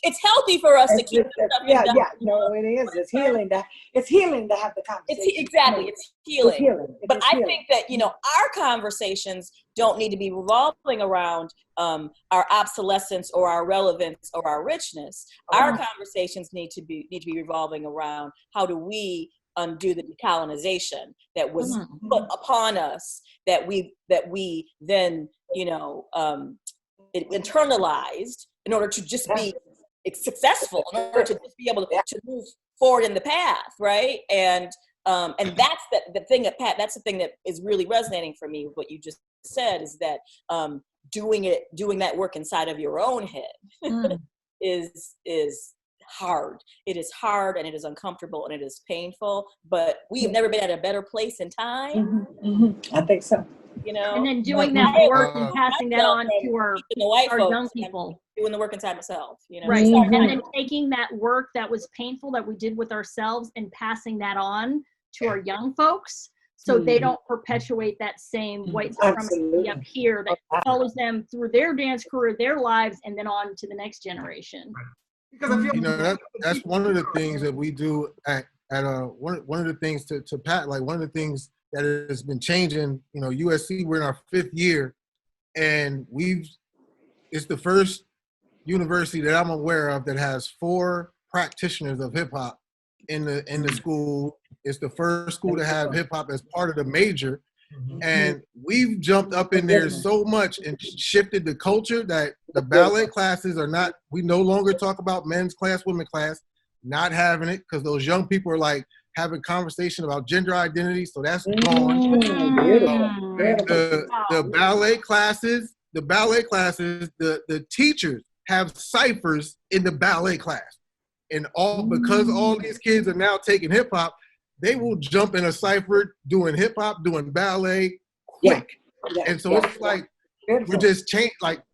Speaker 2: it's healthy for us to keep this stuff in doubt.
Speaker 6: No, it is. It's healing. It's healing to have the conversation.
Speaker 2: It's healing. But I
Speaker 6: healing.
Speaker 2: think that, you know, our conversations don't need to be revolving around our obsolescence or our relevance or our richness. Our conversations need to be revolving around how do we undo the decolonization that was put upon us, that we then, you know, it internalized in order to just be successful, in order to just be able to move forward in the path, right? And that's the thing that that's the thing that is really resonating for me with what you just said, is that doing that work inside of your own head is hard. It is hard and it is uncomfortable and it is painful, but we've never been at a better place in time.
Speaker 6: I think so.
Speaker 2: You know,
Speaker 4: and then doing that work and passing that on to our young people.
Speaker 2: Doing the work inside myself, you know.
Speaker 4: Right. And then taking that work that was painful that we did with ourselves and passing that on to our young folks, so they don't perpetuate that same white supremacy up here that follows them through their dance career, their lives, and then on to the next generation.
Speaker 1: Because
Speaker 3: you know, that's one of the things that we do at one of the things to Pat, like one of the things that has been changing, you know, USC, we're in our 5th year, and it's the first university that I'm aware of that has 4 practitioners of hip hop in the school. It's the first school to have hip hop as part of the major. And we've jumped up in there so much and shifted the culture that the ballet classes are not, we no longer talk about men's class, women's class, not having it, because those young people are like having conversation about gender identity. So that's gone. The ballet classes, the teachers have ciphers in the ballet class. And because all these kids are now taking hip hop, they will jump in a cipher doing hip hop, doing ballet quick. And so it's like, we're just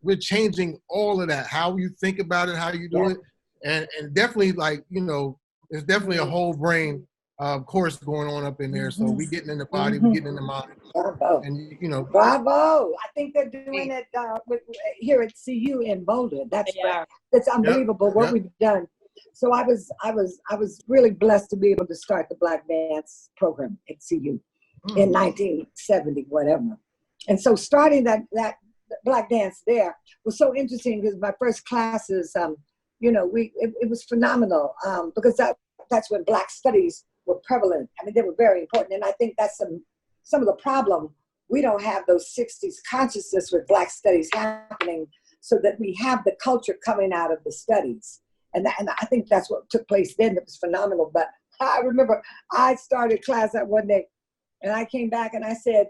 Speaker 3: we're changing all of that, how you think about it, how you do it. And definitely, like, you know, there's definitely a whole brain course going on up in there. So we getting in the body, we getting in the mind.
Speaker 6: Bravo.
Speaker 3: And, you know.
Speaker 6: Bravo. I think they're doing it here at CU in Boulder. That's unbelievable what we've done. So I was really blessed to be able to start the Black Dance program at CU in 1970, whatever. And so starting that Black Dance there was so interesting, because my first classes, you know, it was phenomenal, because that's when Black studies were prevalent. I mean, they were very important. And I think that's some of the problem. We don't have those 60s consciousness with Black studies happening, so that we have the culture coming out of the studies. And I think that's what took place then. It was phenomenal. But I remember I started class that one day, and I came back and I said,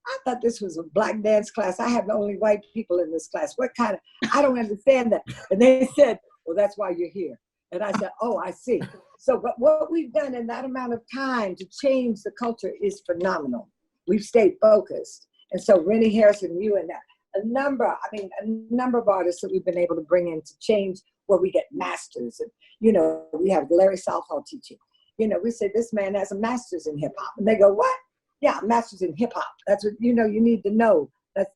Speaker 6: I thought this was a Black dance class. I have only white people in this class. What kind of, I don't understand that. And they said, well, that's why you're here. And I said, oh, I see. So, but what we've done in that amount of time to change the culture is phenomenal. We've stayed focused. And so Rennie Harrison, you and a number of artists that we've been able to bring in to change, where we get masters. And, you know, we have Larry Southall teaching. You know, we say this man has a master's in hip hop. And they go, what? Yeah, master's in hip hop. That's what, you know, you need to know.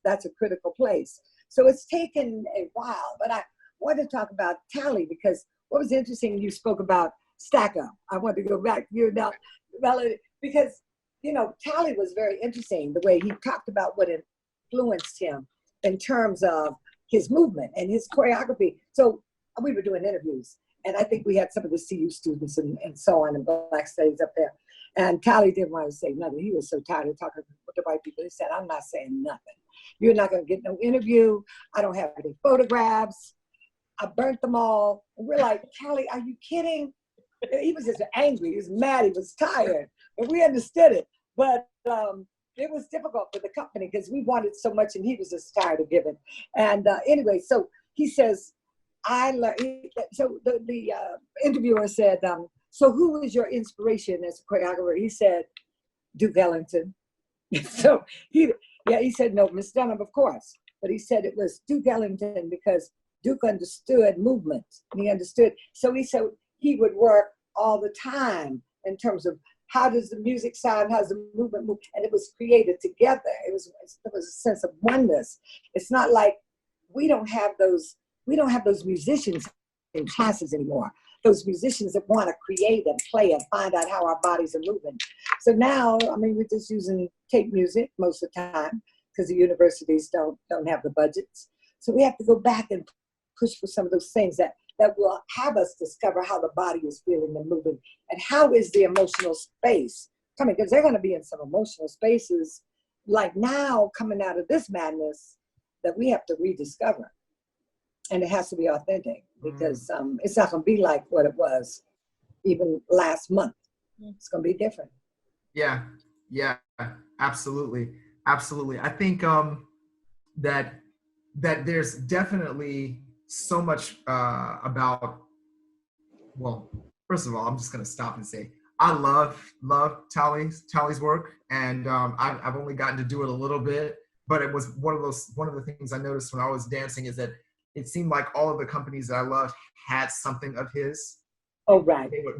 Speaker 6: That's a critical place. So it's taken a while, but I want to talk about Tally, because what was interesting, you spoke about Stack Up. I want to go back to you now, Melody, because, you know, Tally was very interesting, the way he talked about what influenced him in terms of his movement and his choreography. So we were doing interviews, and I think we had some of the CU students and so on, and Black studies up there. And Tally didn't want to say nothing. He was so tired of talking with the white people. He said, I'm not saying nothing. You're not going to get no interview. I don't have any photographs. I burnt them all. And we're like, Callie, are you kidding? He was just angry. He was mad. He was tired. And we understood it. But it was difficult for the company because we wanted so much and he was just tired of giving. And anyway, so he says, so the interviewer said, so who was your inspiration as a choreographer? He said, Duke Ellington. So he said, no, Miss Dunham, of course. But he said it was Duke Ellington because Duke understood movement. He understood. So he said he would work all the time in terms of how does the music sound, how's the movement move, and it was created together. It was a sense of oneness. It's not like we don't have those musicians in classes anymore. Those musicians that want to create and play and find out how our bodies are moving. So now, I mean, we're just using tape music most of the time because the universities don't have the budgets. So we have to go back and push for some of those things that will have us discover how the body is feeling and moving and how is the emotional space coming, because they're going to be in some emotional spaces like now coming out of this madness that we have to rediscover. And it has to be authentic because it's not going to be like what it was even last month. It's going to be different.
Speaker 1: Yeah, absolutely. I think that there's definitely so much about, well, first of all, I'm just going to stop and say, I love Tally's work. And I've only gotten to do it a little bit, but it was one of the things I noticed when I was dancing is that it seemed like all of the companies that I loved had something of his.
Speaker 6: Oh, right.
Speaker 1: It would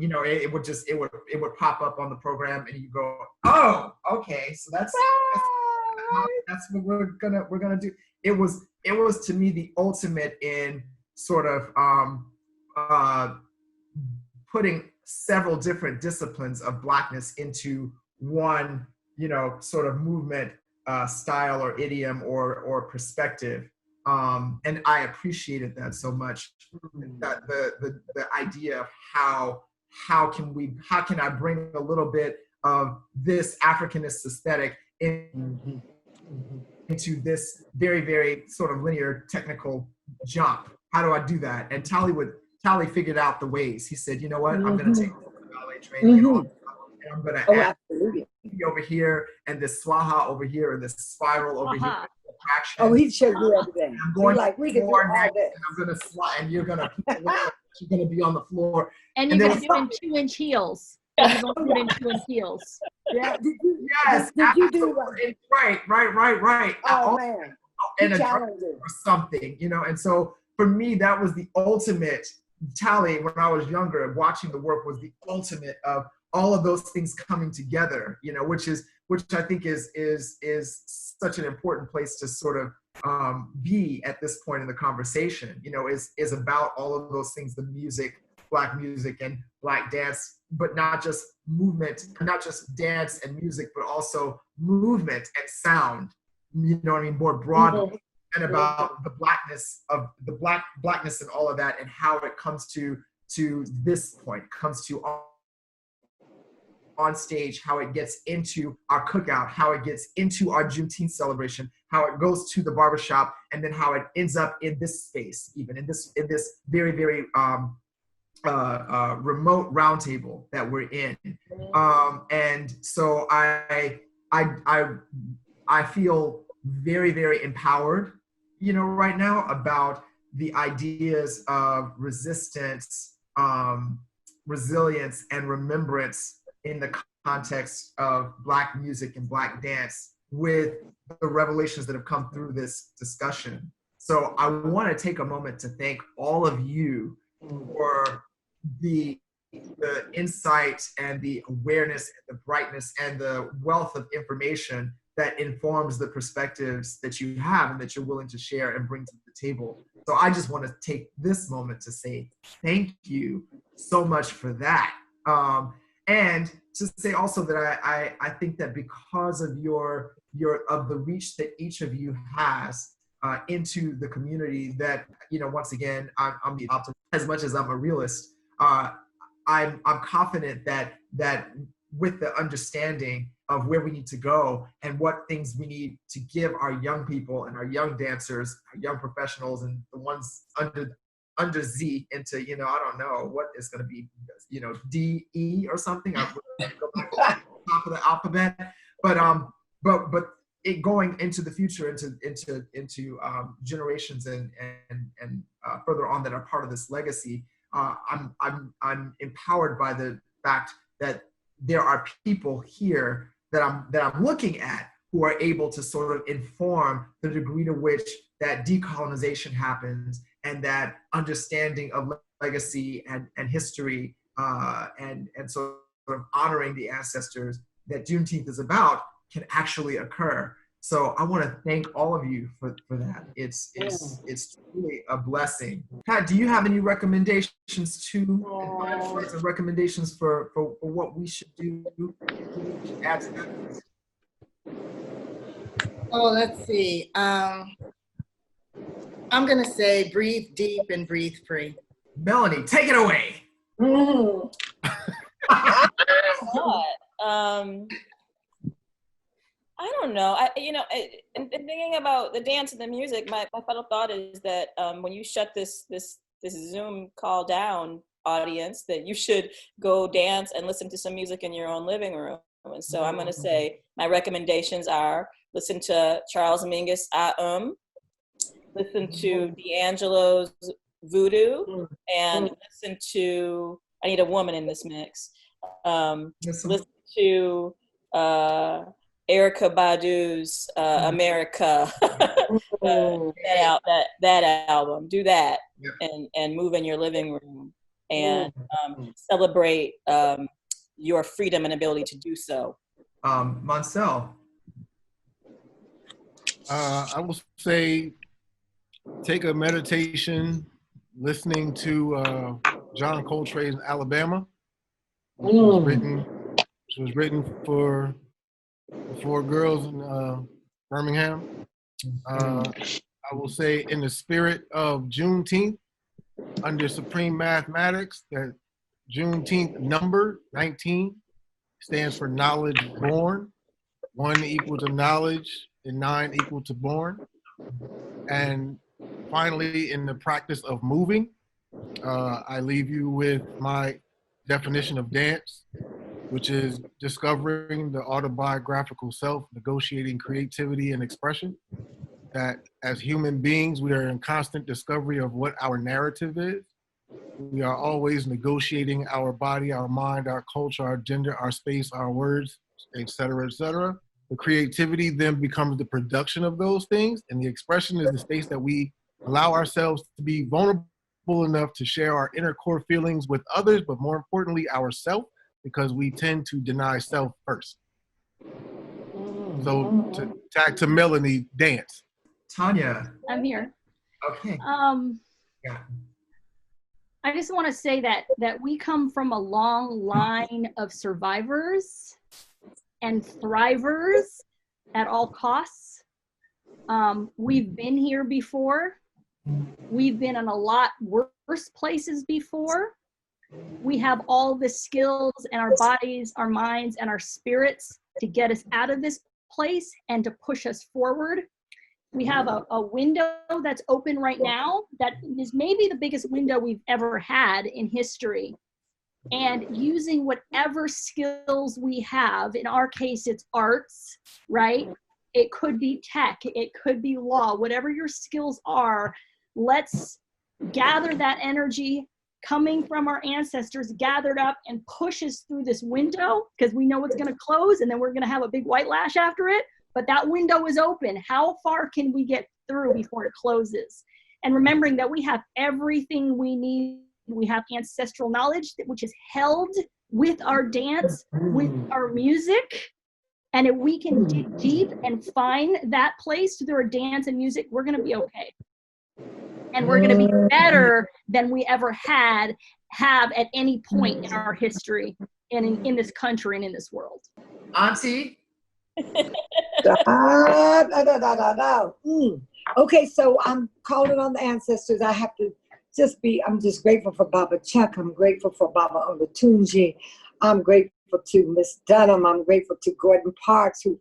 Speaker 1: pop up on the program and you go, oh, okay. So that's what we're gonna do. It was to me the ultimate in sort of putting several different disciplines of Blackness into one, sort of movement, style or idiom or perspective. And I appreciated that so much. That the idea of how can I bring a little bit of this Africanist aesthetic into this very, very sort of linear technical jump. How do I do that? And Tally figured out the ways. He said, you know what, I'm going to take ballet training and all that, and I'm going to add over here and this swaha over here and this spiral over here.
Speaker 6: Oh, he showed you everything.
Speaker 1: I'm going
Speaker 6: we can do all
Speaker 1: next,
Speaker 6: this.
Speaker 1: and I'm going to slide, and you're going to be on the floor.
Speaker 4: And you're going to do it in 2-inch heels. You're going to do it in 2-inch heels.
Speaker 6: Yeah.
Speaker 1: Yes.
Speaker 6: Did you do
Speaker 1: Right.
Speaker 6: Oh, man.
Speaker 1: And a drum or something, And so for me, that was the ultimate Tally when I was younger. Watching the work was the ultimate of all of those things coming together, which I think is such an important place to sort of be at this point in the conversation, is about all of those things, the music, Black music and Black dance, but not just movement, not just dance and music, but also movement and sound, more broadly, and about the Blackness of the Blackness and all of that, and how it comes to this point, comes to on stage, how it gets into our cookout, how it gets into our Juneteenth celebration, how it goes to the barbershop, and then how it ends up in this space, even in this very, very remote roundtable that we're in. And so I feel very, very empowered, right now about the ideas of resistance, resilience, and remembrance in the context of Black music and Black dance with the revelations that have come through this discussion. So I want to take a moment to thank all of you for the insight and the awareness and the brightness and the wealth of information that informs the perspectives that you have and that you're willing to share and bring to the table. So I just want to take this moment to say thank you so much for that. And to say also that I think that because of of the reach that each of you has into the community, that once again I'm the optimist as much as I'm a realist. I'm confident that with the understanding of where we need to go and what things we need to give our young people and our young dancers, our young professionals, and the ones under Z into, you know, I don't know what is going to be, you know, D, E or something. I'm going to go back to the top of the alphabet, but it going into the future, into generations and further on that are part of this legacy. I'm empowered by the fact that there are people here that I'm looking at who are able to sort of inform the degree to which that decolonization happens, and that understanding of legacy and history and sort of honoring the ancestors that Juneteenth is about can actually occur. So I want to thank all of you for that. It's truly a blessing. Pat, do you have any recommendations recommendations for what we should do? Add to that?
Speaker 5: Oh, let's see. I'm going to say breathe deep and breathe free.
Speaker 1: Melanie, take it away.
Speaker 2: I don't know. In thinking about the dance and the music, my final thought is that when you shut this Zoom call down, audience, that you should go dance and listen to some music in your own living room. And so I'm going to say my recommendations are: listen to Charles Mingus, listen to D'Angelo's Voodoo, and listen to, I need a woman in this mix. Listen to Erykah Badu's America, that album. Do that, and move in your living room and celebrate your freedom and ability to do so.
Speaker 1: Moncel.
Speaker 3: I will say, take a meditation listening to John Coltrane's Alabama, which was written for the 4 girls in Birmingham. I will say, in the spirit of Juneteenth, under Supreme Mathematics, that Juneteenth number 19 stands for knowledge born, 1 equal to knowledge, and 9 equal to born. And finally, in the practice of moving, I leave you with my definition of dance, which is discovering the autobiographical self, negotiating creativity and expression. That as human beings, we are in constant discovery of what our narrative is. We are always negotiating our body, our mind, our culture, our gender, our space, our words, et cetera, et cetera. The creativity then becomes the production of those things, and the expression is the space that we allow ourselves to be vulnerable enough to share our inner core feelings with others, but more importantly, ourselves, because we tend to deny self first. So to tag to Melanie, dance.
Speaker 1: Tanya.
Speaker 4: I'm here.
Speaker 1: Okay. Yeah.
Speaker 4: I just want to say that we come from a long line of survivors and thrivers at all costs. We've been here before. We've been in a lot worse places before. We have all the skills and our bodies, our minds, and our spirits to get us out of this place and to push us forward. We have a window that's open right now that is maybe the biggest window we've ever had in history. And using whatever skills we have, in our case, it's arts, right? It could be tech, it could be law, whatever your skills are, let's gather that energy coming from our ancestors, gathered up, and push us through this window, because we know it's gonna close and then we're gonna have a big white lash after it. But that window is open. How far can we get through before it closes? And remembering that we have everything we need. We have ancestral knowledge, which is held with our dance, with our music. And if we can dig deep and find that place through our dance and music, we're gonna be okay. And we're gonna be better than we ever have at any point in our history and in this country and in this world.
Speaker 1: Auntie?
Speaker 6: Okay, so I'm calling on the ancestors. I have to I'm just grateful for Baba Chuck. I'm grateful for Baba Olatunji. I'm grateful to Miss Dunham. I'm grateful to Gordon Parks, who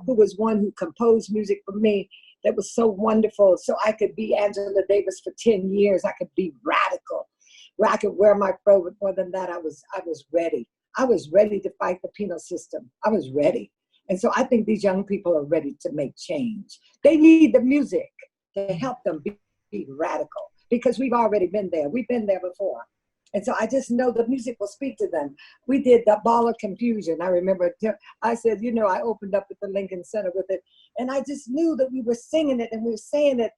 Speaker 6: was one who composed music for me that was so wonderful. So I could be Angela Davis for 10 years. I could be radical, where I could wear my fro. But more than that, I was ready. I was ready to fight the penal system. I was ready. And so I think these young people are ready to make change. They need the music to help them be radical, because we've already been there. We've been there before. And so I just know the music will speak to them. We did the Ball of Confusion. I remember I said, you know, I opened up at the Lincoln Center with it. And I just knew that we were singing it and we were saying it.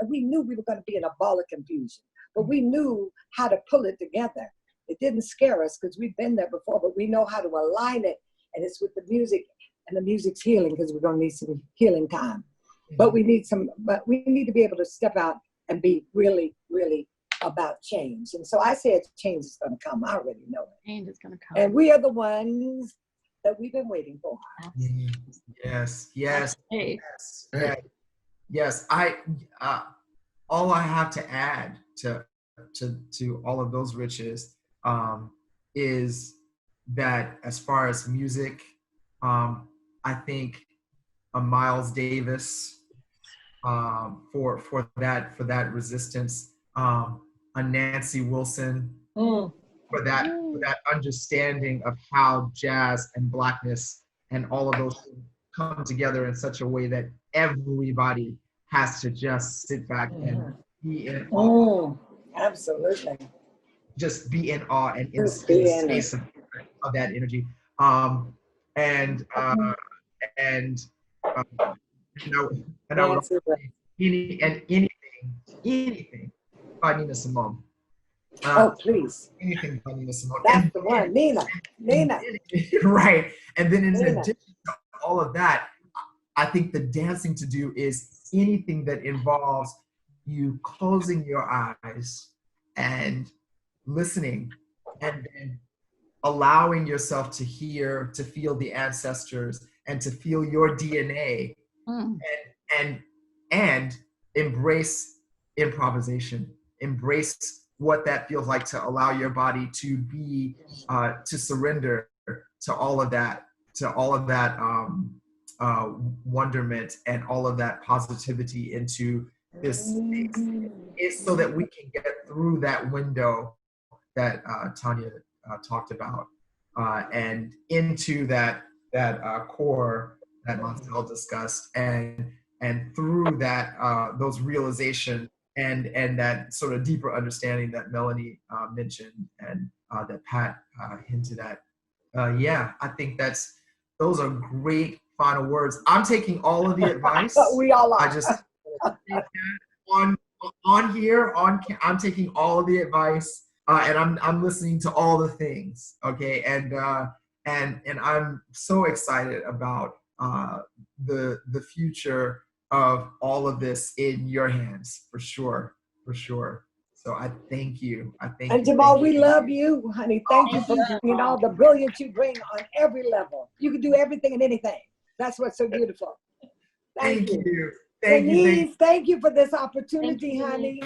Speaker 6: And we knew we were going to be in a ball of confusion. But we knew how to pull it together. It didn't scare us because we've been there before, but we know how to align it. And it's with the music, and the music's healing, because we're going to need some healing time. But we need to be able to step out and be really, really about change. And so I said change is going to come. I already know it.
Speaker 4: Change is going to come.
Speaker 6: And we are the ones that we've been waiting for.
Speaker 1: Yes.
Speaker 4: Hey.
Speaker 1: Yes. All I have to add to all of those riches is that as far as music, I think a Miles Davis for that resistance, a Nancy Wilson for that understanding of how jazz and Blackness and all of those things come together in such a way that everybody has to just sit back and be in awe.
Speaker 6: Absolutely.
Speaker 1: Just be in awe and in the space of that energy. And I would say anything by Nina Simone.
Speaker 6: Please.
Speaker 1: Anything by Nina Simone.
Speaker 6: That's the one, Nina.
Speaker 1: Right. And then in addition to all of that, I think the dancing to do is anything that involves you closing your eyes and listening and then allowing yourself to hear, to feel the ancestors and to feel your DNA and embrace improvisation, embrace what that feels like to allow your body to be, to surrender to all of that, wonderment and all of that positivity into this space. It's so that we can get through that window that Tanya talked about and into that core that Montel discussed, and through that those realizations and that sort of deeper understanding that Melanie mentioned and that Pat hinted at. I think those are great final words. I'm taking all of the advice.
Speaker 6: We all are.
Speaker 1: I just on here I'm taking all of the advice and I'm listening to all the things. Okay, and I'm so excited about the future of all of this in your hands for sure. So I thank you.
Speaker 6: And Jamal, we love you, honey. Thank you for bringing all the brilliance you bring on every level. You can do everything and anything. That's what's so beautiful. Thank you.
Speaker 1: Thank you.
Speaker 6: Thank you for this opportunity, honey.